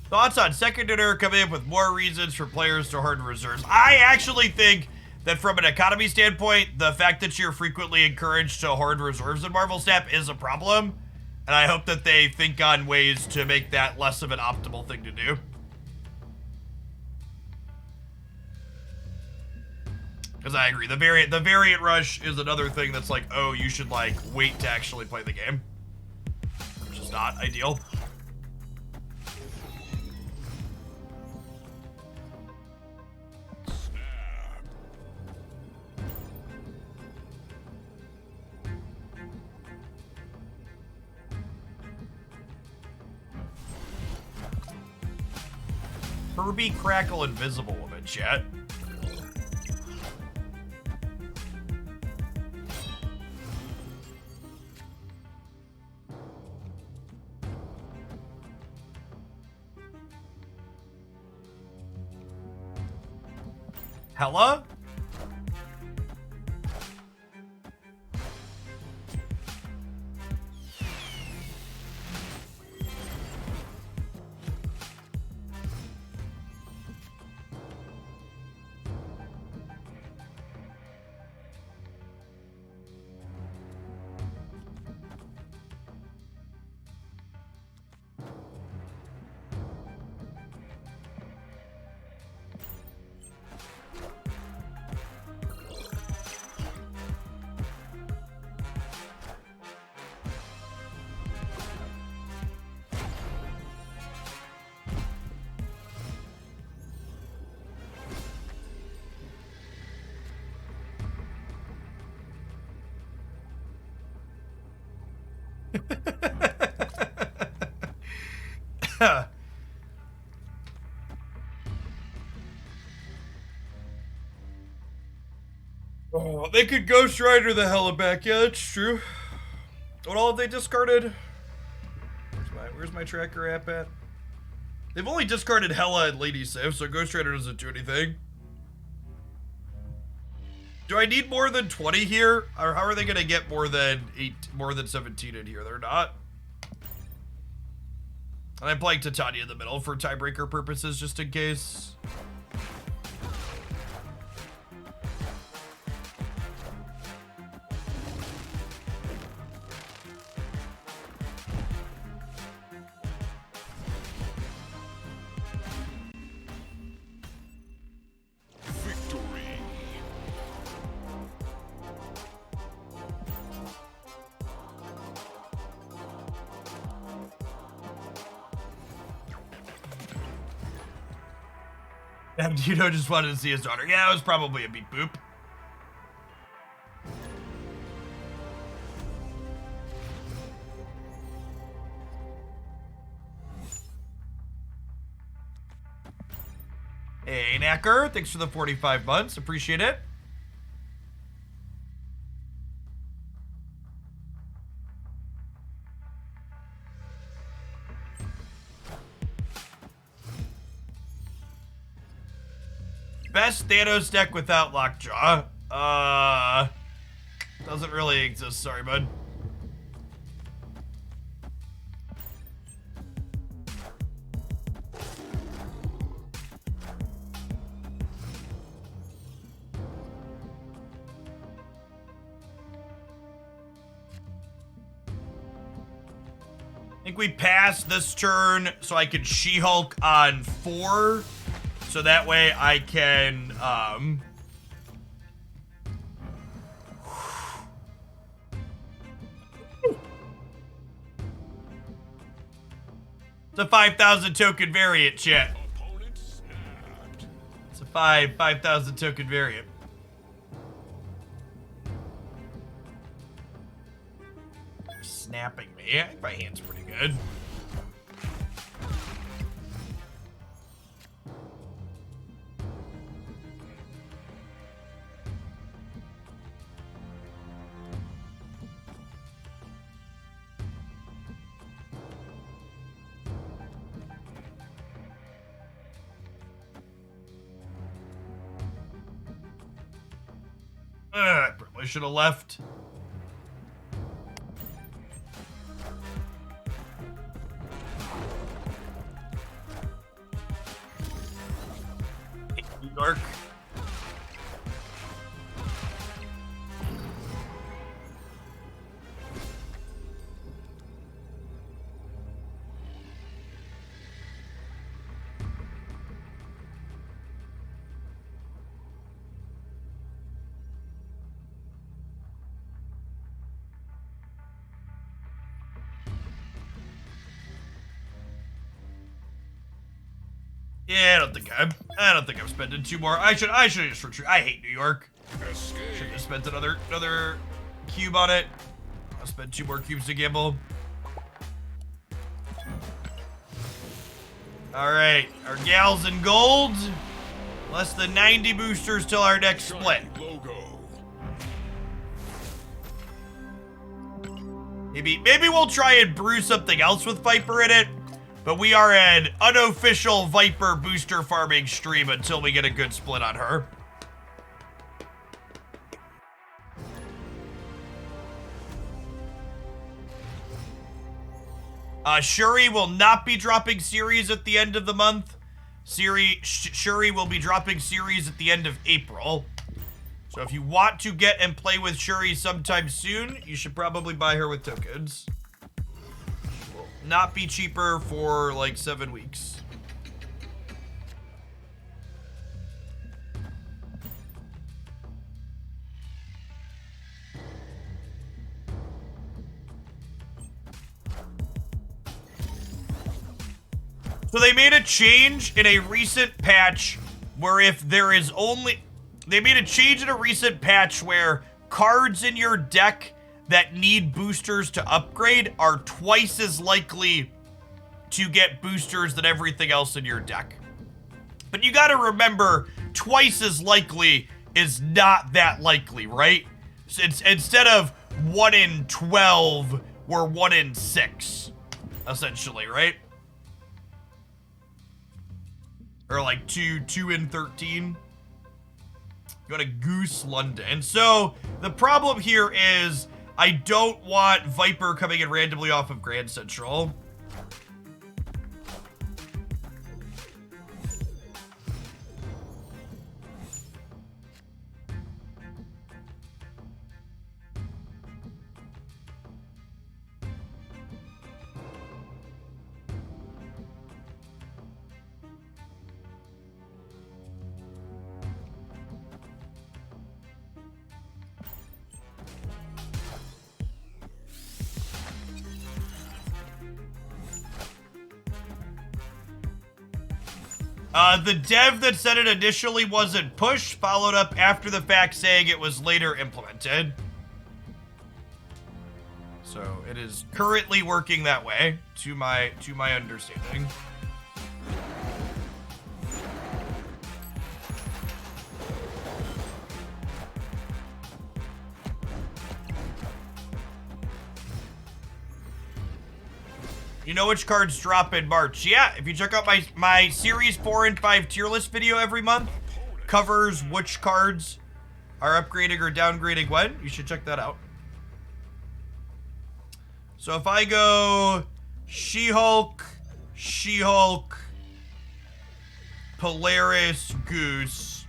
Thoughts on Second Dinner coming up with more reasons for players to harden reserves? I actually think that from an economy standpoint, the fact that you're frequently encouraged to hoard reserves in Marvel Snap is a problem. And I hope that they think on ways to make that less of an optimal thing to do. Because I agree, the variant rush is another thing that's like, oh, you should like wait to actually play the game. Which is not ideal. Herbie Crackle Invisible Woman, chat. Hella? Oh, they could Ghost Rider the hella back. Yeah, that's true. What all have they discarded? Where's my tracker app at? They've only discarded Hella and Lady Sif, so Ghost Rider doesn't do anything. Do I need more than 20 here? Or how are they gonna get more than 17 in here? They're not. And I'm playing Titania in the middle for tiebreaker purposes, just in case. And Dino just wanted to see his daughter. Yeah, it was probably a beep boop. Hey, Knacker, thanks for the 45 months. Appreciate it. Best Thanos deck without Lockjaw. Doesn't really exist, sorry, bud. I think we pass this turn so I can She-Hulk on 4. So that way I can, it's a 5,000 token variant, chat. It's a 5,000 token variant. Snapping me. I think my hand's pretty good. Probably should have left. New York. Yeah, I don't think I'm spending 2 more. I should just retreat. I hate New York. Should have spent another cube on it. I'll spend 2 more cubes to gamble. Alright, our gals in gold. Less than 90 boosters till our next split. Maybe we'll try and brew something else with Viper in it. But we are an unofficial Viper booster farming stream until we get a good split on her. Shuri will not be dropping series at the end of the month. Shuri will be dropping series at the end of April. So if you want to get and play with Shuri sometime soon, you should probably buy her with tokens. Not be cheaper for like 7 weeks. So they made a change in a recent patch where if there is only... They made a change in a recent patch where cards in your deck that need boosters to upgrade are twice as likely to get boosters than everything else in your deck. But you gotta remember, twice as likely is not that likely, right? So it's, instead of 1 in 12, we're 1 in 6, essentially, right? Or like 2 in 13. Go to Goose London. So the problem here is I don't want Viper coming in randomly off of Grand Central. The dev that said it initially wasn't pushed followed up after the fact saying it was later implemented. So it is currently working that way, to my understanding. You know which cards drop in March. Yeah, if you check out my Series 4 and 5 tier list video every month, covers which cards are upgrading or downgrading when. You should check that out. So if I go She-Hulk, Polaris, Goose,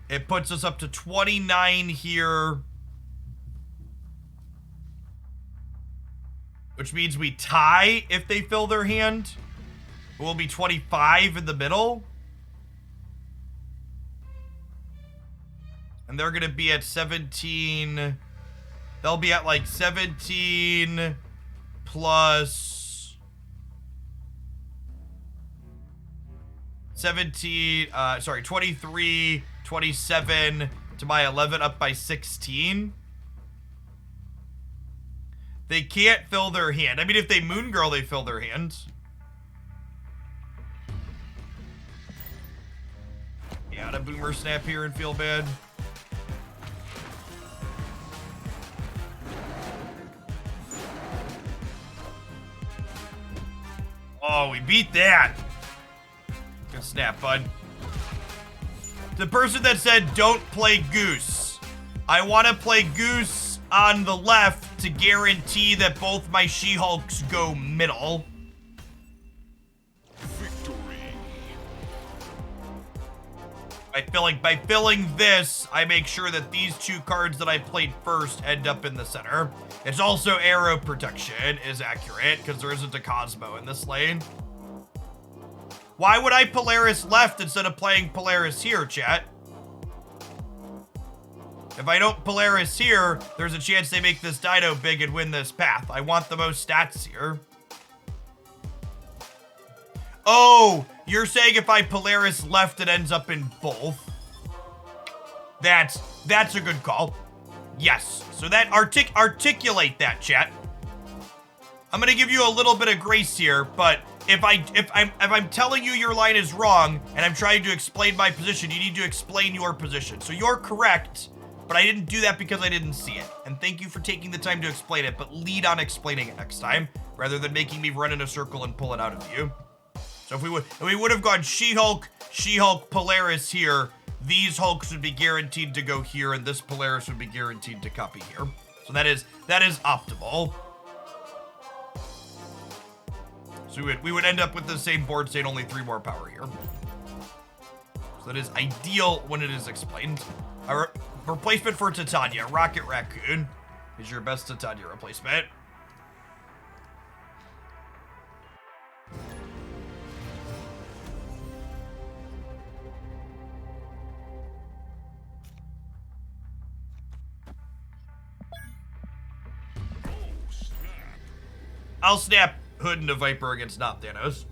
it puts us up to 29 here. Which means we tie if they fill their hand. We'll be 25 in the middle. And they're going to be at 17. They'll be at like 17 plus 17, 23, 27 to my 11 up by 16. They can't fill their hand. I mean, if they Moon Girl, they fill their hand. Yeah, a Boomer Snap here and feel bad. Oh, we beat that. Good snap, bud. The person that said don't play Goose. I want to play Goose on the left to guarantee that both my She-Hulks go middle. By filling this, I make sure that these two cards that I played first end up in the center. It's also arrow protection is accurate because there isn't a Cosmo in this lane. Why would I Polaris left instead of playing Polaris here, chat? If I don't Polaris here, there's a chance they make this Dino big and win this path. I want the most stats here. Oh, you're saying if I Polaris left, it ends up in both. That's a good call. Yes. So that articulate that, chat. I'm gonna give you a little bit of grace here, but if I'm telling you your line is wrong and I'm trying to explain my position, you need to explain your position. So you're correct, but I didn't do that because I didn't see it. And thank you for taking the time to explain it, but lead on explaining it next time rather than making me run in a circle and pull it out of you. So if we would have gone She-Hulk, Polaris here, these Hulks would be guaranteed to go here, and this Polaris would be guaranteed to copy here. So that is optimal. So we would end up with the same board state, only 3 more power here. So that is ideal when it is explained. Our replacement for Titania, Rocket Raccoon, is your best Titania replacement. I'll snap Hood into Viper against not Thanos.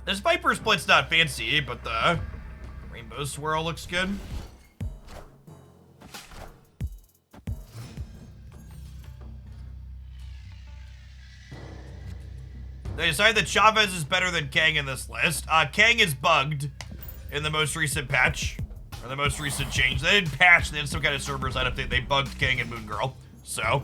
This Viper split's not fancy, but the Rainbow Swirl looks good. They decided that Chavez is better than Kang in this list. Kang is bugged in the most recent patch, or the most recent change. They didn't patch, they had some kind of server side update. They bugged Kang and Moon Girl, so.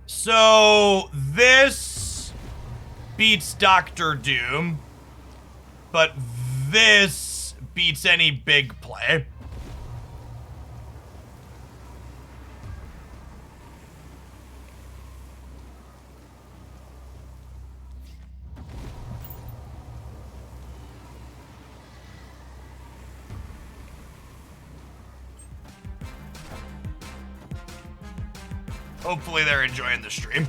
So this beats Doctor Doom, but this beats any big play. Hopefully they're enjoying the stream.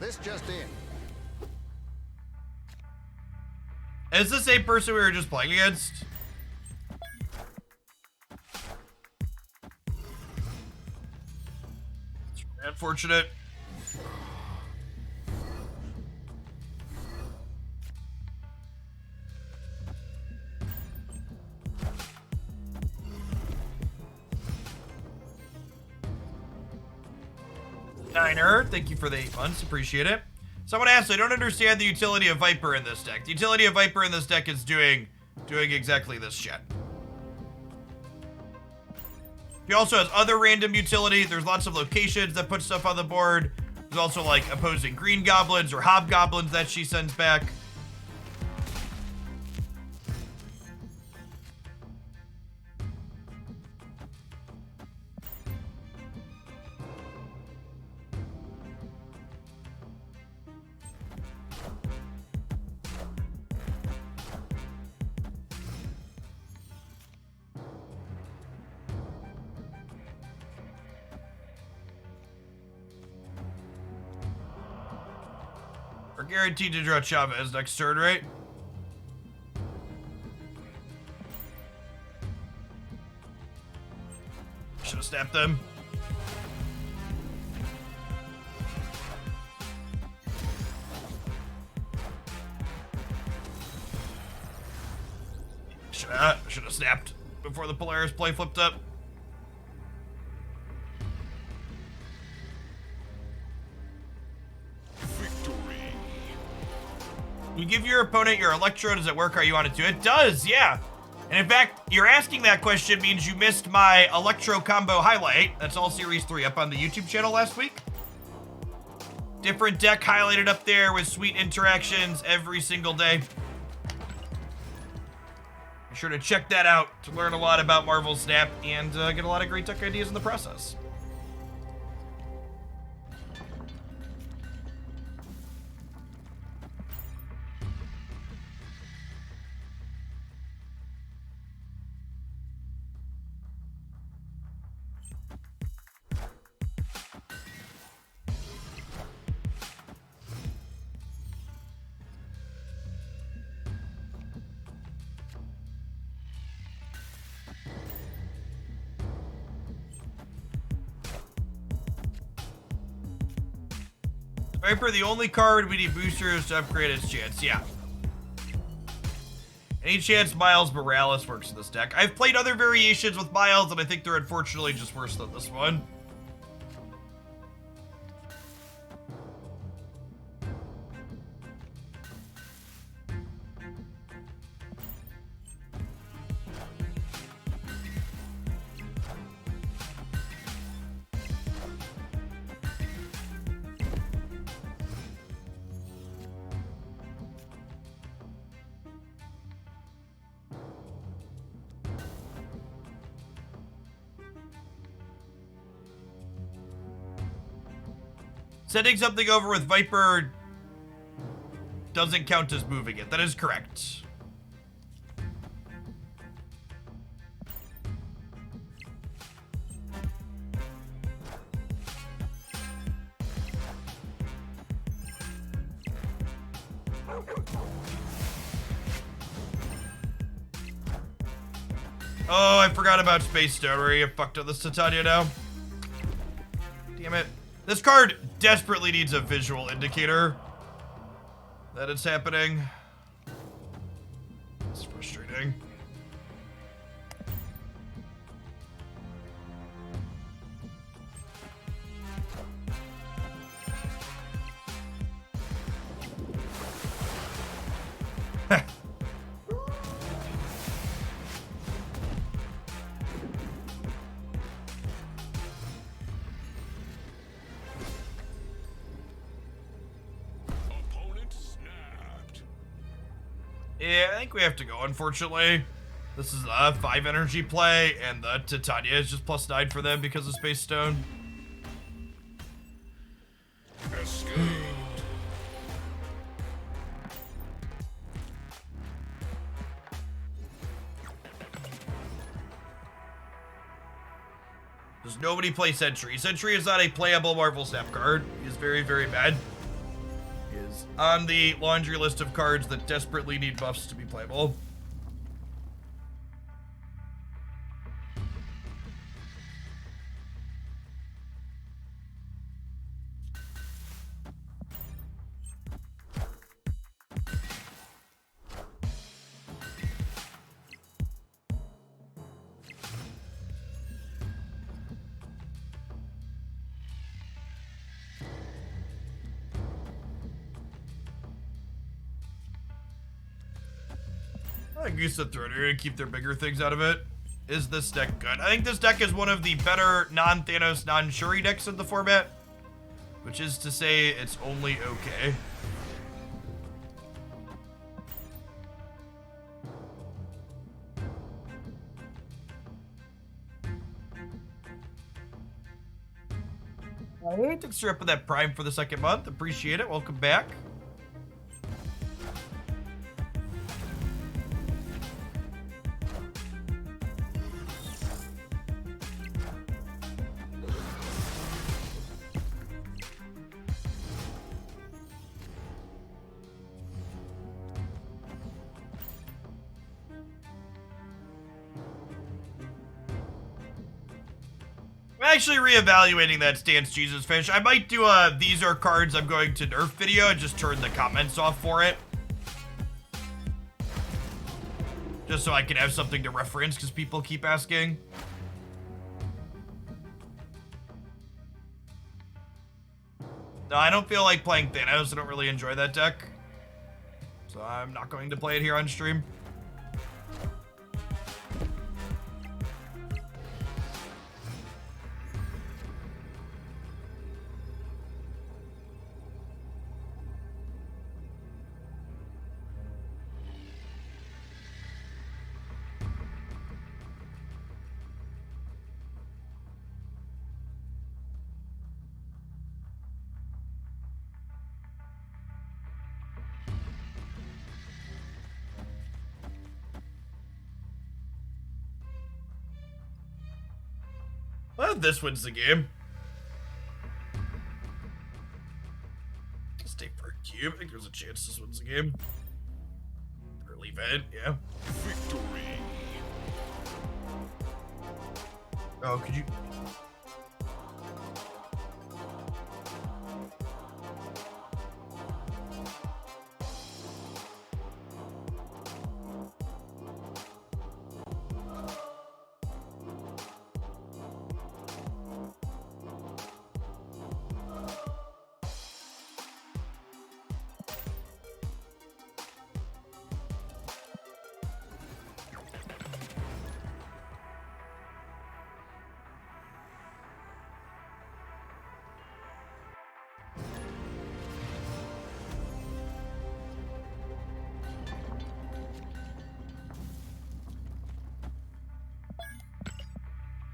This just in. Is this the same person we were just playing against? It's really unfortunate. Niner, thank you for the 8 months. Appreciate it. Someone asked, I don't understand the utility of Viper in this deck. The utility of Viper in this deck is doing exactly this shit. She also has other random utility. There's lots of locations that put stuff on the board. There's also like opposing green goblins or hobgoblins that she sends back. We're guaranteed to draw Chavez next turn, right? Should have snapped them. Should have snapped before the Polaris play flipped up. You give your opponent your Electro, does it work how you want it to? It does, yeah. And in fact, you're asking that question means you missed my Electro combo highlight. That's all Series 3 up on the YouTube channel last week. Different deck highlighted up there with sweet interactions every single day. Be sure to check that out to learn a lot about Marvel Snap and get a lot of great deck ideas in the process. Viper, the only card we need boosters to upgrade its chance. Yeah. Any chance Miles Morales works in this deck? I've played other variations with Miles, and I think they're unfortunately just worse than this one. Sending something over with Viper doesn't count as moving it. That is correct. Oh, I forgot about Space Stone. Are you fucked up this Titania now? Damn it. This card desperately needs a visual indicator that it's happening. It's frustrating. Yeah, I think we have to go, unfortunately. This is a 5 energy play, and the Titania is just +9 for them because of Space Stone. Does nobody play Sentry? Sentry is not a playable Marvel Snap card. He is very, very bad. Is on the laundry list of cards that desperately need buffs to be playable. I guess the Throner and keep their bigger things out of it. is this deck good? I think this deck is one of the better non-Thanos, non-Shuri decks in the format, which is to say it's only okay. Alright, thanks for up with that Prime for the second month. Appreciate it. Welcome back. I'm actually reevaluating that Stance Jesus Fish. I might do a these are cards I'm going to nerf video and just turn the comments off for it. Just so I can have something to reference because people keep asking. No, I don't feel like playing Thanos. I don't really enjoy that deck. So I'm not going to play it here on stream. Well, this wins the game. Stay for a cube. I think there's a chance this wins the game. Early event, yeah. Victory. Oh, could you...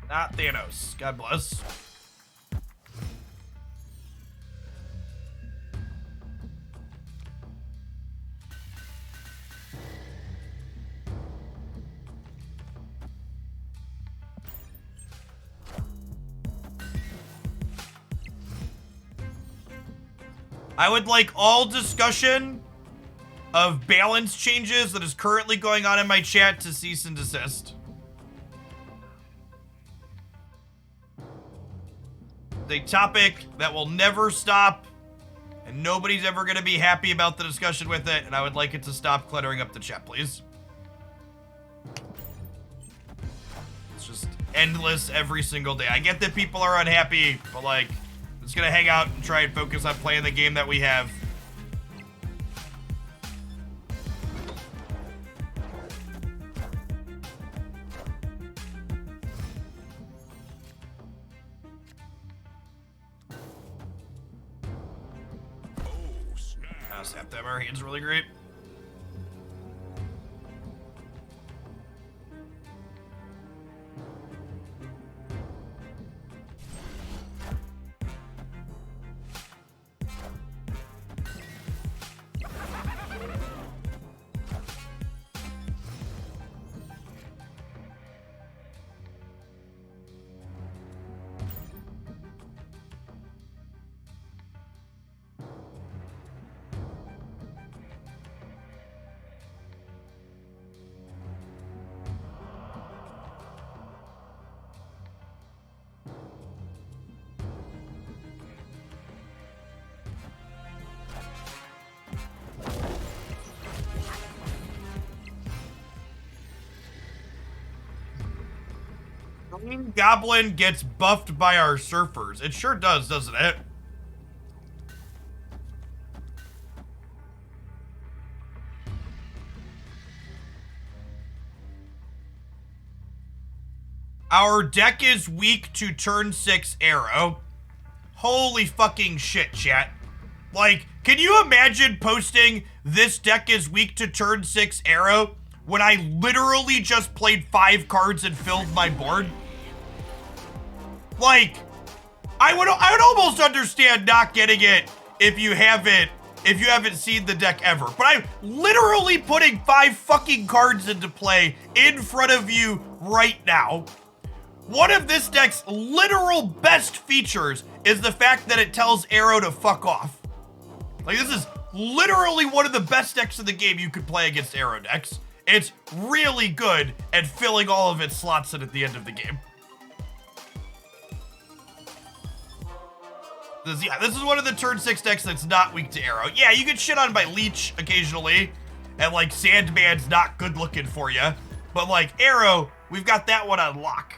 Not Thanos. God bless. I would like all discussion of balance changes that is currently going on in my chat to cease and desist. A topic that will never stop, and nobody's ever going to be happy about the discussion with it, and I would like it to stop cluttering up the chat, please. It's just endless every single day. I get that people are unhappy, but like, I'm just going to hang out and try and focus on playing the game that we have. Snap that, our hand's really great. Green Goblin gets buffed by our surfers. It sure does, doesn't it? Our deck is weak to turn 6 arrow. Holy fucking shit, chat. Like, can you imagine posting this deck is weak to turn 6 arrow when I literally just played 5 cards and filled my board? Like, I would almost understand not getting it if you haven't seen the deck ever. But I'm literally putting 5 fucking cards into play in front of you right now. One of this deck's literal best features is the fact that it tells Arrow to fuck off. Like, this is literally one of the best decks in the game you could play against Arrow decks. It's really good at filling all of its slots in at the end of the game. This is one of the turn 6 decks that's not weak to Arrow. Yeah, you get shit on by Leech occasionally, and like Sandman's not good looking for you. But like Arrow, we've got that one on lock.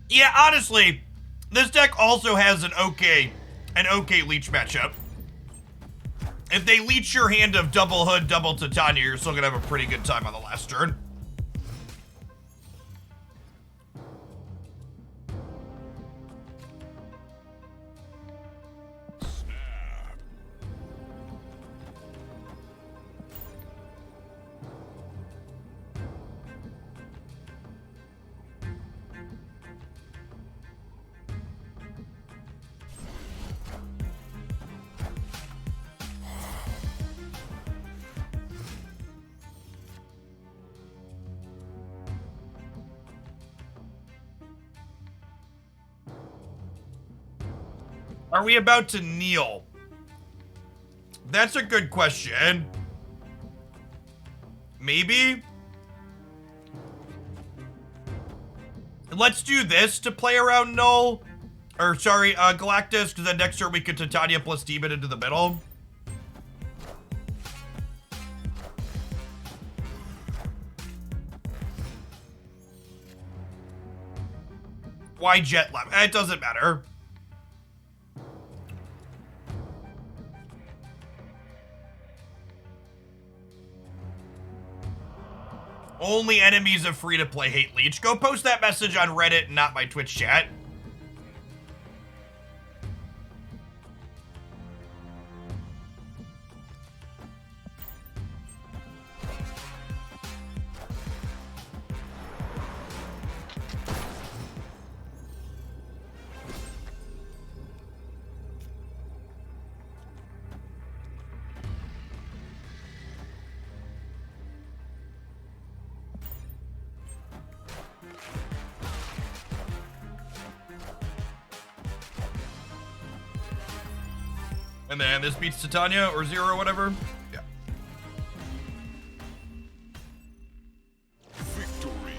Yeah, honestly, this deck also has an okay Leech matchup. If they Leech your hand of double Hood, double Titania, you're still gonna have a pretty good time on the last turn. Are we about to kneel? That's a good question. Maybe? Let's do this to play around Null. Or, sorry, Galactus, because then next turn we could Titania plus Demon into the middle. Why Jet Lab? It doesn't matter. Only enemies of free-to-play hate Leech. Go post that message on Reddit, not my Twitch chat. And then this beats Titania or 0 or whatever. Yeah. Victory.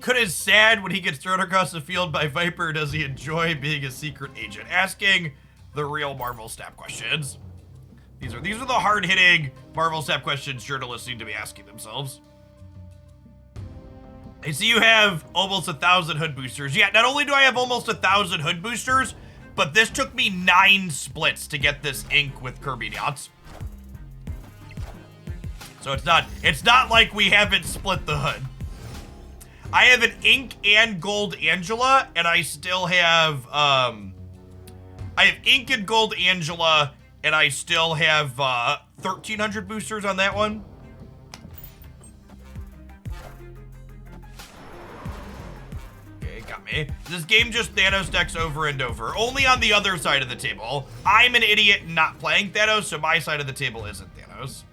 Could is sad when he gets thrown across the field by Viper. Does he enjoy being a secret agent? Asking the real Marvel Snap questions. These are the hard-hitting Marvel Snap questions journalists need to be asking themselves. I see you have almost 1,000 hood boosters. Yeah, not only do I have almost 1,000 hood boosters, but this took me 9 splits to get this ink with Kirby Yachts. So it's not like we haven't split the hood. I have an ink and gold Angela, and I still have I have ink and gold Angela, and I still have 1,300 boosters on that one. Okay, got me. This game just Thanos decks over and over, only on the other side of the table. I'm an idiot not playing Thanos, so my side of the table isn't Thanos.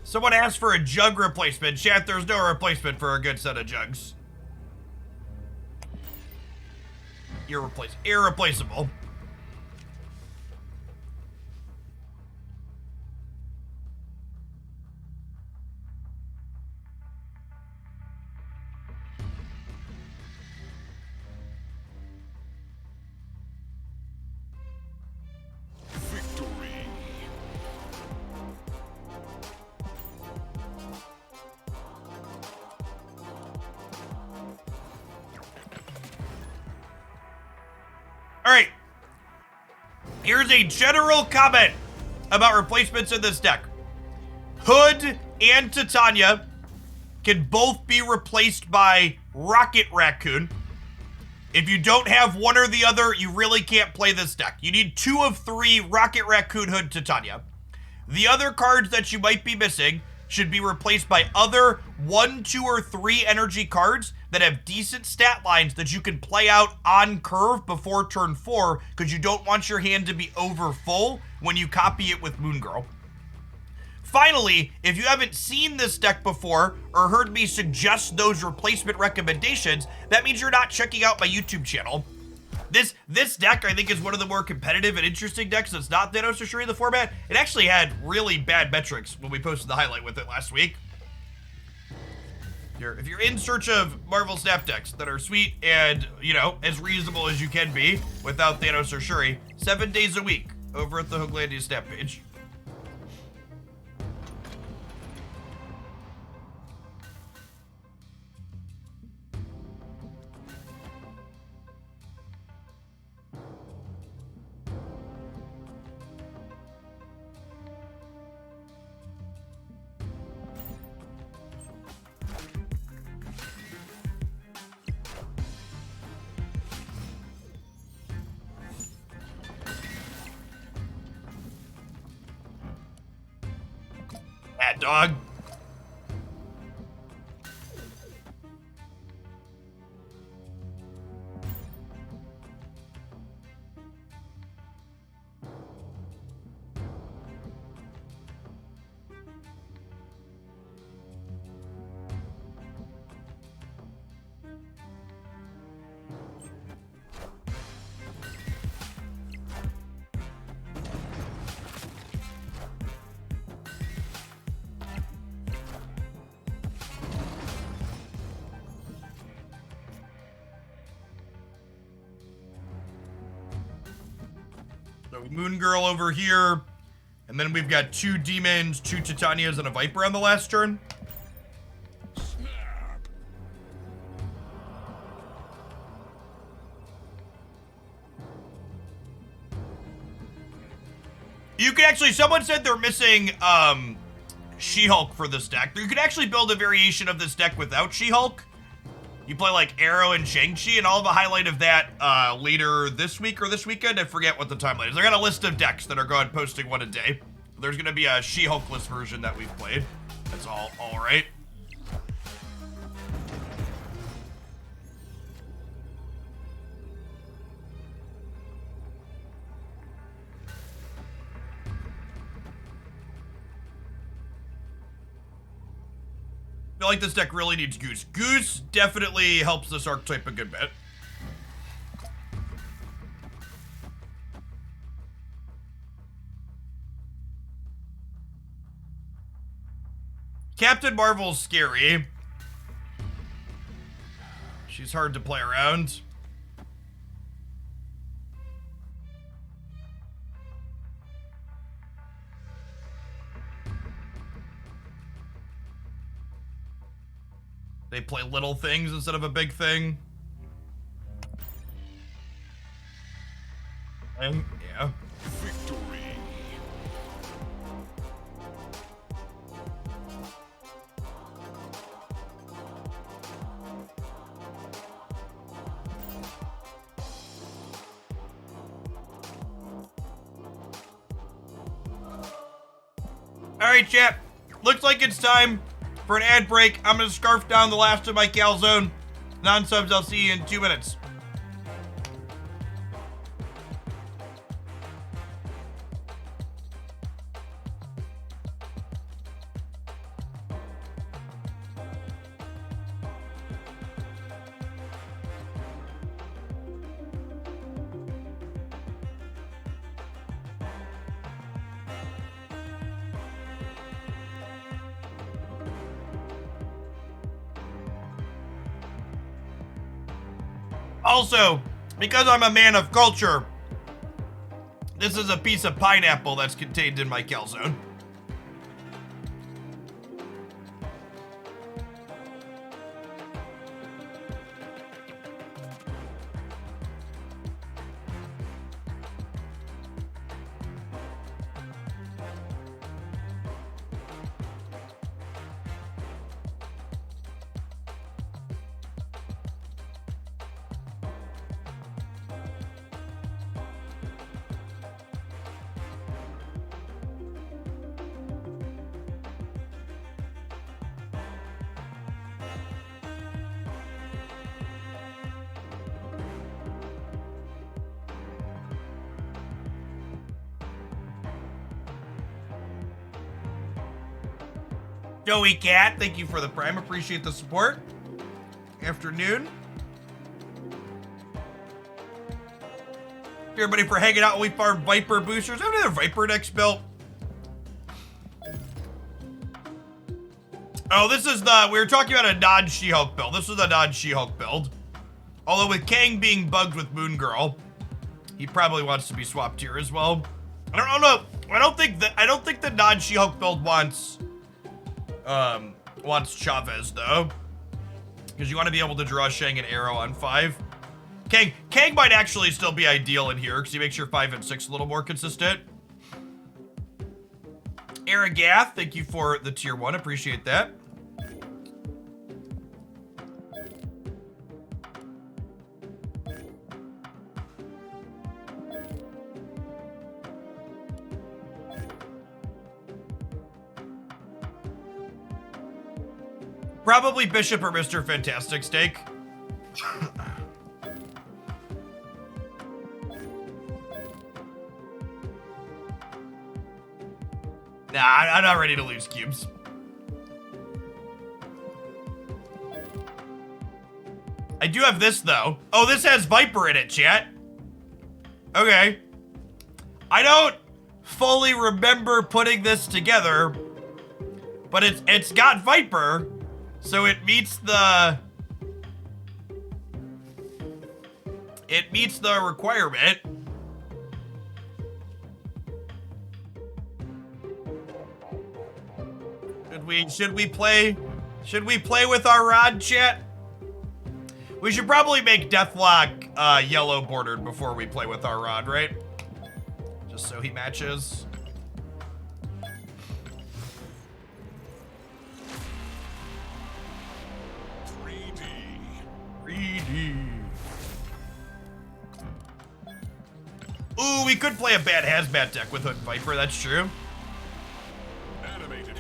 Someone asked for a jug replacement. Chat, there's no replacement for a good set of jugs. Irreplaceable. All right. Here's a general comment about replacements in this deck. Hood and Titania can both be replaced by Rocket Raccoon. If you don't have one or the other, you really can't play this deck. You need 2 of 3 Rocket Raccoon, Hood, Titania. The other cards that you might be missing should be replaced by other 1, 2, or 3 energy cards that have decent stat lines that you can play out on curve before turn 4, because you don't want your hand to be over full when you copy it with Moon Girl. Finally, if you haven't seen this deck before or heard me suggest those replacement recommendations, that means you're not checking out my YouTube channel. This deck, I think, is one of the more competitive and interesting decks that's not Thanos or Shuri in the format. It actually had really bad metrics when we posted the highlight with it last week. If you're in search of Marvel Snap decks that are sweet and, you know, as reasonable as you can be without Thanos or Shuri, 7 days a week over at the Hooglandia Snap page. Bad dog. So Moon Girl over here, and then we've got 2 demons, 2 Titanias, and a Viper on the last turn. You can actually, someone said they're missing She-Hulk for this deck. You could actually build a variation of this deck without She-Hulk. You play like Arrow and Shang-Chi, and I'll have a highlight of that later this week or this weekend. I forget what the timeline is. I got a list of decks that are going posting one a day. There's going to be a She-Hulk-less version that we've played. That's all right. feel like this deck really needs Goose. Goose definitely helps this archetype a good bit. Captain Marvel's scary. She's hard to play around. They play little things instead of a big thing. And, yeah. Victory. Alright, chat. Looks like it's time for an ad break. I'm gonna scarf down the last of my calzone. Non-subs, I'll see you in 2 minutes. Also, because I'm a man of culture, this is a piece of pineapple that's contained in my calzone. Joey Cat, thank you for the prime. Appreciate the support. Afternoon. Everybody for hanging out while we farm Viper boosters. I have another Viper decks built. Oh, this is the, we were talking about a non-She-Hulk build. This was a non-She-Hulk build. Although with Kang being bugged with Moon Girl, he probably wants to be swapped here as well. I don't know. I don't think the non-She-Hulk build wants Chavez though, because you want to be able to draw Shang and Arrow on 5. Kang might actually still be ideal in here because he makes your 5 and 6 a little more consistent. Aragath, thank you for the tier 1, appreciate that. Probably Bishop or Mr. Fantastic Steak. Nah, I'm not ready to lose cubes. I do have this, though. Oh, this has Viper in it, chat. Okay. I don't fully remember putting this together, but it's got Viper. So it meets the requirement. Should we play with our rod, chat? We should probably make Deathlock yellow bordered before we play with our rod, right? Just so he matches. 3D. Ooh, we could play a bad Hazmat deck with Hood Viper, that's true. Animated.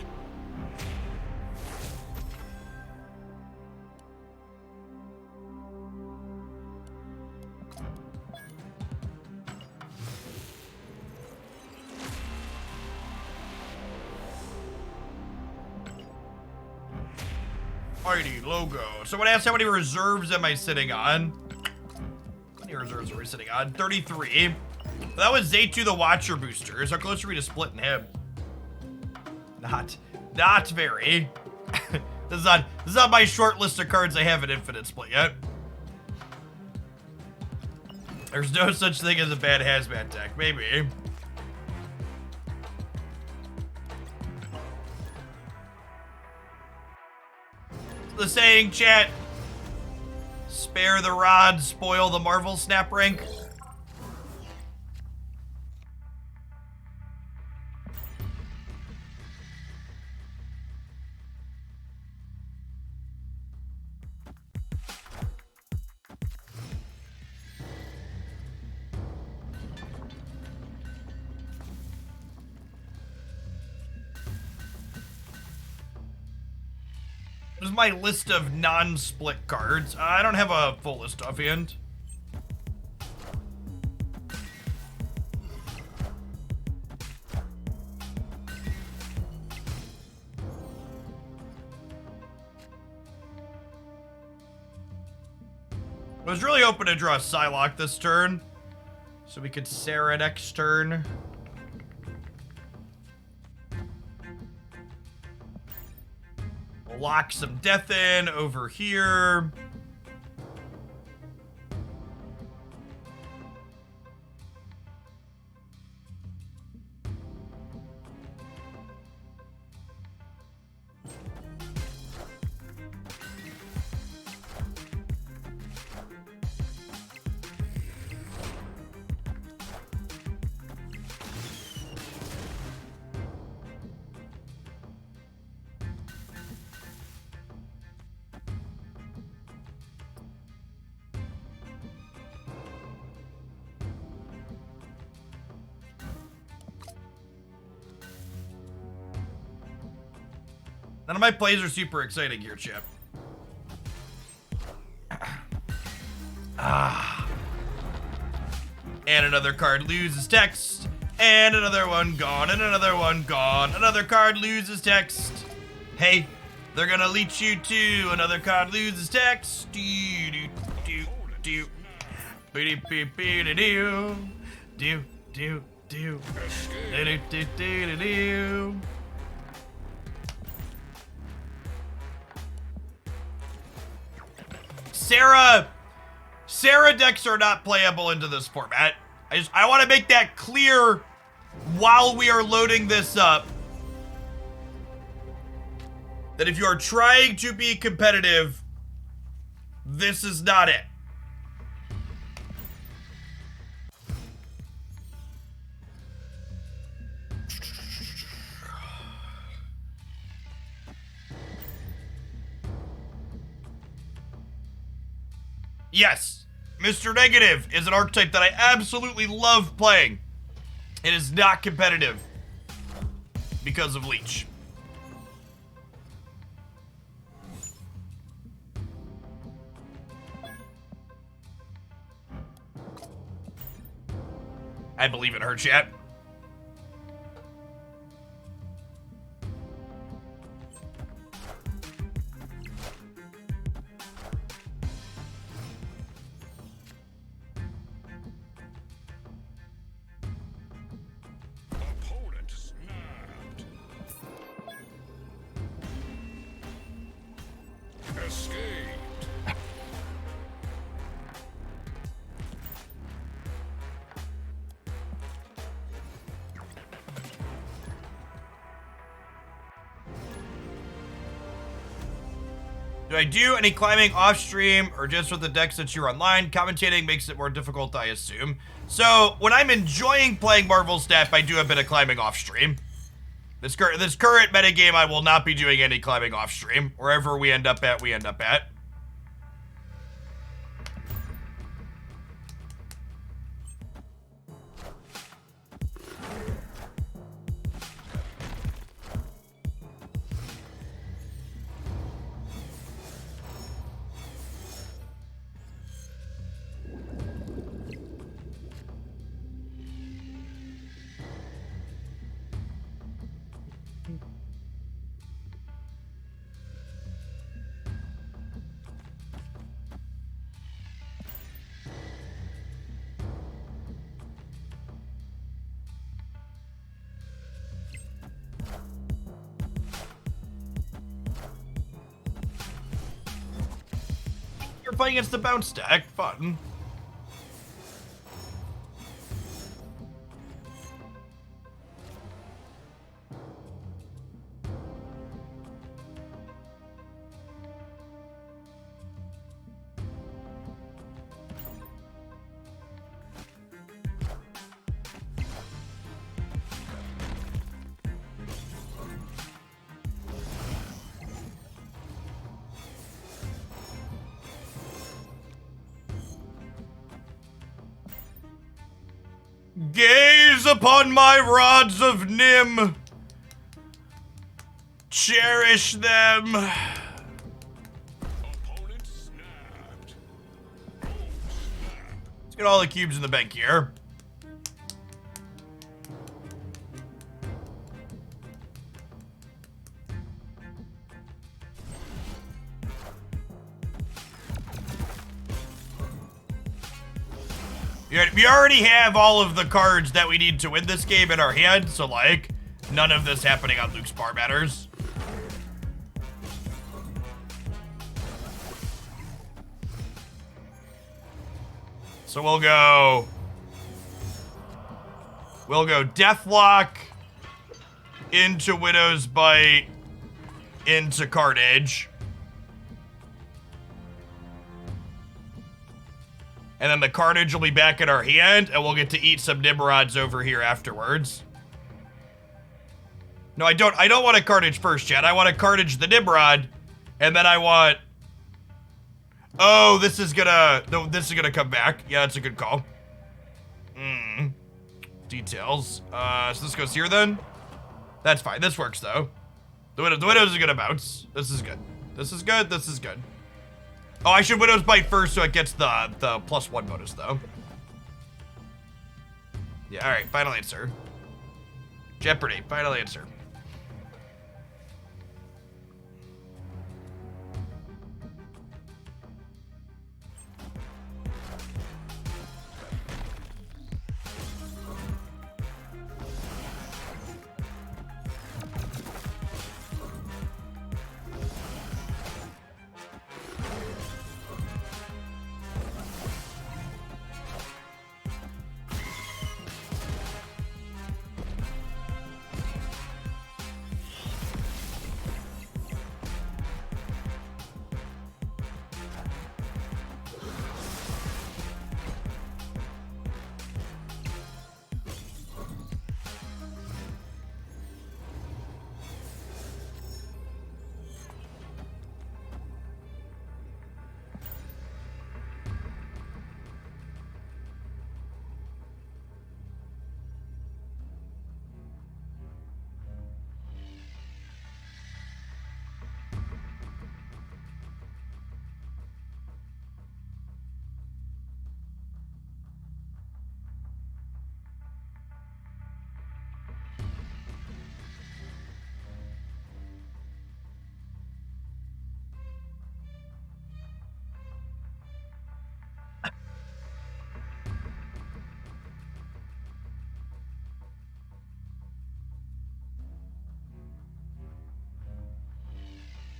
ID logo. Someone asked how many reserves am I sitting on? How many reserves are we sitting on? 33. That was Zaytu the Watcher boosters. How close are we to splitting him? Not very. This is on my short list of cards I haven't infinite split yet. There's no such thing as a bad hazmat deck. Maybe. The saying, chat. Spare the rod, spoil the Marvel snap rank. This is my list of non-split cards. I don't have a full list offhand. I was really hoping to draw a Psylocke this turn, so we could Sarah next turn. Lock some death in over here. None of my plays are super exciting here, Chip. And another card loses text. And another one gone. And another one gone. Another card loses text. Hey, they're gonna leech you too. Another card loses text. Do do do do. Do do do do. Do do do. Do do do do. Sarah decks are not playable into this format. I want to make that clear while we are loading this up. That if you are trying to be competitive, this is not it. Yes, Mr. Negative is an archetype that I absolutely love playing. It is not competitive because of Leech. I believe in her, chat. Do I do any climbing off stream or just with the decks that you're online? Commentating makes it more difficult, I assume. So when I'm enjoying playing Marvel Snap, I do a bit of climbing off stream. This current metagame, I will not be doing any climbing off stream. Wherever we end up at, we end up at. We're playing against the bounce deck. Fun. Gaze upon my rods of Nim. Cherish them. Opponent snapped. Let's get all the cubes in the bank here. We already have all of the cards that we need to win this game in our hand, so like, none of this happening on Luke's bar matters. So we'll go Deathlock into Widow's Bite into Carnage. And then the Carnage will be back in our hand, and we'll get to eat some Nimrods over here afterwards. No, I don't want a Carnage first, chat. I want to Carnage the Nimrod, and then I want... Oh, this is gonna come back. Yeah, that's a good call. Details. So this goes here then? That's fine. This works, though. The Widows are gonna bounce. This is good. This is good. This is good. Oh, I should Widow's Bite first so it gets the +1 bonus, though. Yeah, alright, final answer. Jeopardy, final answer.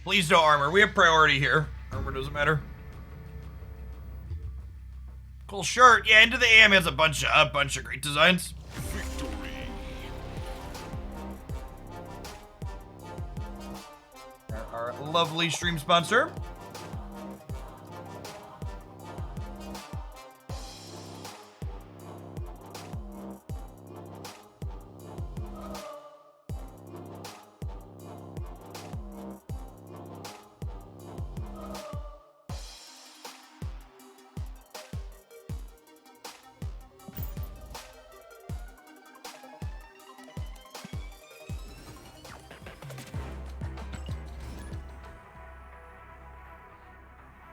Please no armor. We have priority here. Armor doesn't matter. Cool shirt. Yeah, Into the AM has a bunch of great designs. Victory. Our lovely stream sponsor.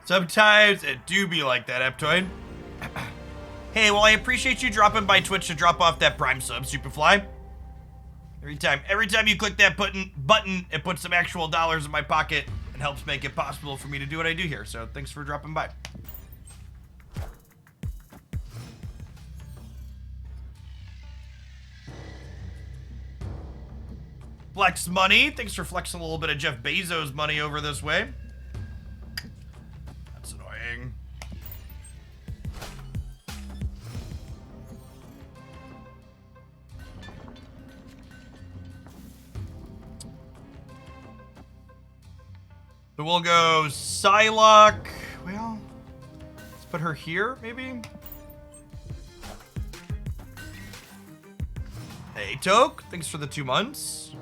Sometimes it do be like that, Eptoid. Hey, well, I appreciate you dropping by Twitch to drop off that Prime sub, Superfly. Every time you click that button, it puts some actual dollars in my pocket and helps make it possible for me to do what I do here. So thanks for dropping by. Flex money. Thanks for flexing a little bit of Jeff Bezos money over this way. That's annoying. So we'll go Psylocke. Well, let's put her here, maybe. Hey, Toke, thanks for the 2 months.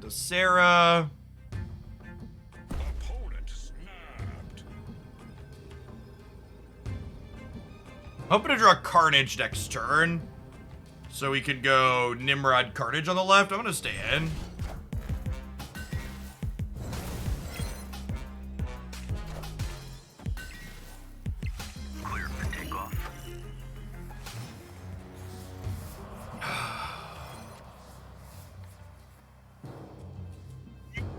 To Sarah. Opponent snapped. Hoping to draw Carnage next turn. So we could go Nimrod Carnage on the left. I'm gonna stay in. Clear for takeoff.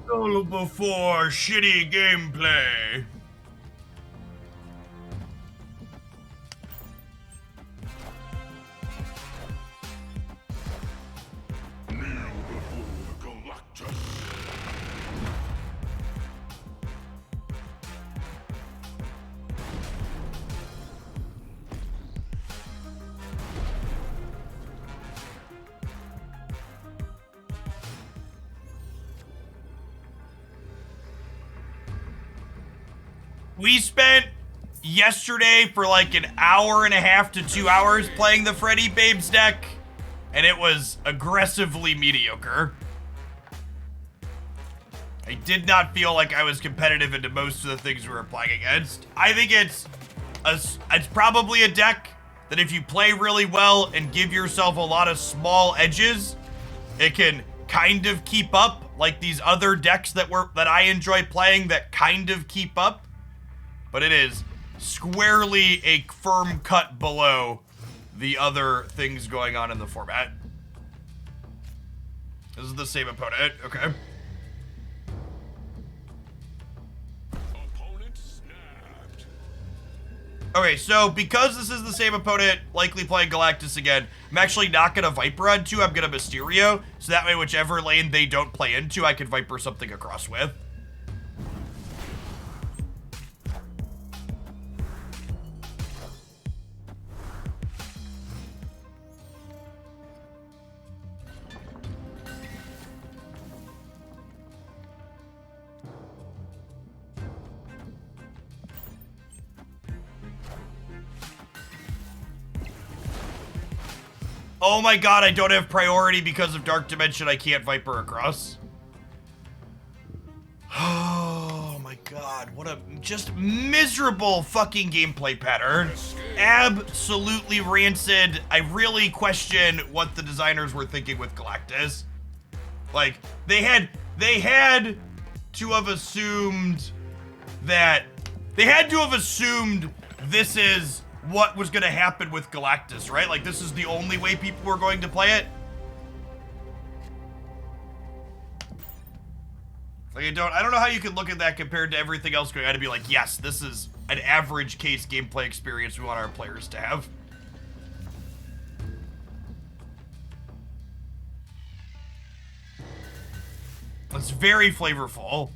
All before shitty gameplay. Kneel before Galactus. We spent yesterday for like an hour and a half to 2 hours playing the Freddy Babes deck, and it was aggressively mediocre. I did not feel like I was competitive into most of the things we were playing against. I think it's probably a deck that if you play really well and give yourself a lot of small edges, it can kind of keep up, like these other decks that I enjoy playing that kind of keep up. But it is squarely a firm cut below the other things going on in the format. This is the same opponent. Okay. Opponent snapped. Okay, so because this is the same opponent, likely playing Galactus again, I'm actually not going to Viper on 2. I'm going to Mysterio. So that way, whichever lane they don't play into, I can Viper something across with. Oh my god, I don't have priority because of Dark Dimension. I can't Viper across. Oh my god, what a just miserable fucking gameplay pattern. Absolutely rancid. I really question what the designers were thinking with Galactus. Like, they had to have assumed that... They had to have assumed this is what was going to happen with Galactus, right? Like, this is the only way people were going to play it. Like, I don't know how you can look at that compared to everything else going on and be like, yes, this is an average case gameplay experience we want our players to have. It's very flavorful.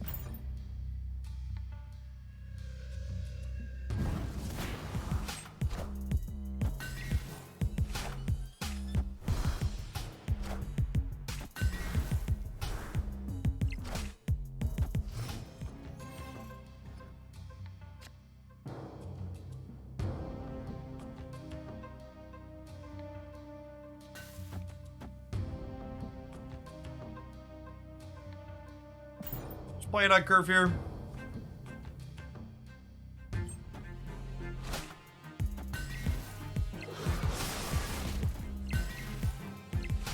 Playing on curve here.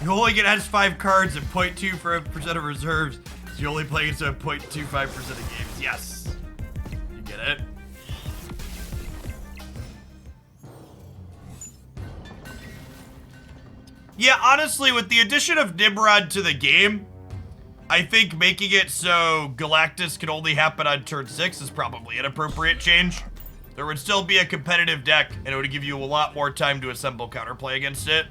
You only get S5 cards at 0.25% of reserves, so you only play it at 0.25% of games. Yes. You get it? Yeah, honestly, with the addition of Nimrod to the game, I think making it so Galactus can only happen on turn 6 is probably an appropriate change. There would still be a competitive deck, and it would give you a lot more time to assemble counterplay against it.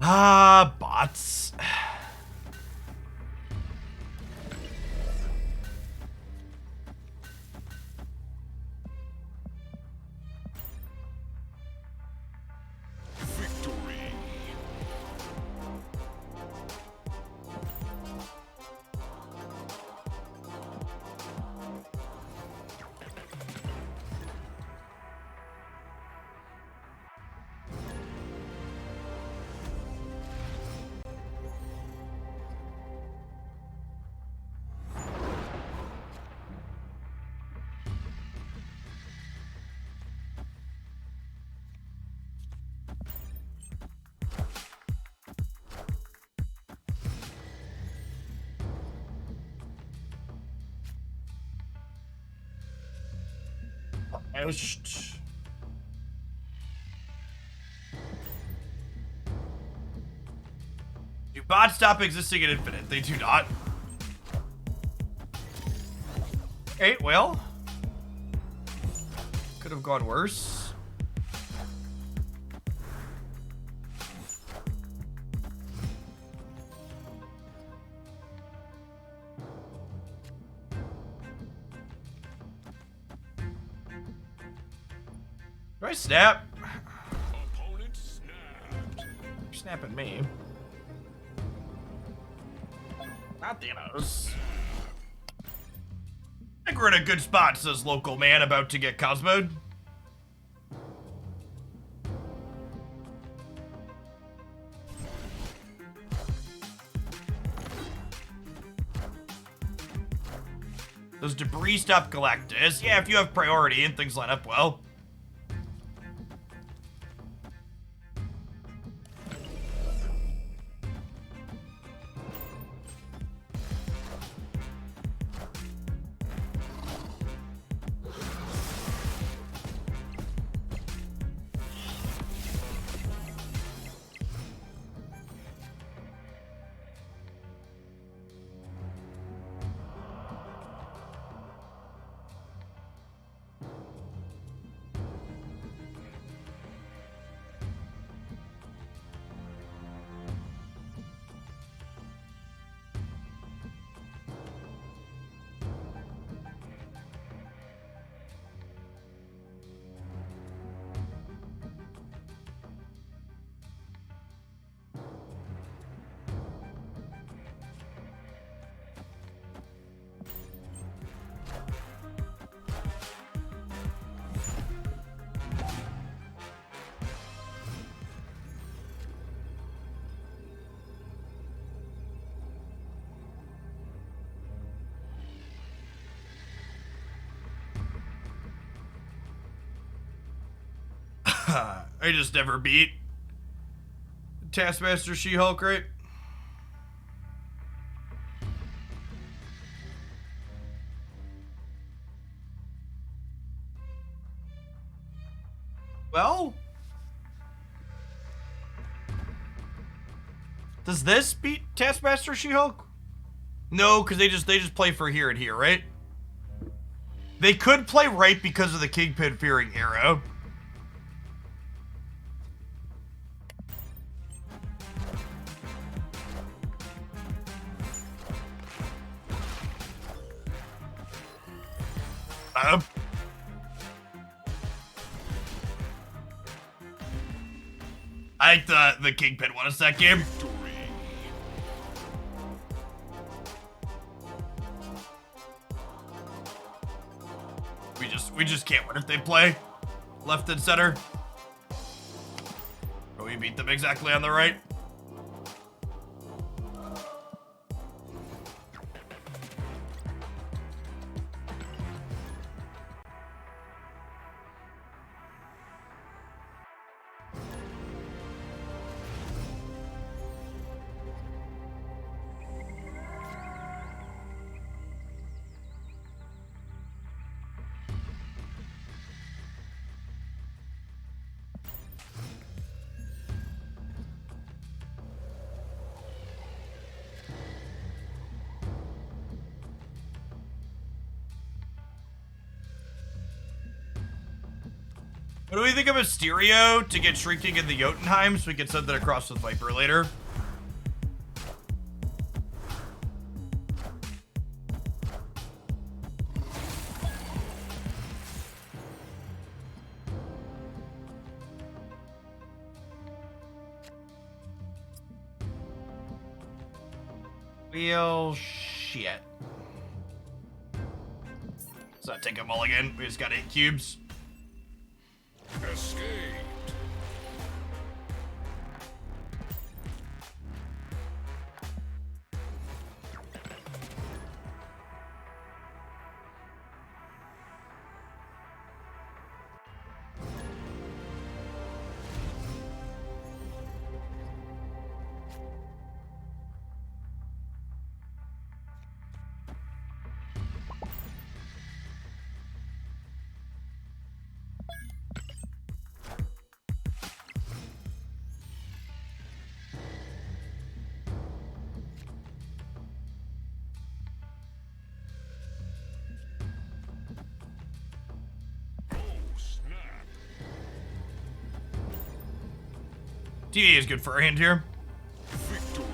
Ah, bots. Victory. Ouch. Do bots stop existing in Infinite? They do not. Okay, well. Could have gone worse. Do I snap? Opponent snapped. You're snapping me. Not Thanos. I think we're in a good spot, says local man about to get cosmoed. Does debris stop Galactus? Yeah, if you have priority and things line up well. I just never beat Taskmaster She-Hulk, right? Well, does this beat Taskmaster She-Hulk? No, because they just play for here and here, right? They could play right because of the Kingpin fearing Arrow. I like the Kingpin one a second. Victory. We just can't win if they play left and center. Or we beat them exactly on the right. What do we think of Mysterio to get shrinking in the Jotunheim so we can send that across with Viper later? Well, shit. Let's not take a mulligan. We just got 8 cubes. Escaped. Oh, snap. TVA is good for our hand here. Victory.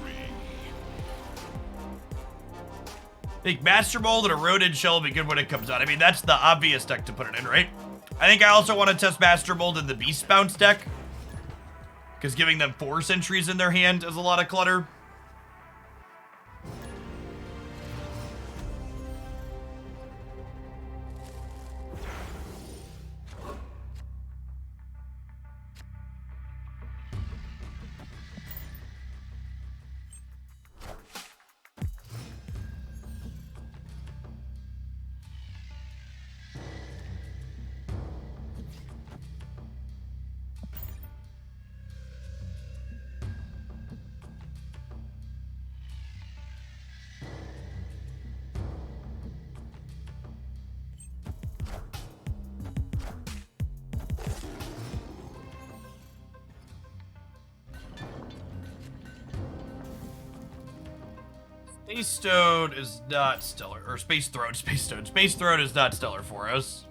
I think Master Mold and Eroded Shell will be good when it comes out. I mean, that's the obvious deck to put it in, right? I think I also want to test Master Mold in the Beast Bounce deck, because giving them 4 sentries in their hand is a lot of clutter. Space Stone is not stellar. Or Space Throne, Space Stone. Space Throne is not stellar for us.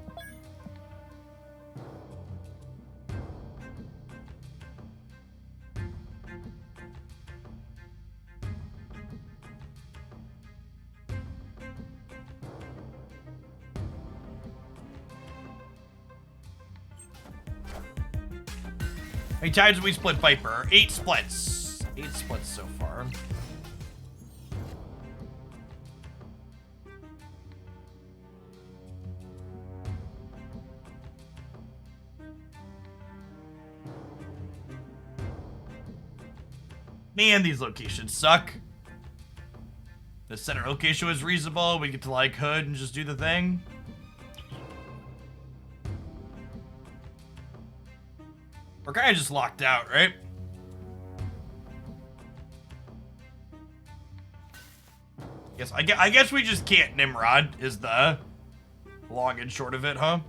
How many times have we split Viper? 8 splits. 8 splits so far. Man, these locations suck. The center location was reasonable. We get to like hood and just do the thing. We're kind of just locked out, right? I guess we just can't Nimrod is the long and short of it, huh?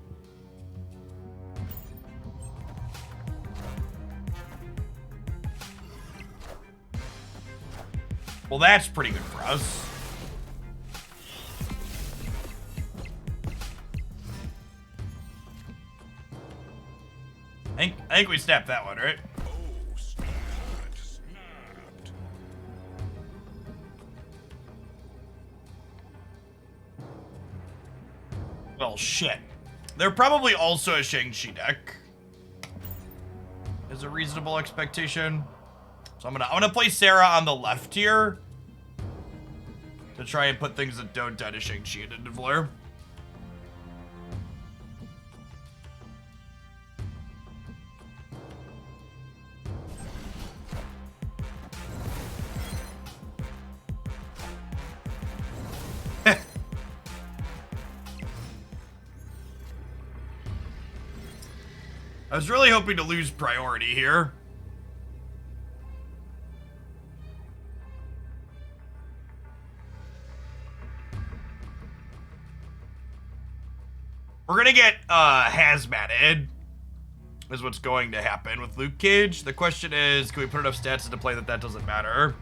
Well, that's pretty good for us. I think we snapped that one, right? Oh, snapped. Well, shit. They're probably also a Shang-Chi deck. Is a reasonable expectation. So I'm gonna play Sarah on the left here to try and put things that don't die to Shang-Chi into Vlair. I was really hoping to lose priority here. We're gonna get hazmated, is what's going to happen with Luke Cage. The question is, can we put enough stats into play that that doesn't matter?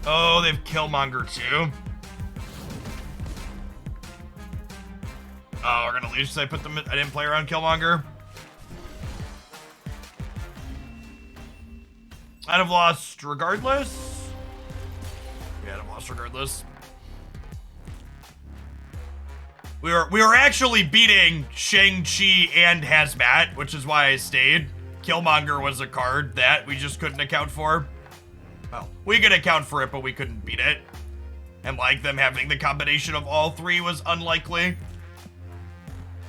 Oh, they have Killmonger too. Oh, we're gonna Leech. So I didn't play around Killmonger. I'd have lost regardless. Yeah, I'd have lost regardless. We were actually beating Shang-Chi and Hazmat, which is why I stayed. Killmonger was a card that we just couldn't account for. Well, we could account for it, but we couldn't beat it. And like them having the combination of all three was unlikely.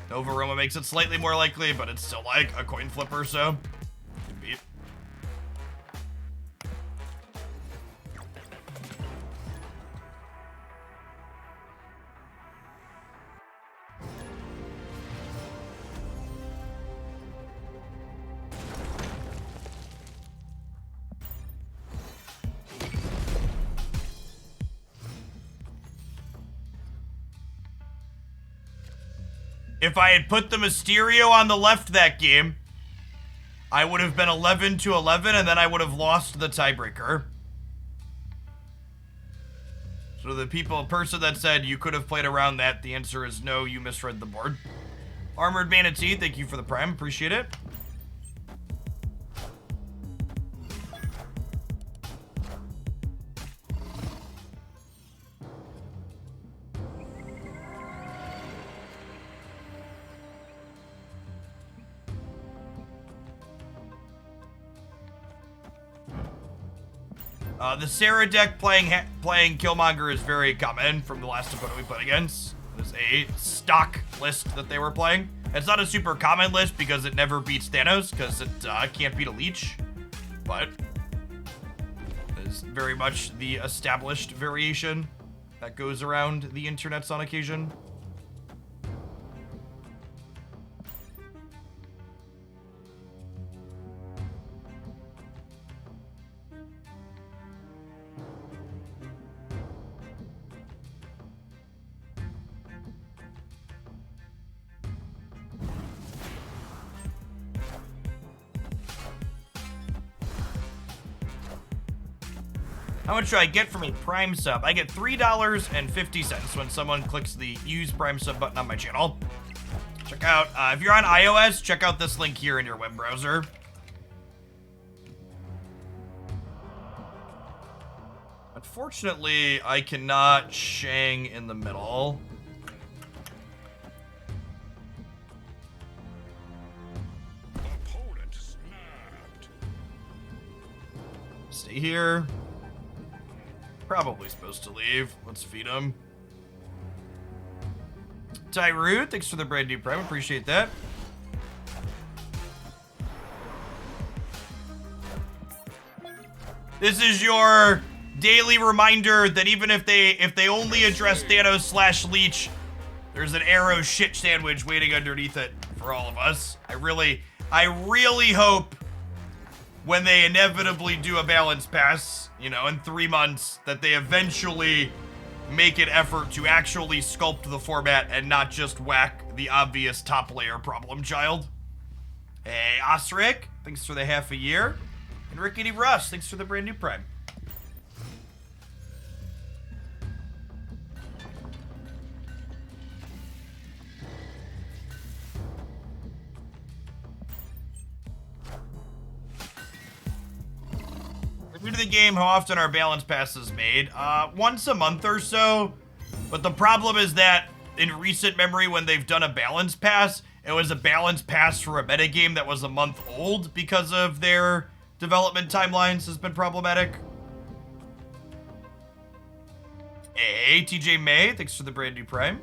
Nova Roma makes it slightly more likely, but it's still like a coin flip or so. Beat. If I had put the Mysterio on the left that game, I would have been 11-11, and then I would have lost the tiebreaker. So the person that said you could have played around that, the answer is no, you misread the board. Armored Manatee, thank you for the prime, appreciate it. The Sarah deck playing Killmonger is very common from the last opponent we played against. It is a stock list that they were playing. It's not a super common list because it never beats Thanos because it can't beat a Leech, but it is very much the established variation that goes around the internets on occasion. How much do I get from a Prime sub? I get $3.50 when someone clicks the use Prime sub button on my channel. Check out, if you're on iOS, check out this link here in your web browser. Unfortunately, I cannot Shang in the middle. Opponent snapped. Stay here. Probably supposed to leave. Let's feed him. Tyroot, thanks for the brand new prime. Appreciate that. This is your daily reminder that even if they only address Thanos / Leech, there's an arrow shit sandwich waiting underneath it for all of us. I really hope when they inevitably do a balance pass, you know, in 3 months, that they eventually make an effort to actually sculpt the format and not just whack the obvious top layer problem child. Hey, Osric, thanks for the half a year. And Rickety Russ, thanks for the brand new prime. New to the game, how often are balance passes made? Once a month or so. But the problem is that in recent memory, when they've done a balance pass, it was a balance pass for a metagame that was a month old because of their development timelines has been problematic. Hey, TJ May, thanks for the brand new prime.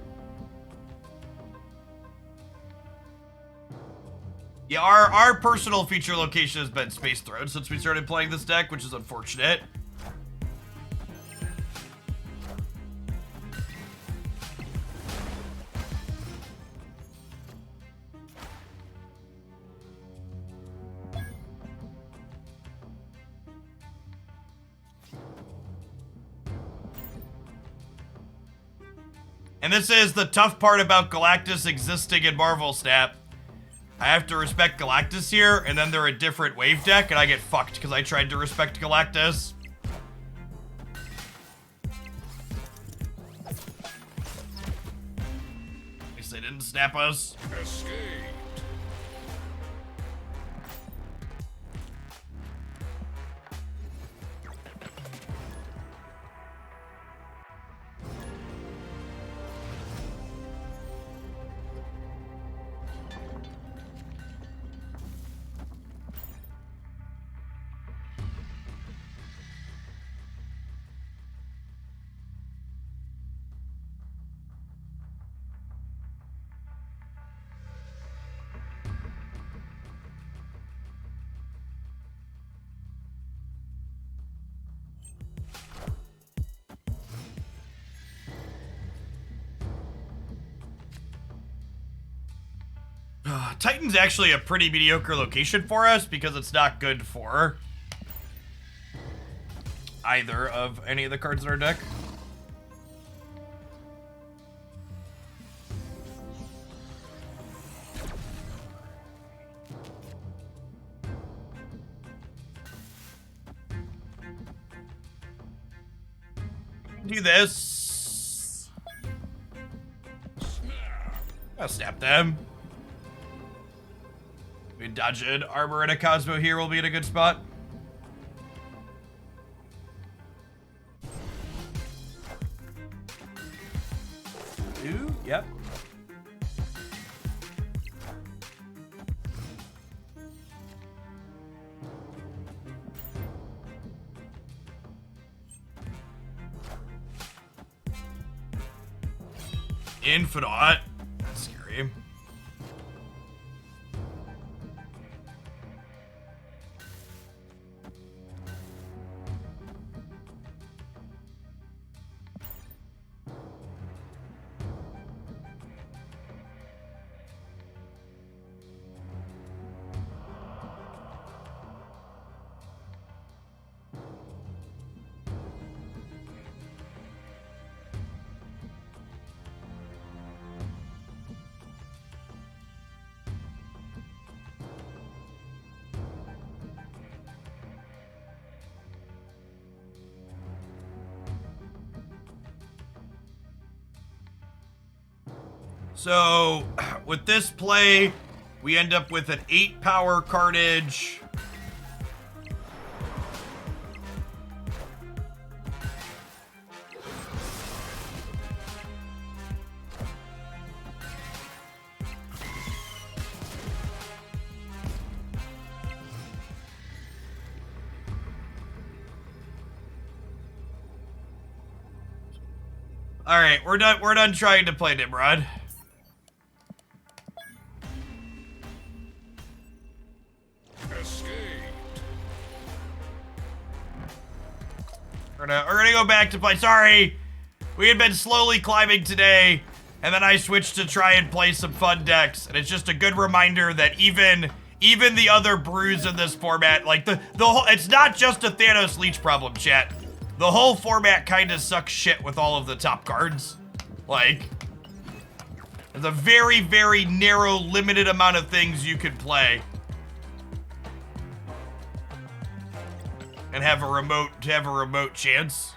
Yeah, our personal feature location has been Space Throne since we started playing this deck, which is unfortunate. And this is the tough part about Galactus existing in Marvel Snap. I have to respect Galactus here, and then they're a different wave deck, and I get fucked because I tried to respect Galactus. didn't snap us. Escape. Titan's actually a pretty mediocre location for us because it's not good for either of any of the cards in our deck. Do this. I'll snap them. We dodge an armor and a Cosmo here will be in a good spot. Ooh, yep. Infinite. That's scary. So, with this play, we end up with an 8 power Carnage. All right, we're done trying to play Nimrod. We're gonna go back to play. Sorry, we had been slowly climbing today, and then I switched to try and play some fun decks, and it's just a good reminder that even the other brews in this format, like the whole, it's not just a Thanos Leech problem, chat. The whole format kind of sucks shit with all of the top cards. Like, there's a very, very narrow, limited amount of things you can play. And have a remote chance.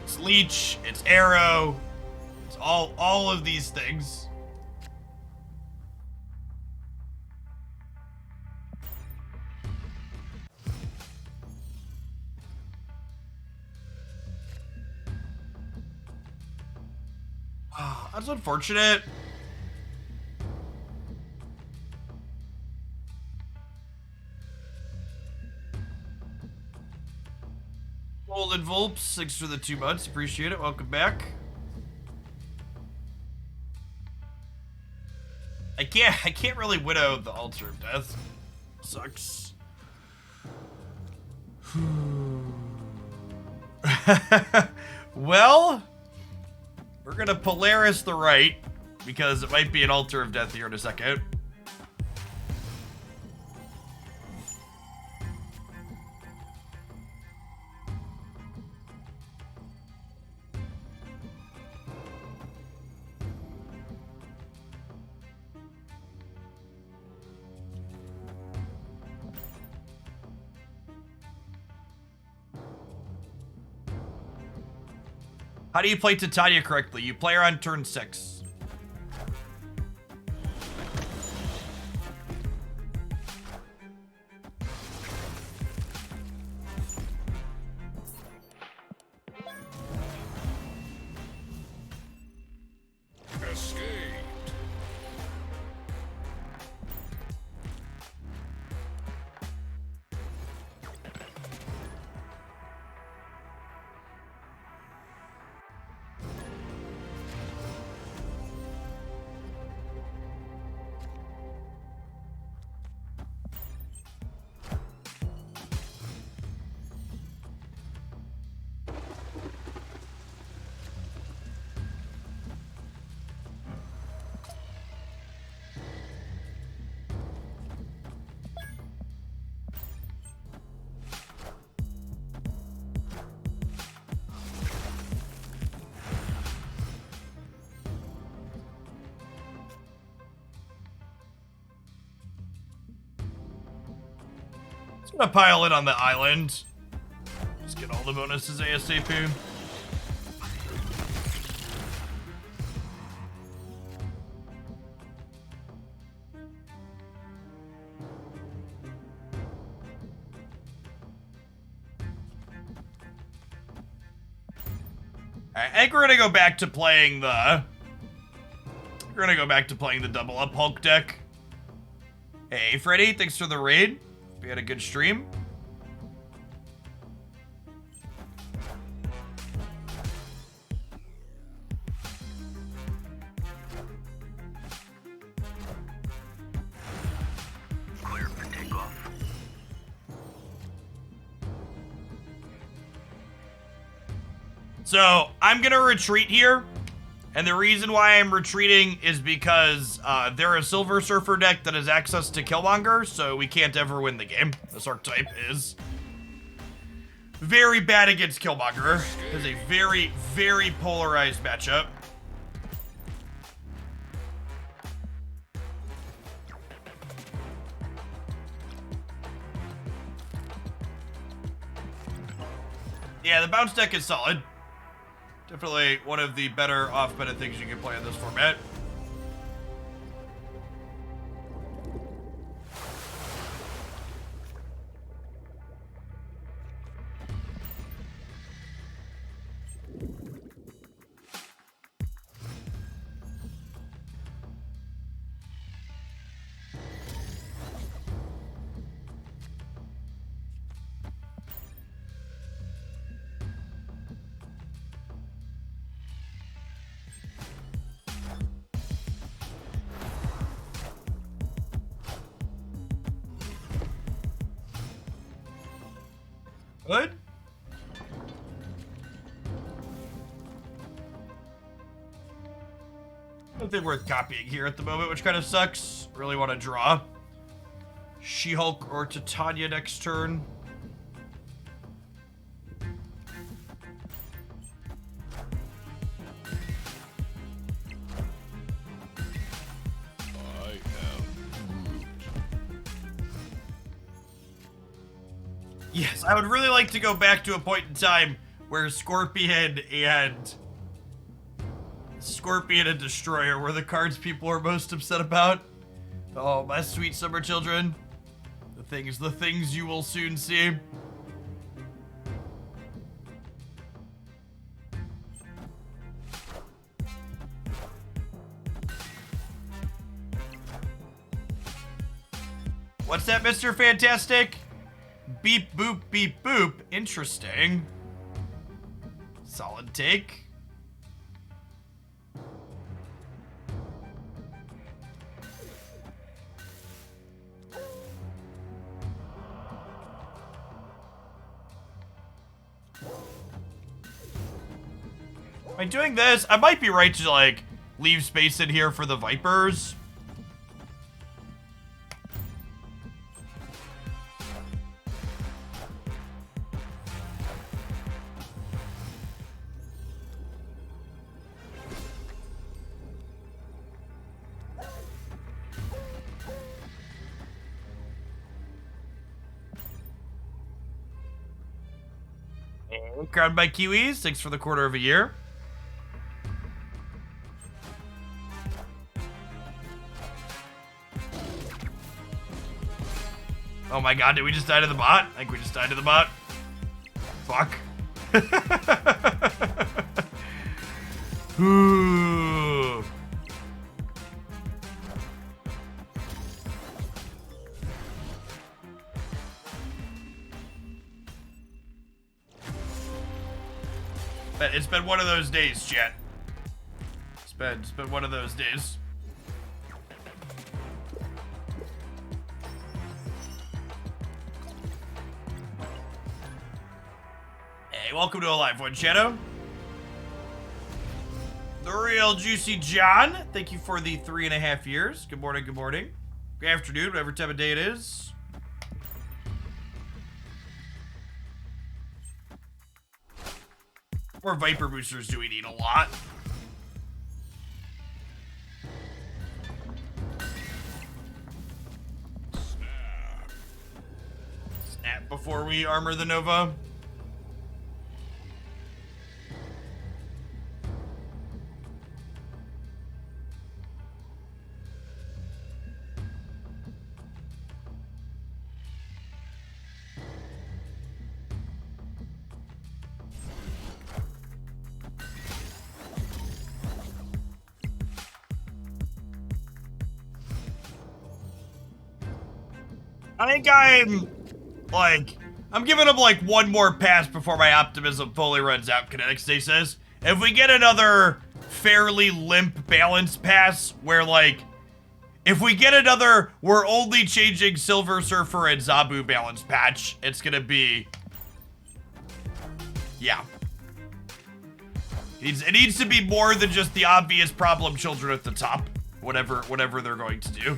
It's Leech, it's Arrow, it's all of these things. That's unfortunate. Golden Volps, thanks for the 2 months. Appreciate it. Welcome back. I can't really widow the altar of death. Sucks. Well, we're gonna Polaris the right because it might be an altar of death here in a second. How do you play Titania correctly? You play her on turn 6. Escaped. Just gonna pile in on the island. Just get all the bonuses ASAP. Alright, I think we're gonna go back to playing the... We're gonna go back to playing the double up Hulk deck. Hey, Freddy, thanks for the raid. We had a good stream. Clear for takeoff. So, I'm gonna retreat here. And the reason why I'm retreating is because they're a Silver Surfer deck that has access to Killmonger, so we can't ever win the game. This archetype is very bad against Killmonger. It is a very, very polarized matchup. Yeah, the bounce deck is solid. Definitely one of the better off-meta things you can play in this format. Good. Nothing worth copying here at the moment, which kind of sucks. Really want to draw She-Hulk or Titania next turn. I am Groot. Yes, I would really like to go back to a point in time where Scorpion and Destroyer were the cards people were most upset about. Oh, my sweet summer children. The things you will soon see. What's that, Mr. Fantastic? Beep, boop, beep, boop. Interesting. Solid take. By doing this, I might be right to, like, leave space in here for the Vipers. Crowned by Kiwis, thanks for the quarter of a year. Oh my god, did we just die to the bot? I think we just died to the bot. Fuck. Ooh. But it's been one of those days, chat. It's been one of those days. Hey, welcome to a live one, Shadow. The real Juicy John, thank you for the 3.5 years. Good morning, good morning. Good afternoon, whatever time of day it is. More Viper boosters do we need a lot? Snap before we armor the Nova. I think I'm giving him like one more pass before my optimism fully runs out, Kinetic Stay says. If we get another fairly limp balance pass where like, if we get another, we're only changing Silver Surfer and Zabu balance patch, it's gonna be, yeah. It needs to be more than just the obvious problem children at the top, whatever they're going to do.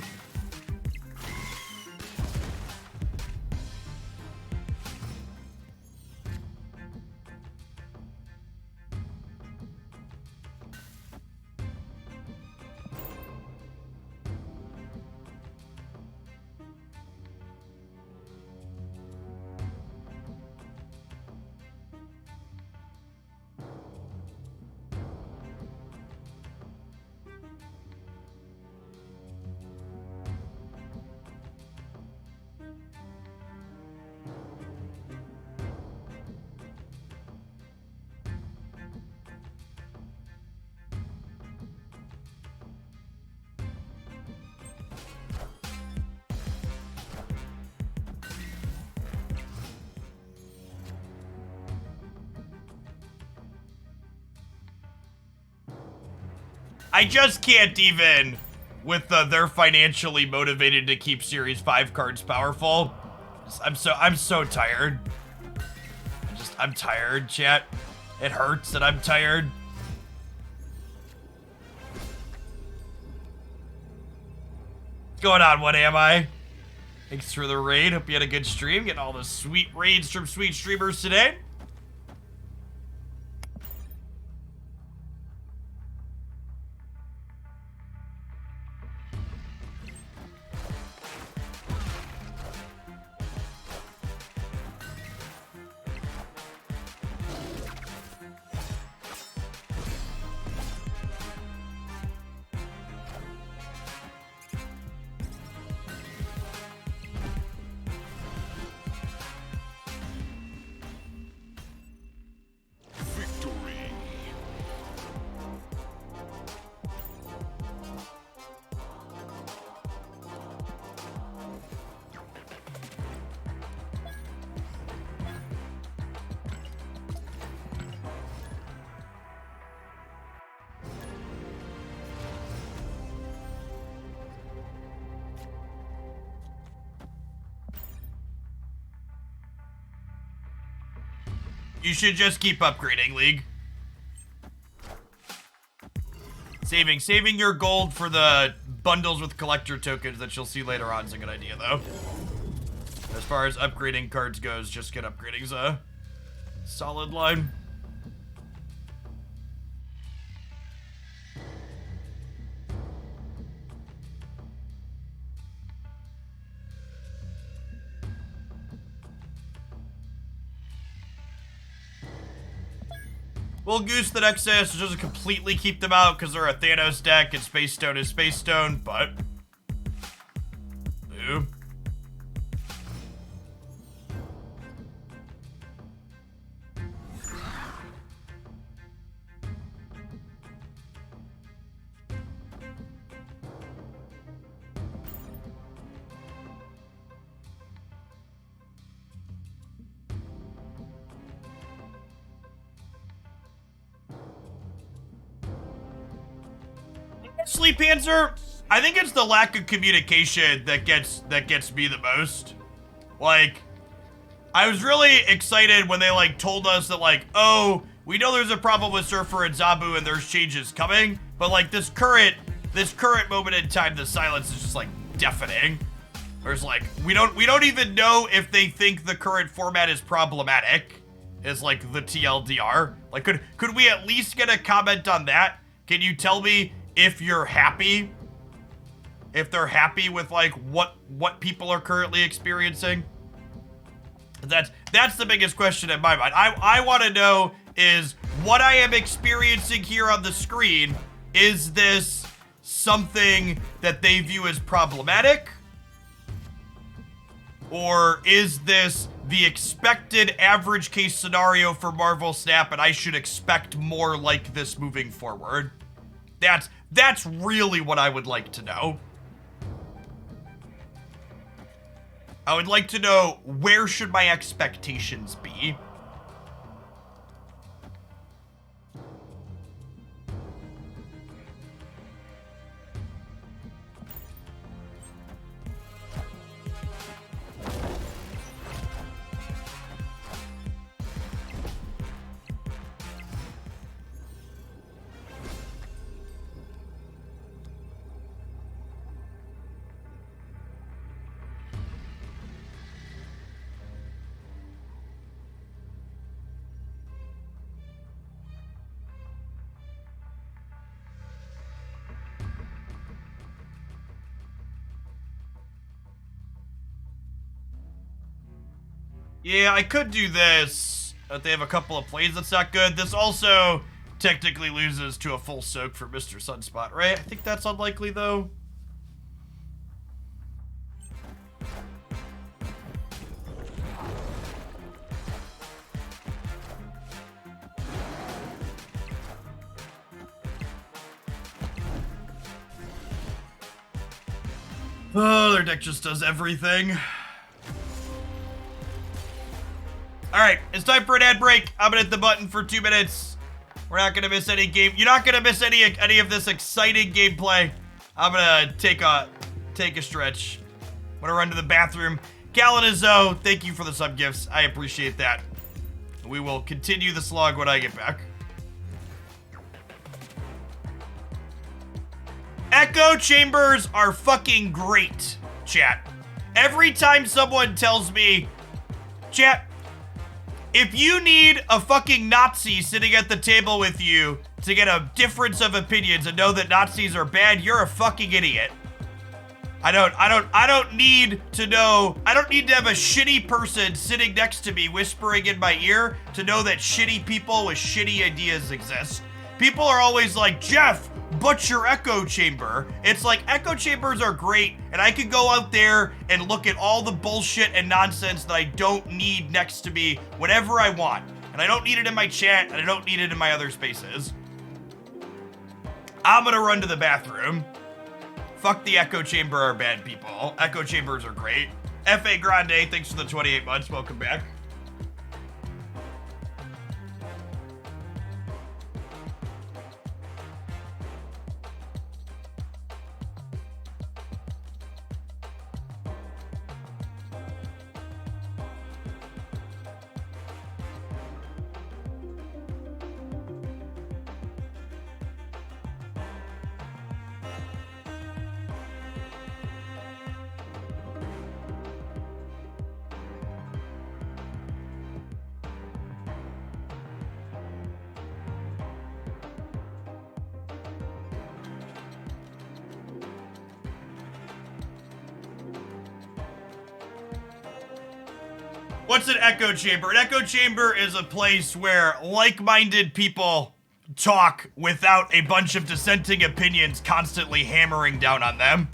I just can't even, with they're financially motivated to keep Series 5 cards powerful. I'm so tired. I'm tired, chat. It hurts that I'm tired. What's going on? What am I? Thanks for the raid. Hope you had a good stream. Getting all the sweet raids from sweet streamers today. Victory. You should just keep upgrading, League. Saving your gold for the bundles with collector tokens that you'll see later on is a good idea, though. As far as upgrading cards goes, just get upgrading's a solid line. We'll goose the Nexus, which doesn't completely keep them out because they're a Thanos deck and Space Stone is Space Stone, but... Boo. Sleep answer. I think it's the lack of communication that gets me the most. Like, I was really excited when they like told us that like, oh, we know there's a problem with Surfer and Zabu and there's changes coming, but like this current moment in time, the silence is just like deafening. There's like, we don't even know if they think the current format is problematic, is like the TLDR. Like, could we at least get a comment on that? Can you tell me if you're happy? If they're happy with like what people are currently experiencing? That's the biggest question in my mind. I want to know is what I am experiencing here on the screen, is this something that they view as problematic? Or is this the expected average case scenario for Marvel Snap and I should expect more like this moving forward? That's really what I would like to know. I would like to know, where should my expectations be? Yeah, I could do this, but they have a couple of plays that's not good. This also technically loses to a full soak for Mr. Sunspot, right? I think that's unlikely, though. Oh, their deck just does everything. All right, it's time for an ad break. I'm gonna hit the button for 2 minutes. We're not gonna miss any game. You're not gonna miss any of this exciting gameplay. I'm gonna take a stretch. I'm gonna run to the bathroom. Kalanizo, thank you for the sub gifts. I appreciate that. We will continue the slog when I get back. Echo chambers are fucking great, chat. Every time someone tells me, chat, if you need a fucking Nazi sitting at the table with you to get a difference of opinions and know that Nazis are bad, you're a fucking idiot. I don't need to know, I don't need to have a shitty person sitting next to me whispering in my ear to know that shitty people with shitty ideas exist. People are always like, Jeff, but your echo chamber. It's like, echo chambers are great, and I could go out there and look at all the bullshit and nonsense that I don't need next to me whenever I want. And I don't need it in my chat, and I don't need it in my other spaces. I'm gonna run to the bathroom. Fuck the echo chamber are bad people. Echo chambers are great. F.A. Grande, thanks for the 28 months. Welcome back. What's an echo chamber? An echo chamber is a place where like-minded people talk without a bunch of dissenting opinions constantly hammering down on them.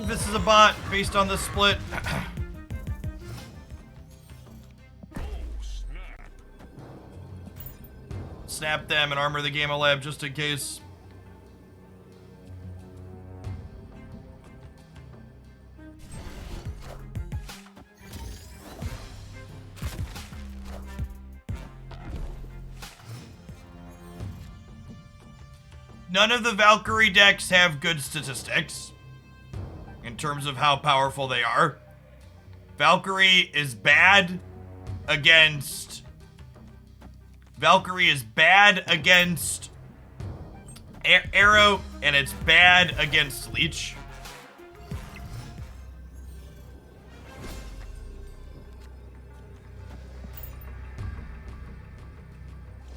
believe this is a bot based on this split. Snap them and armor the Gamma Lab just in case. None of the Valkyrie decks have good statistics in terms of how powerful they are. Valkyrie is bad against Arrow, and it's bad against Leech.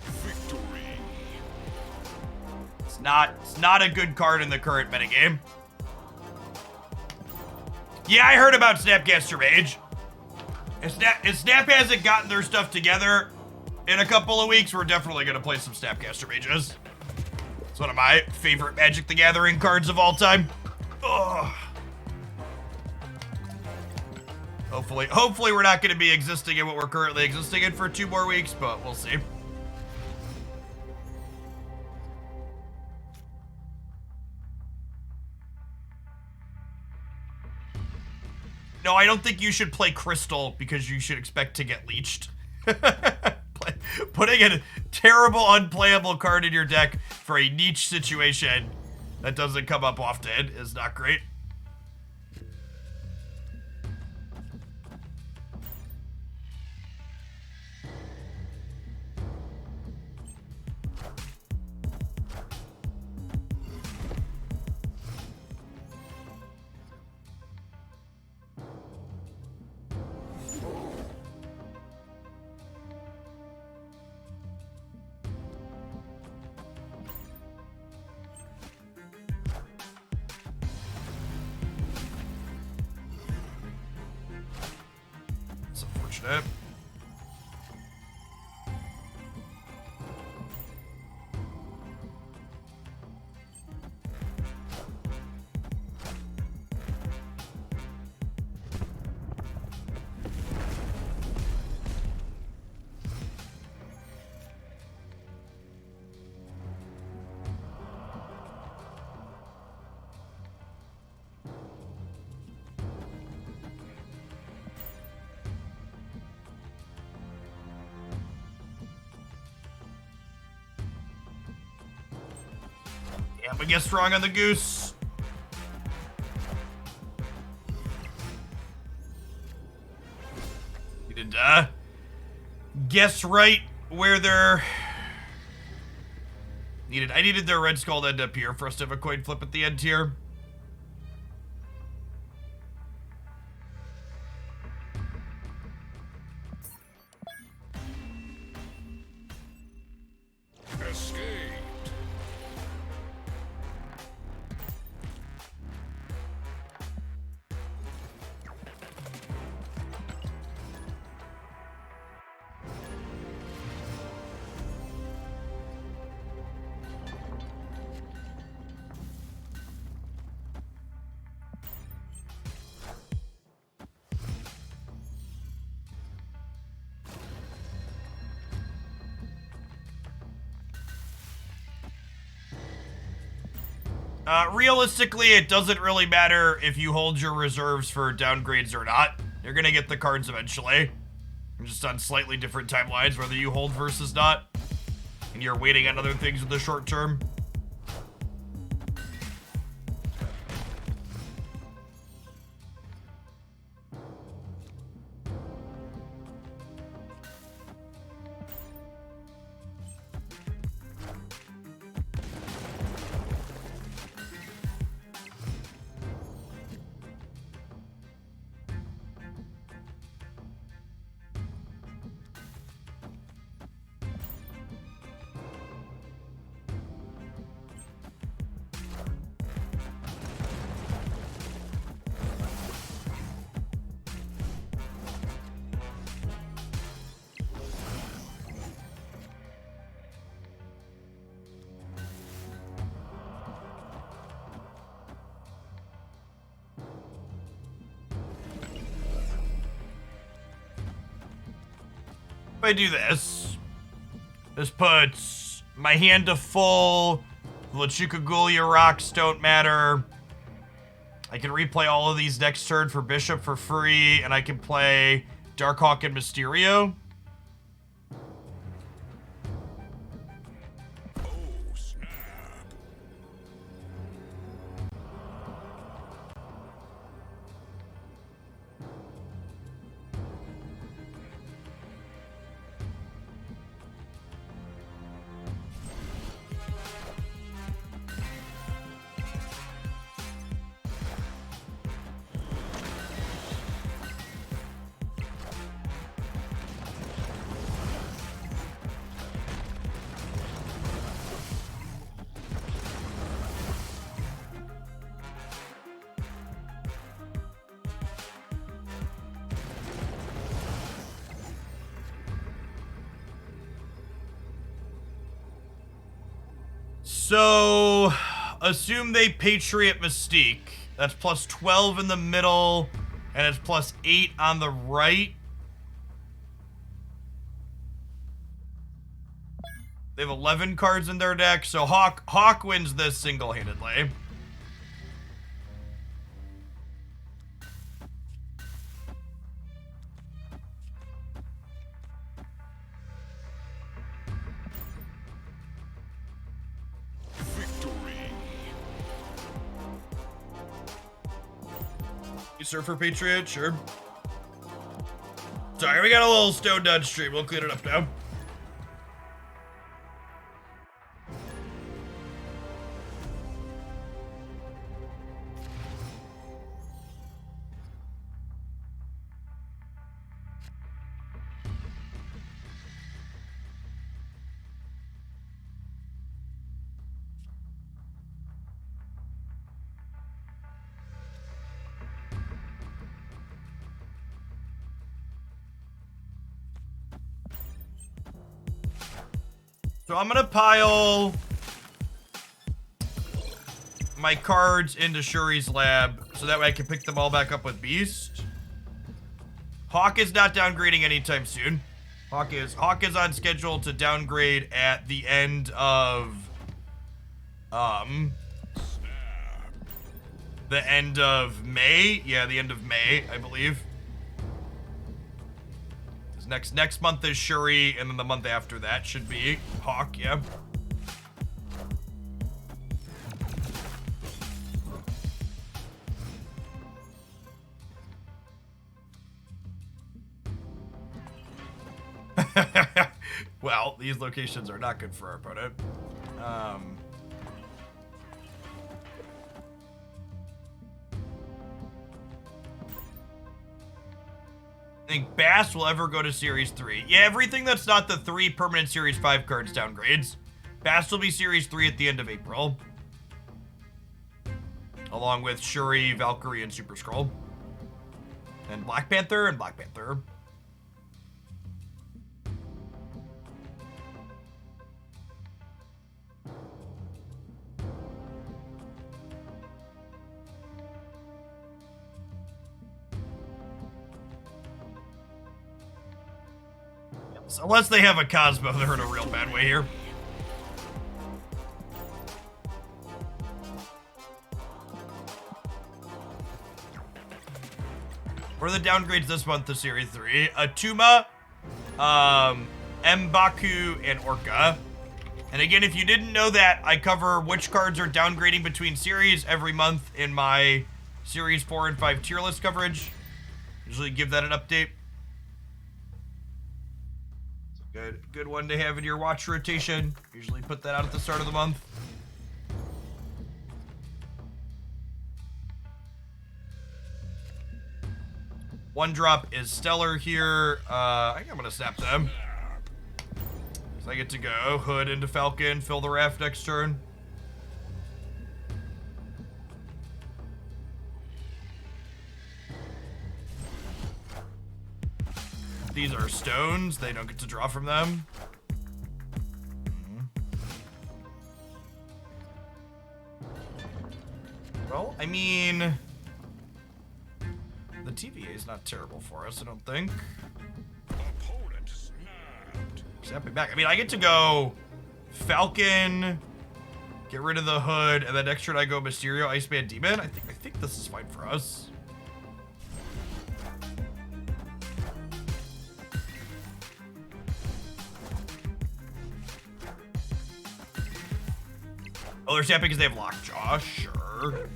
Victory. It's not a good card in the current metagame. Yeah, I heard about Snapcaster Mage. If Snap hasn't gotten their stuff together in a couple of weeks, we're definitely gonna play some Snapcaster Mages. It's one of my favorite Magic the Gathering cards of all time. Ugh. Hopefully we're not gonna be existing in what we're currently existing in for 2 more weeks, but we'll see. No, I don't think you should play Crystal because you should expect to get leeched. Putting a terrible, unplayable card in your deck for a niche situation that doesn't come up often is not great. It's unfortunate. Damn, we guessed wrong on the goose. You did, guess right where they're... I needed their Red Skull to end up here for us to have a coin flip at the end here. Escaped. Realistically, it doesn't really matter if you hold your reserves for downgrades or not. You're gonna get the cards eventually. Just on slightly different timelines, whether you hold versus not. And you're waiting on other things in the short term. I do this, this puts my hand to full. The Lechukagulya rocks don't matter. I can replay all of these next turn for Bishop for free, and I can play Darkhawk and Mysterio. Oh, snap. So, assume they Patriot Mystique. That's plus 12 in the middle, and it's plus 8 on the right. They have 11 cards in their deck, so Hawk wins this single-handedly. Victory. You Surfer Patriot? Sure. Sorry, we got a little stone done stream. We'll clean it up now. So I'm gonna pile my cards into Shuri's lab so that way I can pick them all back up with Beast. Hawk is not downgrading anytime soon. Hawk is on schedule to downgrade at the end of the end of May. Yeah, the end of May, I believe. Next month is Shuri, and then the month after that should be Hawk, yeah. Well, these locations are not good for our opponent. I think Bass will ever go to Series 3. Yeah, everything that's not the 3 permanent Series 5 cards downgrades. Bass will be Series 3 at the end of April. Along with Shuri, Valkyrie, and Super Skrull. And Black Panther and Black Panther. Unless they have a Cosmo, they're in a real bad way here. What are the downgrades this month to Series 3? Atuma, M'Baku, and Orca. And again, if you didn't know that, I cover which cards are downgrading between series every month in my Series 4 and 5 tier list coverage. Usually give that an update. Good one to have in your watch rotation. Usually put that out at the start of the month. One drop is stellar here. I think I'm gonna snap them. So I get to go Hood into Falcon, fill the raft next turn. These are stones. They don't get to draw from them. Well, I mean, the TVA is not terrible for us, I don't think. Opponent snap. Snapping back. I mean, I get to go Falcon, get rid of the hood, and then next turn I go Mysterio, Iceman, Demon. I think this is fine for us. Oh, they're snapping because they have Lockjaw. Sure.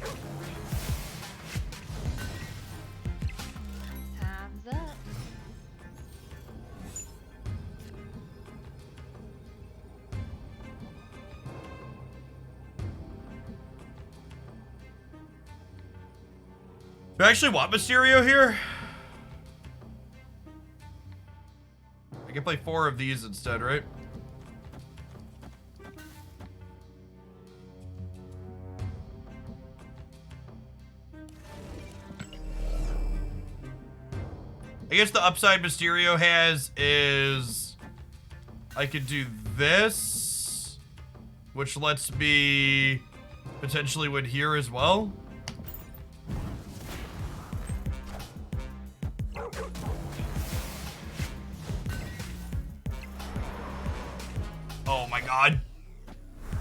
Time's up. Do I actually want Mysterio here? I can play 4 of these instead, right? I guess the upside Mysterio has is I could do this, which lets me potentially win here as well. Oh my god.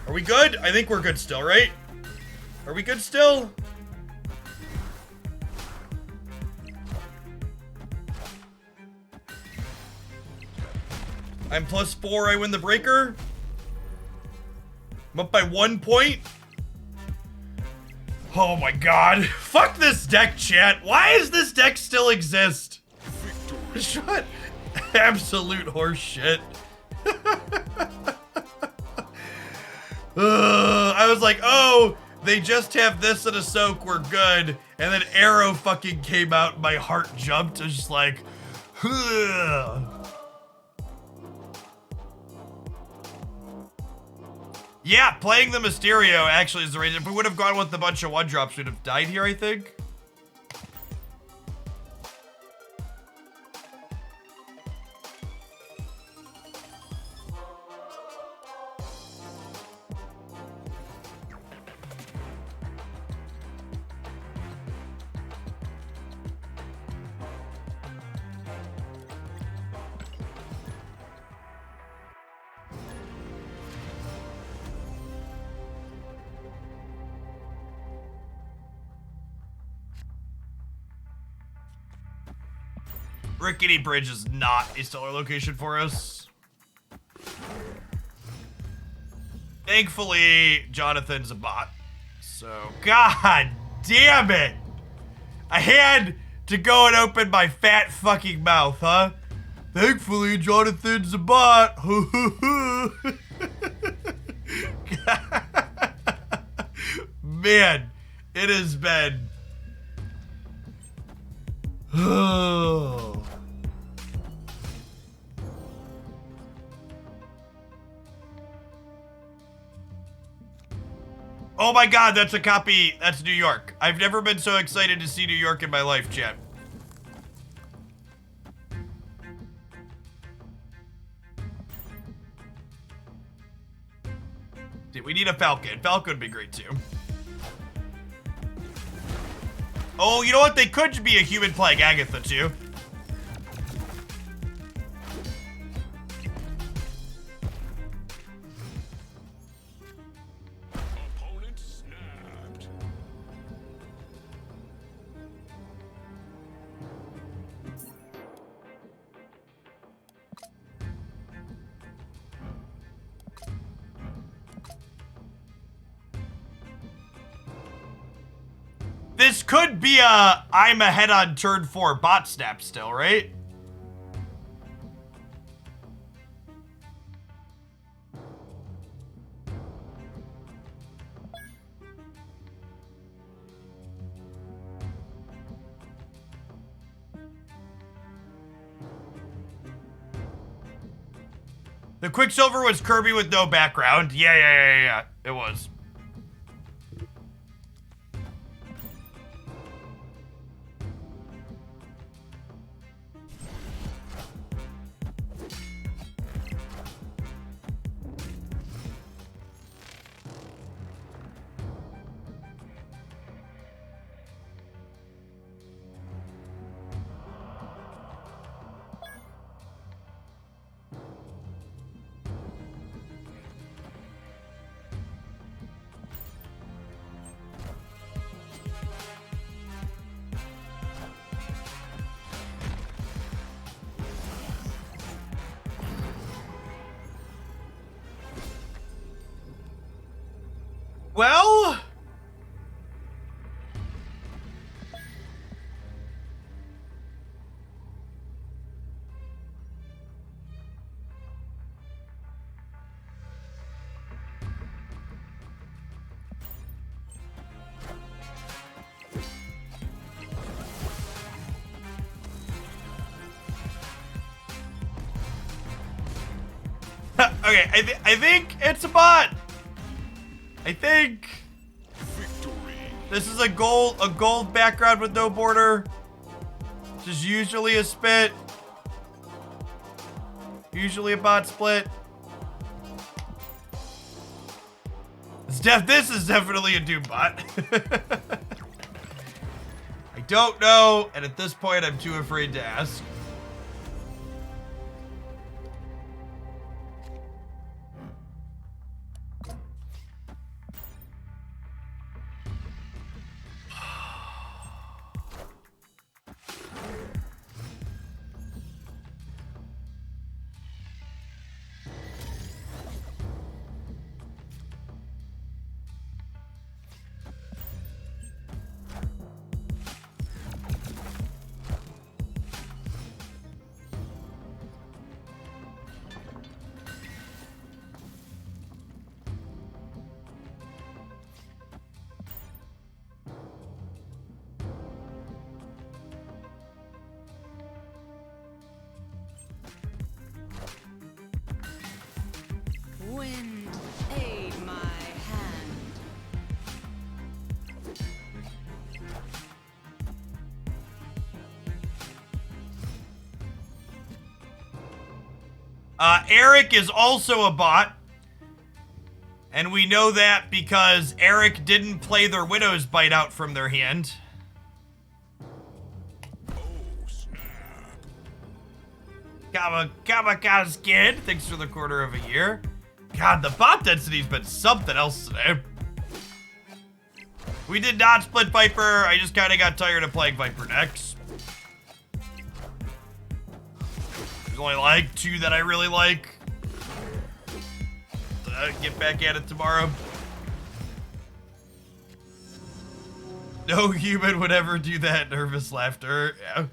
Are we good? I think we're good still, right? Are we good still? I'm +4, I win the breaker. I'm up by 1 point. Oh my god. Fuck this deck, chat. Why does this deck still exist? Shut. Absolute horse shit. I was like, oh, they just have this and a soak, we're good. And then Arrow fucking came out and my heart jumped. I was just like, ugh. Yeah, playing the Mysterio actually is the reason. If we would have gone with a bunch of 1-drops, we'd have died here, I think. Rickety Bridge is not a stellar location for us. Thankfully, Jonathan's a bot. So, god damn it! I had to go and open my fat fucking mouth, huh? Thankfully, Jonathan's a bot. Man, it has been... Oh my god, that's a copy. That's New York. I've never been so excited to see New York in my life, chat. Dude, we need a Falcon. Falcon would be great too. Oh, you know what? They could be a human playing Agatha too. Opponent snapped. This could be a I'm ahead on turn 4 bot snap still, right? The Quicksilver was Kirby with no background. Yeah. It was. Well, okay, I think it's a bot. I think Victory. this is a gold background with no border. Which is usually a spit. Usually a bot split. This is definitely a Doom bot. I don't know, and at this point I'm too afraid to ask. Wind, aid my hand. Eric is also a bot. And we know that because Eric didn't play their Widow's Bite out from their hand. Kama Skid, thanks for the quarter of a year. God, the bot density's been something else today. We did not split Viper. I just kind of got tired of playing Viper decks. There's only like 2 that I really like. Get back at it tomorrow. No human would ever do that. Nervous laughter. Yeah.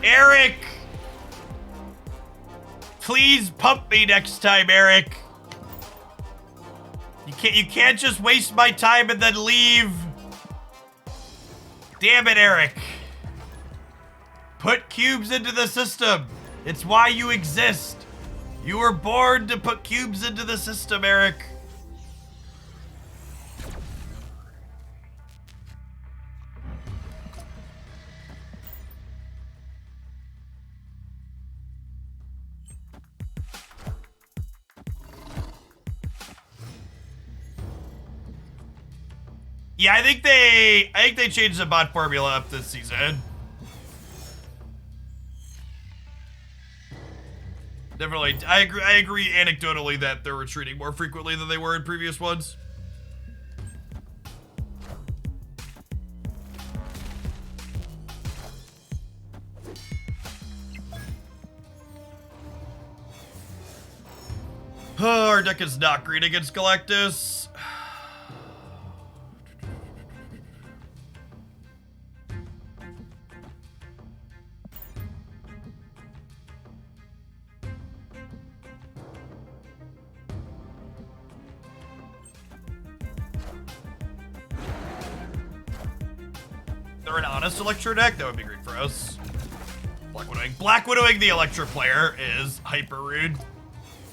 Eric! Please pump me next time, Eric. You can't just waste my time and then leave. Damn it, Eric. Put cubes into the system. It's why you exist. You were born to put cubes into the system, Eric. Yeah, I think they changed the bot formula up this season. Definitely, I agree anecdotally that they're retreating more frequently than they were in previous ones. Our deck is not great against Galactus. They're an honest Electro deck, that would be great for us. Black Widowing the Electro player is hyper rude.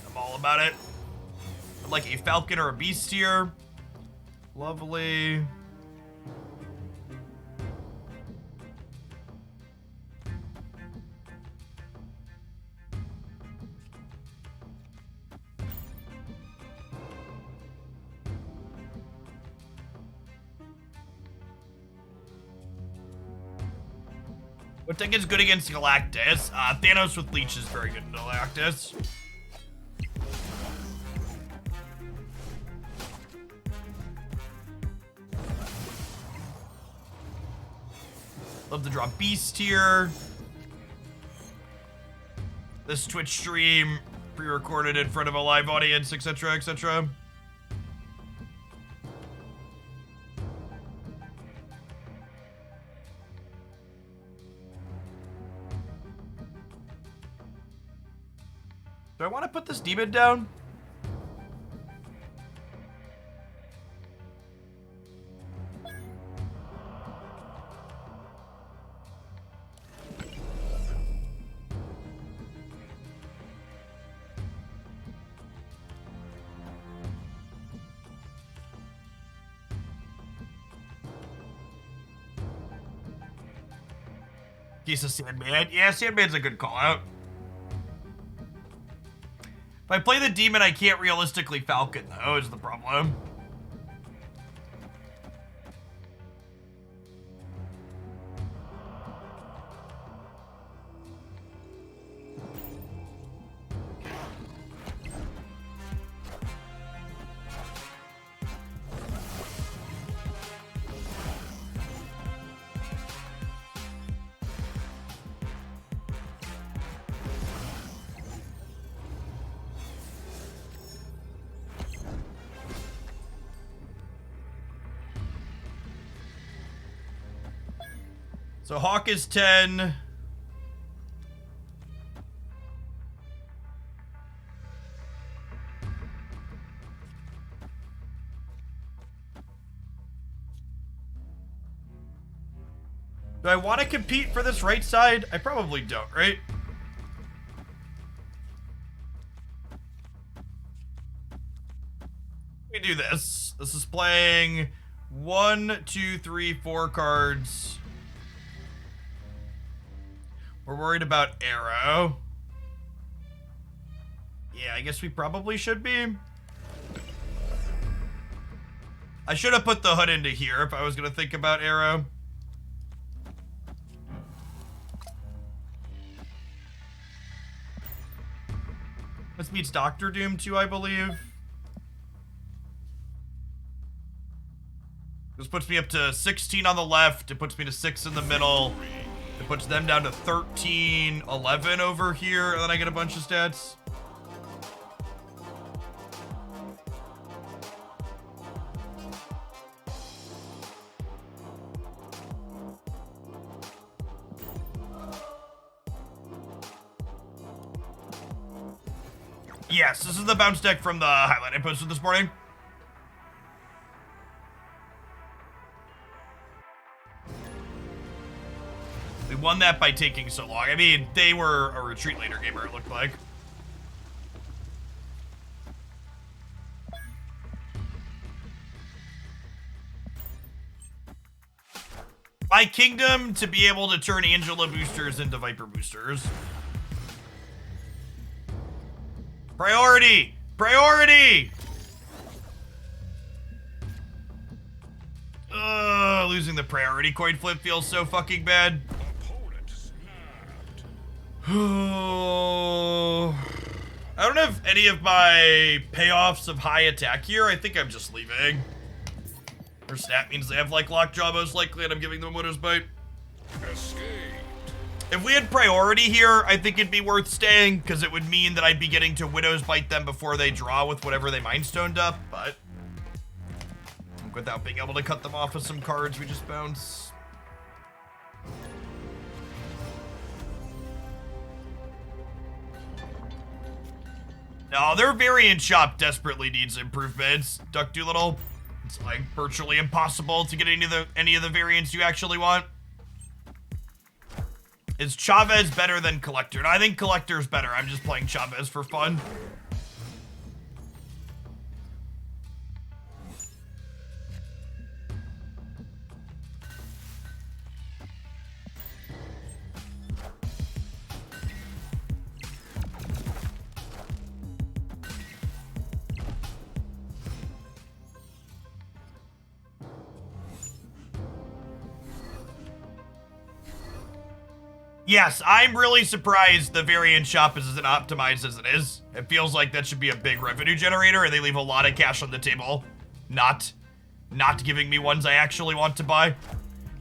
I'm all about it. I'd like a Falcon or a Beast here. Lovely. What deck is good against Galactus? Thanos with Leech is very good in Galactus. Love to draw Beast here. This Twitch stream pre-recorded in front of a live audience, etc., etc. Do I want to put this demon down? Piece of Sandman. Yeah, Sandman's a good call out. If I play the demon, I can't realistically Falcon, though, is the problem. So Hawk is 10. Do I want to compete for this right side? I probably don't, right? We do this. This is playing 1, 2, 3, 4 cards. We're worried about Arrow. Yeah, I guess we probably should be. I should have put the hood into here if I was gonna think about Arrow. This meets Doctor Doom too, I believe. This puts me up to 16 on the left. It puts me to 6 in the middle. It puts them down to 13, 11 over here, and then I get a bunch of stats. Yes, this is the bounce deck from the highlight I posted this morning. We won that by taking so long. I mean, they were a retreat later gamer, it looked like. My kingdom to be able to turn Angela boosters into Viper boosters. Priority! Priority! Losing the priority coin flip feels so fucking bad. Opponent snapped. I don't have any of my payoffs of high attack here. I think I'm just leaving. Their stat means they have like lockjaw most likely, and I'm giving them Widow's Bite. Escaped. If we had priority here, I think it'd be worth staying, because it would mean that I'd be getting to Widow's Bite them before they draw with whatever they Mind Stoned up, but without being able to cut them off with some cards, we just bounce. No, their variant shop desperately needs improvements, Duck Doolittle. It's like virtually impossible to get any of the variants you actually want. Is Chavez better than Collector? No, I think Collector's better. I'm just playing Chavez for fun. Yes, I'm really surprised the variant shop is as optimized as it is. It feels like that should be a big revenue generator, and they leave a lot of cash on the table, not giving me ones I actually want to buy.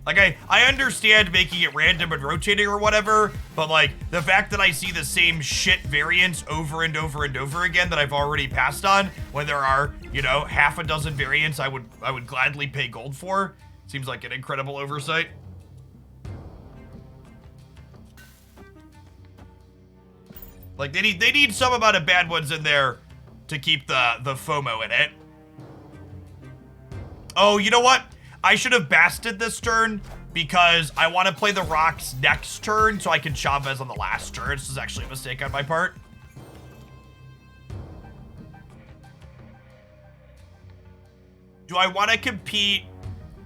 Like, I understand making it random and rotating or whatever, but like, the fact that I see the same shit variants over and over and over again that I've already passed on, when there are, you know, half a dozen variants I would gladly pay gold for, seems like an incredible oversight. Like, they need some amount of bad ones in there to keep the FOMO in it. Oh, you know what? I should have basted this turn because I want to play the rocks next turn so I can Chavez on the last turn. This is actually a mistake on my part. Do I want to compete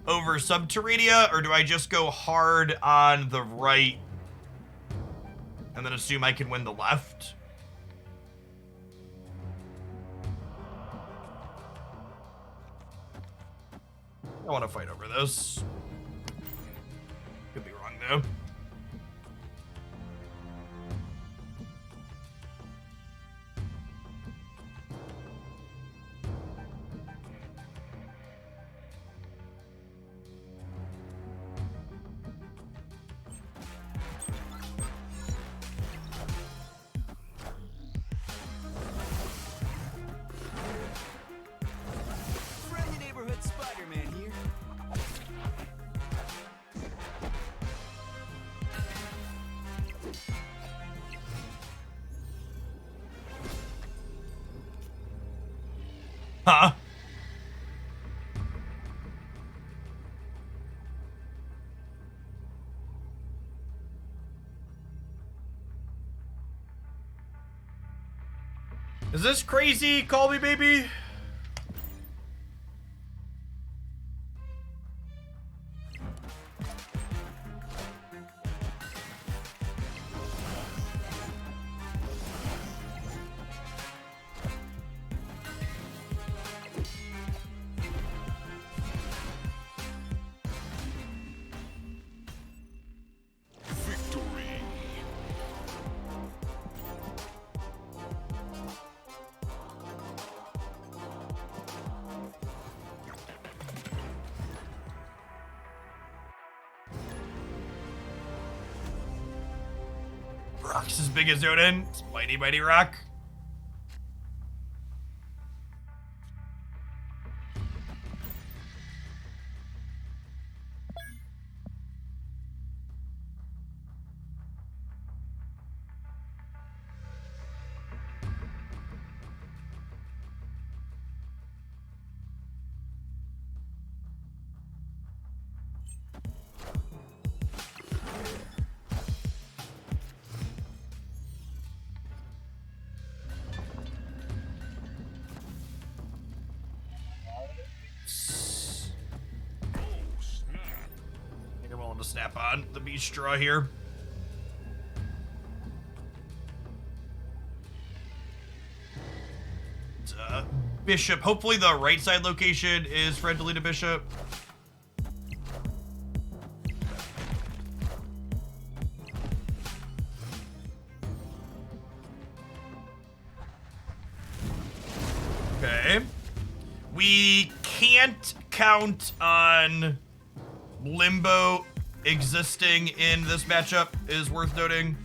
over Subterranea, or do I just go hard on the right and then assume I can win the left? I want to fight over this. Could be wrong, though. Friendly neighborhood Spider-Man here. Huh? Is this crazy? Call me, baby. Victory. Rock's as big as Odin. It's mighty, mighty rock. Oh, snap. I think I'm willing to snap on the beach straw here. It's, Bishop. Hopefully the right side location is friendly to Bishop. Okay. We can't count on Limbo existing in this matchup, is worth noting.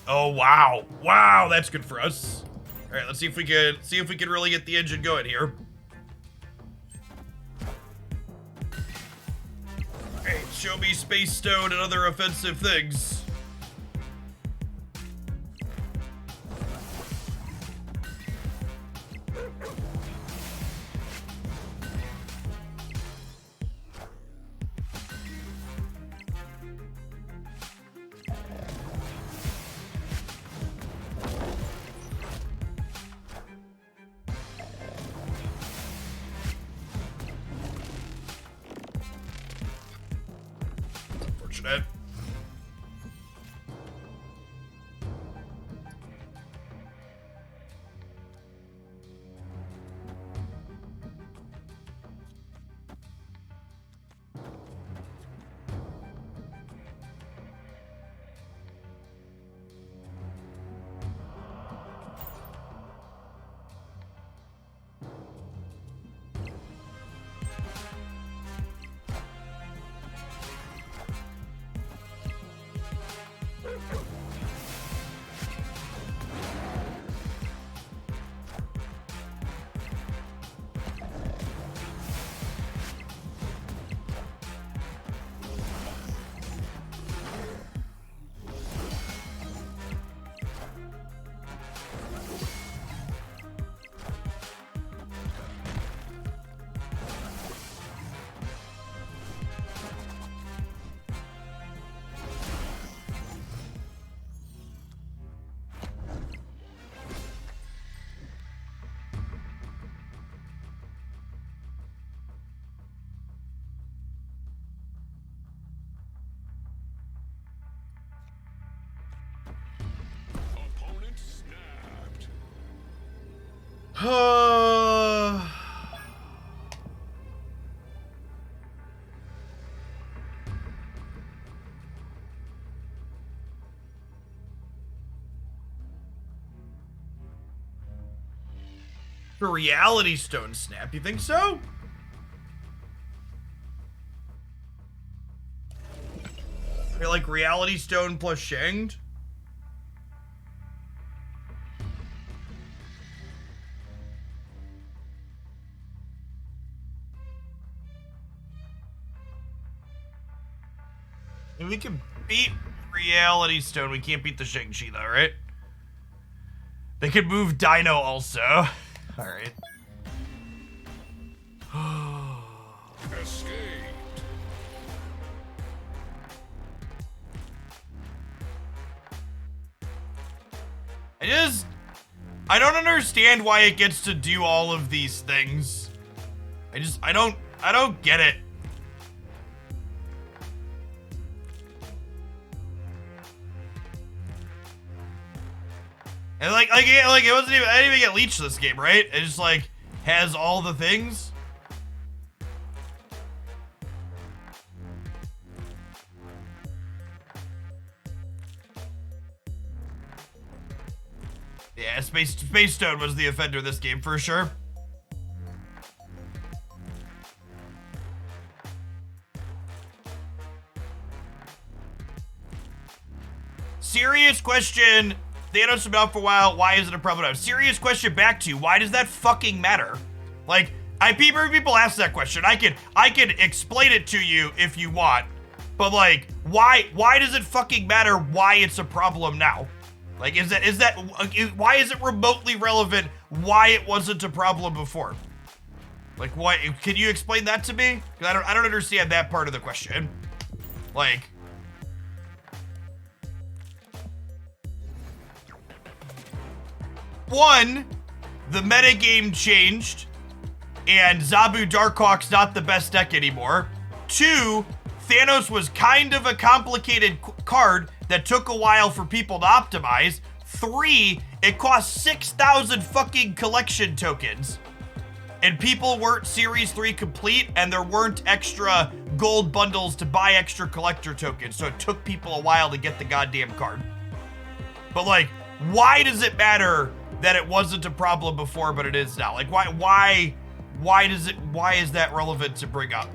Oh, wow. Wow, that's good for us. All right, let's see if we can really get the engine going here. Hey, show me Space Stone and other offensive things. Unfortunate. The Reality Stone snap, you think so? You're like Reality Stone plus Shanged? And we can beat Reality Stone. We can't beat the Shang-Chi though, right? They could move Dino also. Alright. Escape. I don't understand why it gets to do all of these things. I don't get it. And like it wasn't even, I didn't even get Leech this game, right? It just like has all the things. Yeah, Space Stone was the offender this game for sure. Serious question. Thanos has been out for a while. Why is it a problem now? Serious question back to you. Why does that fucking matter? Like, people ask that question. I can explain it to you if you want. But like, why does it fucking matter why it's a problem now? Like, why is it remotely relevant why it wasn't a problem before? Like, what? Can you explain that to me? Because I don't understand that part of the question. Like, one, the metagame changed, and Zabu Darkhawk's not the best deck anymore. Two, Thanos was kind of a complicated card that took a while for people to optimize. Three, it cost 6,000 fucking collection tokens. And people weren't Series 3 complete, and there weren't extra gold bundles to buy extra collector tokens, so it took people a while to get the goddamn card. But like, why does it matter that it wasn't a problem before, but it is now? Like, why is that relevant to bring up?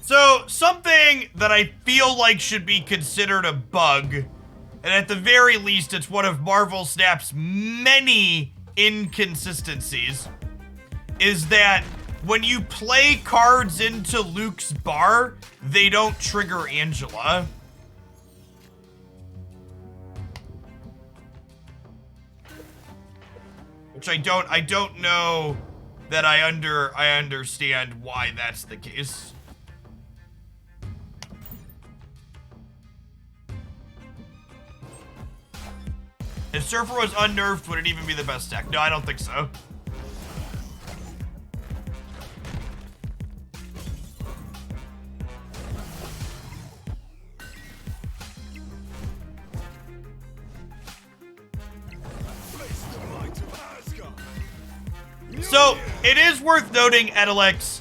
So, something that I feel like should be considered a bug, and at the very least, it's one of Marvel Snap's many inconsistencies, is that when you play cards into Luke's bar, they don't trigger Angela. Which I don't know that I understand why that's the case. If Surfer was unnerved, would it even be the best deck? No, I don't think so. So, it is worth noting, Edelex,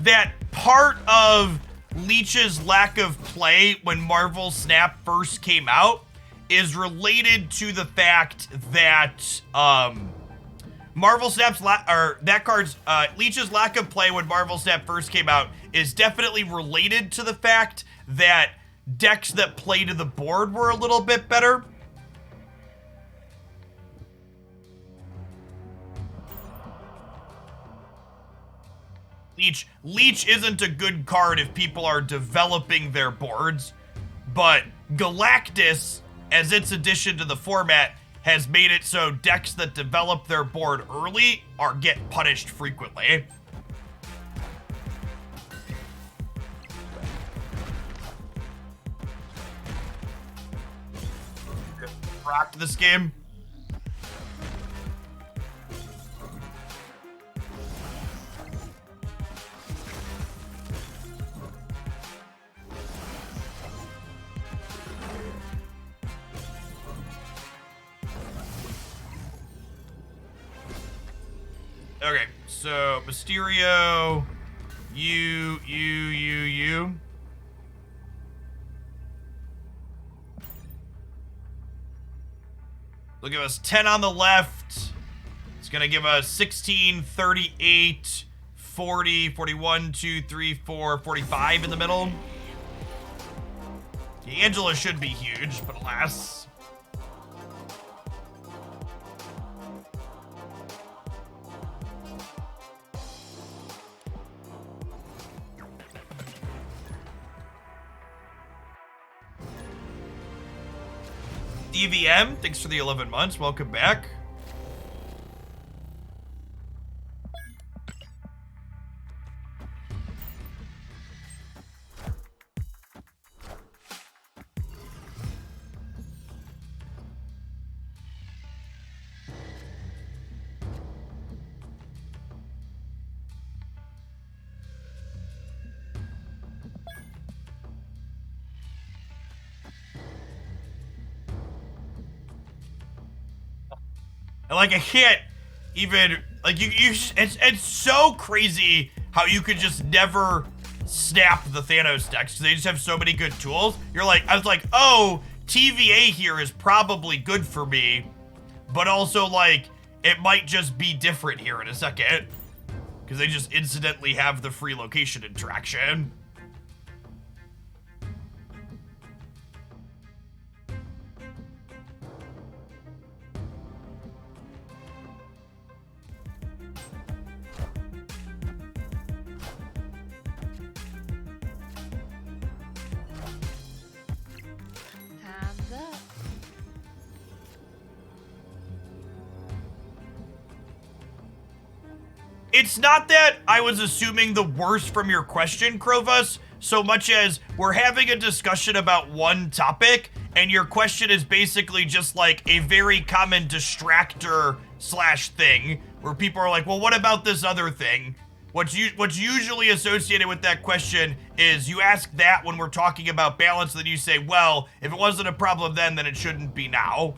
that part of Leech's lack of play when Marvel Snap first came out is related to the fact that Marvel Snap's Leech's lack of play when Marvel Snap first came out is definitely related to the fact that decks that play to the board were a little bit better. Leech isn't a good card if people are developing their boards, but Galactus, as its addition to the format, has made it so decks that develop their board early get punished frequently. Rocked this game. Okay, so Mysterio, you. They'll give us 10 on the left. It's gonna give us 16, 38, 40, 41, 2, 3, 4, 45 in the middle. The Angela should be huge, but alas. DVM, thanks for the 11 months. Welcome back. Like, I can't even, like, it's so crazy how you could just never snap the Thanos decks because they just have so many good tools. I was like, oh, TVA here is probably good for me, but also, like, it might just be different here in a second because they just incidentally have the free location interaction. It's not that I was assuming the worst from your question, Krovus, so much as we're having a discussion about one topic, and your question is basically just like a very common distractor / thing, where people are like, well, what about this other thing? What's usually associated with that question is you ask that when we're talking about balance, then you say, well, if it wasn't a problem then it shouldn't be now.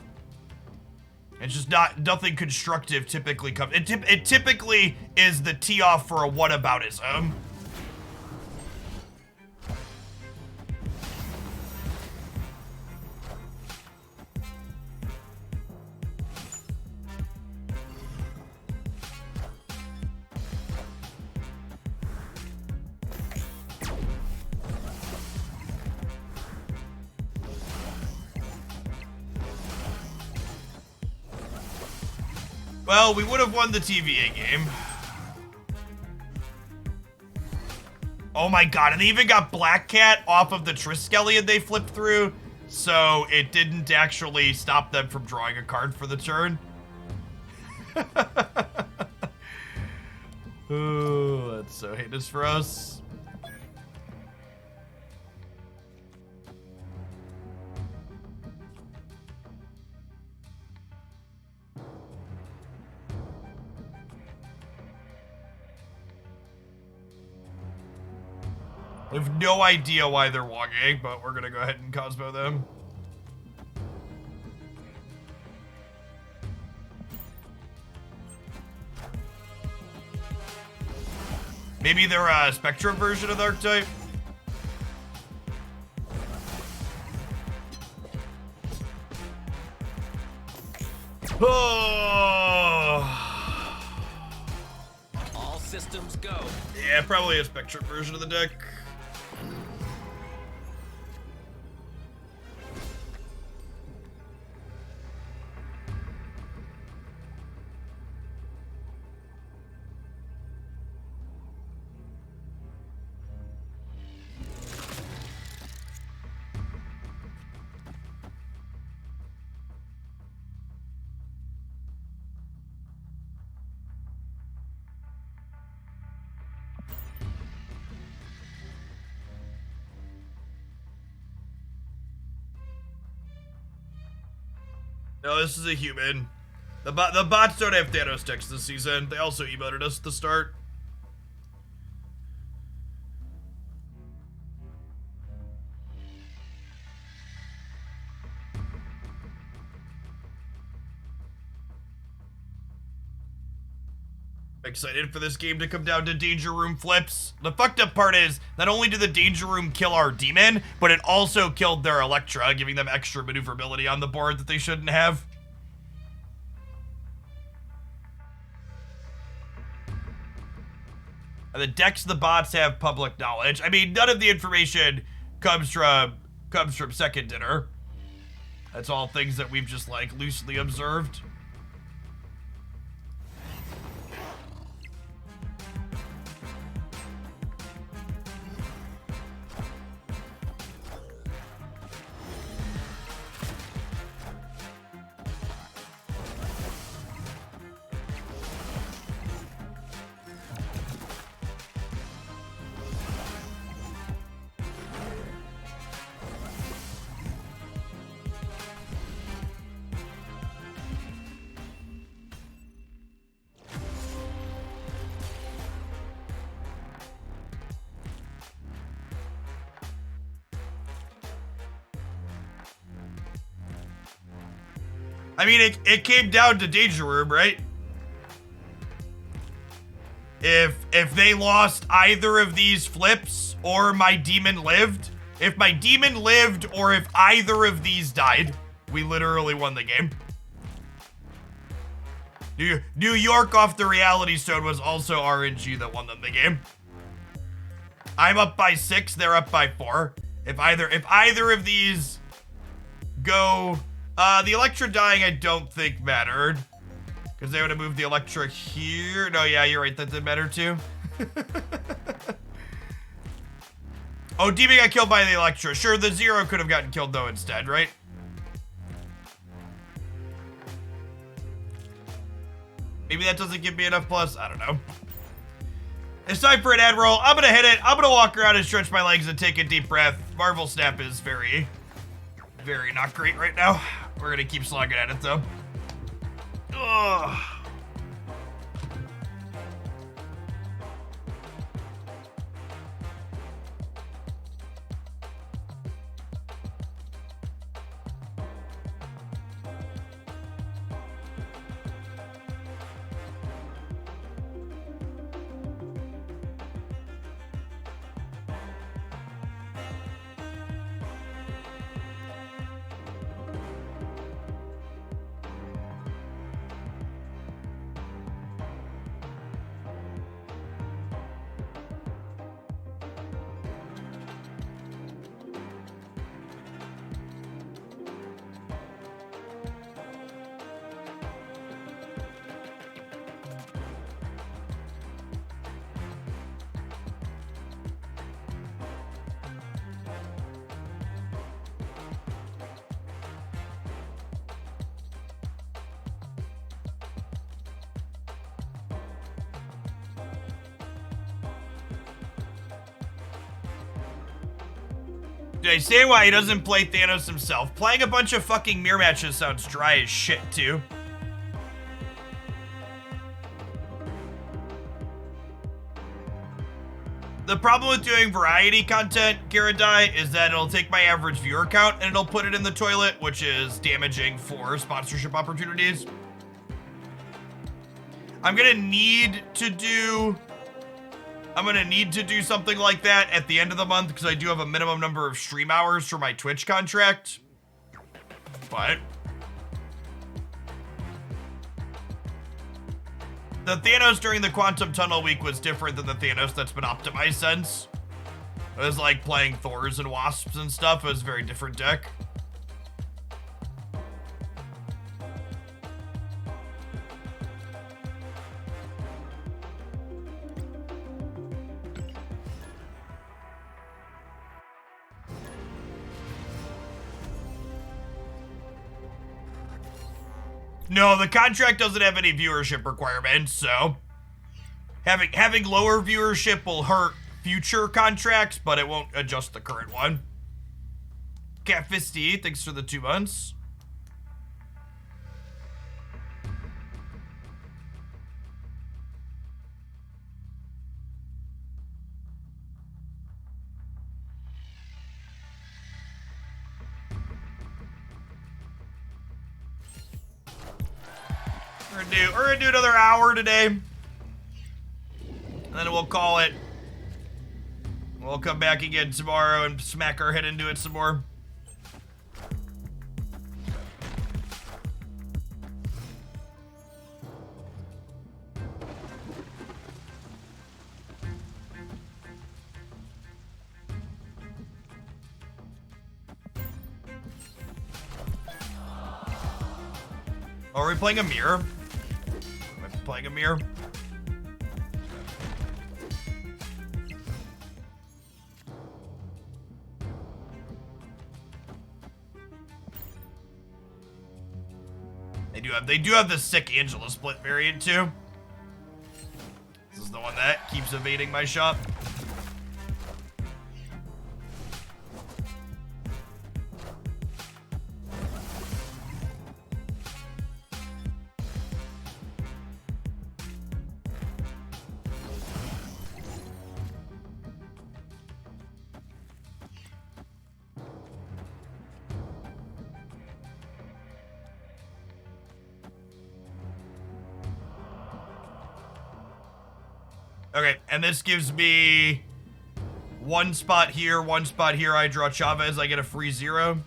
It's just nothing constructive typically comes. It typically is the tee off for a whataboutism. Well, we would have won the TVA game. Oh my god, and they even got Black Cat off of the Triskelion they flipped through, so it didn't actually stop them from drawing a card for the turn. Oh, that's so heinous for us. I have no idea why they're walking, but we're gonna go ahead and Cosmo them. Maybe they're a Spectrum version of the archetype? Oh. All systems go. Yeah, probably a Spectrum version of the deck. No, this is a human. The bots don't have Thanos decks this season. They also emoted us at the start. Excited for this game to come down to Danger Room flips. The fucked up part is, not only did the Danger Room kill our demon, but it also killed their Electra, giving them extra maneuverability on the board that they shouldn't have. And the decks the bots have public knowledge. I mean, none of the information comes from Second Dinner. That's all things that we've just like loosely observed. I mean, it came down to Danger Room, right? If they lost either of these flips or my demon lived, if my demon lived or if either of these died, we literally won the game. New York off the Reality Stone was also RNG that won them the game. I'm up by 6, they're up by 4. If either of these go... the Electra dying, I don't think mattered. Because they would have moved the Electra here. No, yeah, you're right. That did matter too. Oh, Demon got killed by the Electra. Sure, the Zero could have gotten killed though instead, right? Maybe that doesn't give me enough plus. I don't know. It's time for an ad roll. I'm gonna hit it. I'm gonna walk around and stretch my legs and take a deep breath. Marvel Snap is very not great right now. We're gonna keep slugging at it though. Ugh. Did I say why he doesn't play Thanos himself? Playing a bunch of fucking mirror matches sounds dry as shit, too. The problem with doing variety content, Garadai, is that it'll take my average viewer count and it'll put it in the toilet, which is damaging for sponsorship opportunities. I'm gonna need to do something like that at the end of the month because I do have a minimum number of stream hours for my Twitch contract. But The Thanos during the Quantum Tunnel week was different than the Thanos that's been optimized since. It was like playing Thors and Wasps and stuff. It was a very different deck. No, the contract doesn't have any viewership requirements, so having lower viewership will hurt future contracts, but it won't adjust the current one. Cat Fisty, thanks for the 2 months. We're gonna do another hour today. And then we'll call it. We'll come back again tomorrow and smack our head into it some more. Oh, are we playing a mirror? Am I playing a mirror? They do have the sick Angela split variant too. This is the one that keeps evading my shot. Okay, and this gives me 1 spot here, 1 spot here. I draw Chavez, I get a free 0.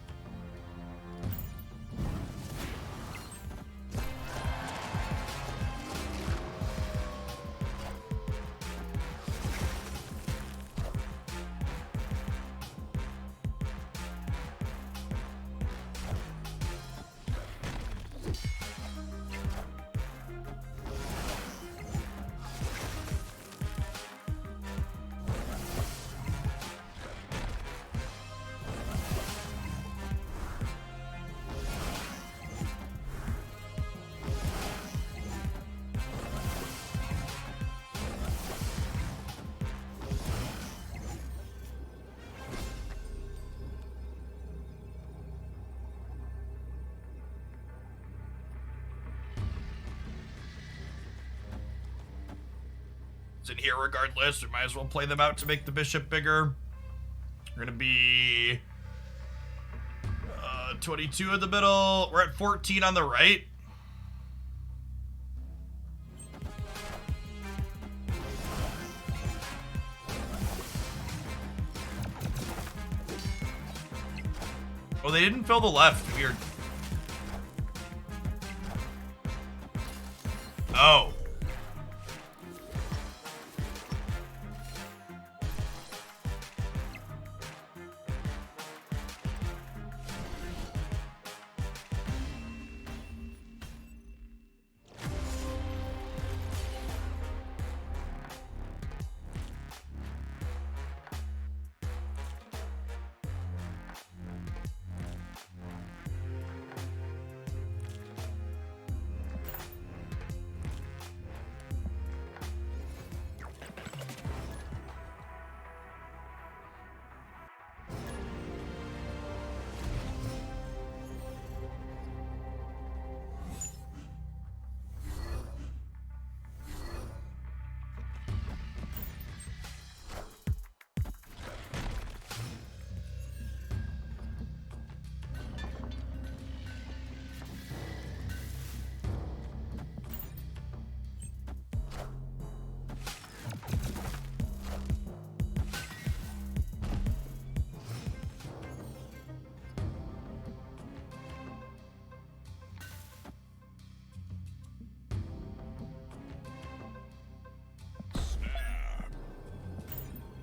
In here regardless. We might as well play them out to make the bishop bigger. We're gonna be 22 in the middle. We're at 14 on the right. Oh, they didn't fill the left. Weird. Oh.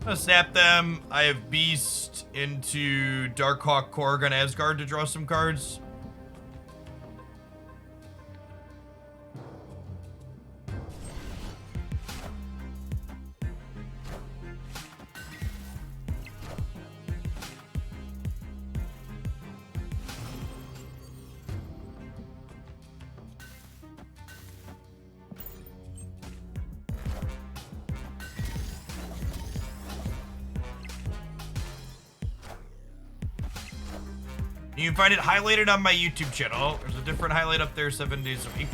gonna snap them. I have Beast into Darkhawk, Korg on Asgard to draw some cards. You can find it highlighted on my YouTube channel. There's a different highlight up there 7 days a week.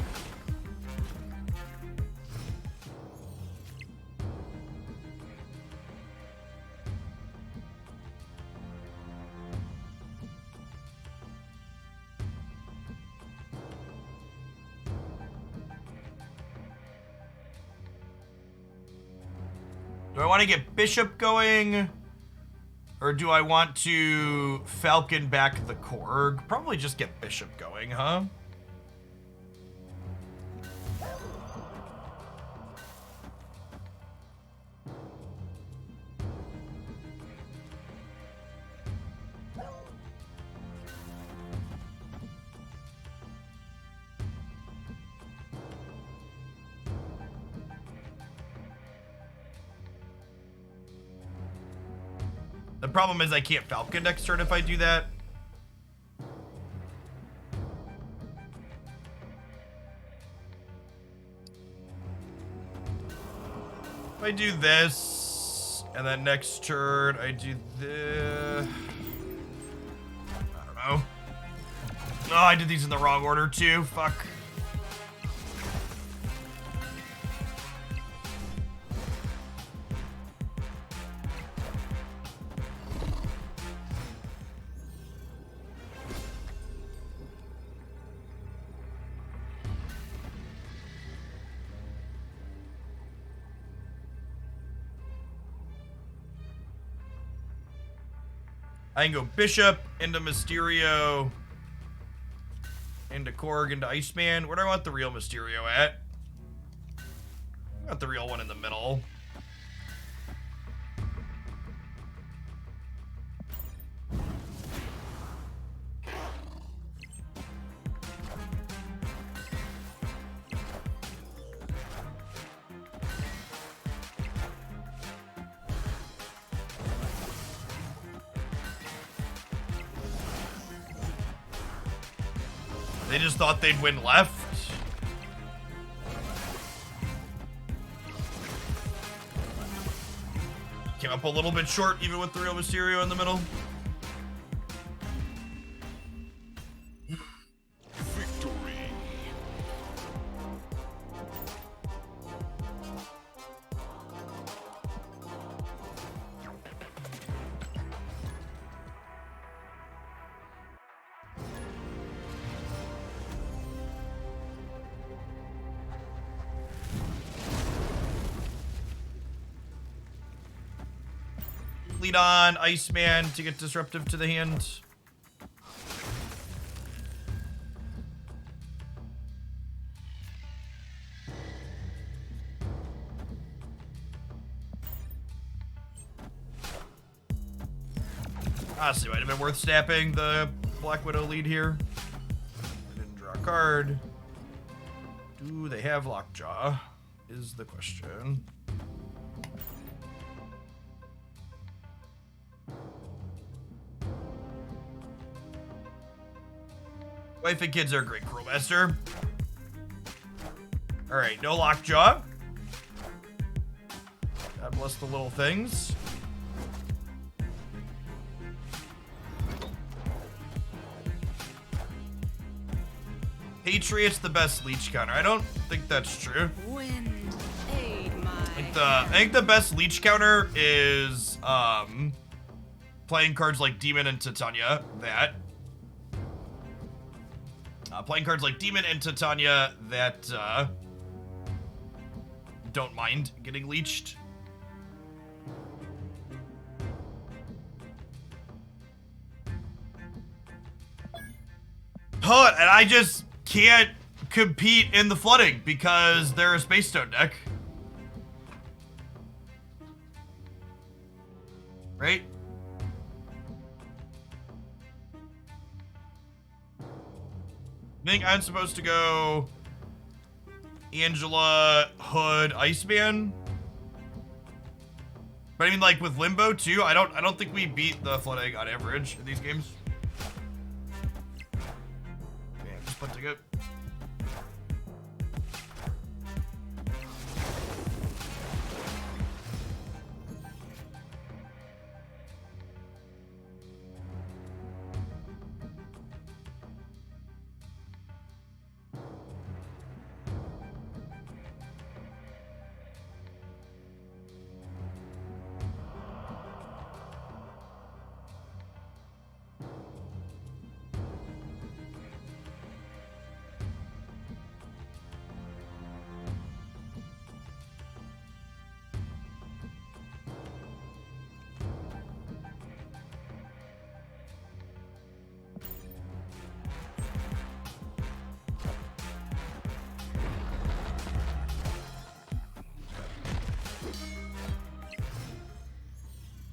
Do I want to get Bishop going? Or do I want to Falcon back the Korg? Probably just get Bishop going, huh? The problem is I can't Falcon next turn if I do that. If I do this, and then next turn I do this. I don't know. Oh, I did these in the wrong order too. Fuck. I can go Bishop into Mysterio, into Korg, into Iceman. Where do I want the real Mysterio at? I want the real one in the middle. They just thought they'd win left. Came up a little bit short, even with the real Mysterio in the middle. Victory. Lead on Iceman to get disruptive to the hand. Honestly, might have been worth snapping the Black Widow lead here. I didn't draw a card. Do they have Lockjaw? Is the question. Wife and kids are a great Cruel Master. Alright, no Lockjaw. God bless the little things. Patriot's the best Leech counter. I don't think that's true. Wind, aid my I think the best Leech counter is playing cards like Demon and Titania. That. Playing cards like Demon and Titania that don't mind getting leeched. Oh, and I just can't compete in the flooding because they're a Space Stone deck. right? I think I'm supposed to go Angela, Hood, Iceman. But I mean, like with Limbo too. I don't think we beat the Floodegg on average in these games. Yeah, just put ticket.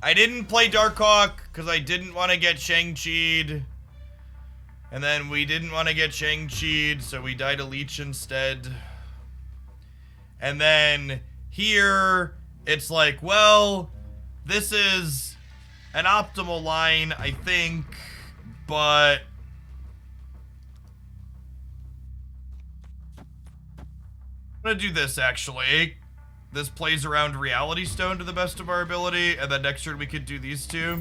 I didn't play Darkhawk because I didn't want to get Shang-Chi'd. And then we didn't want to get Shang-Chi'd, so we died a Leech instead. And then here, it's like, well, this is an optimal line, I think, but I'm gonna do this, actually. This plays around Reality Stone to the best of our ability, and then next turn we could do these two.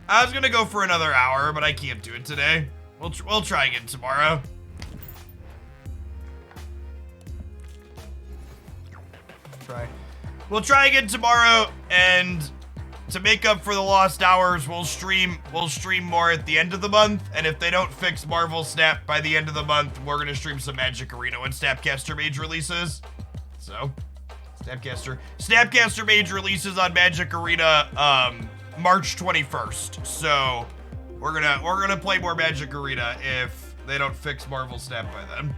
I was gonna go for another hour, but I can't do it today. We'll try again tomorrow. We'll try again tomorrow, and to make up for the lost hours, we'll stream more at the end of the month. And if they don't fix Marvel Snap by the end of the month, we're gonna stream some Magic Arena when Snapcaster Mage releases. So, Snapcaster Mage releases on Magic Arena March 21st. So we're gonna play more Magic Arena if they don't fix Marvel Snap by then.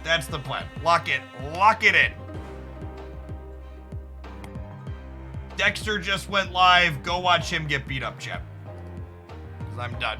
That's the plan. Lock it in. Dexter just went live. Go watch him get beat up, chat. 'Cause I'm done.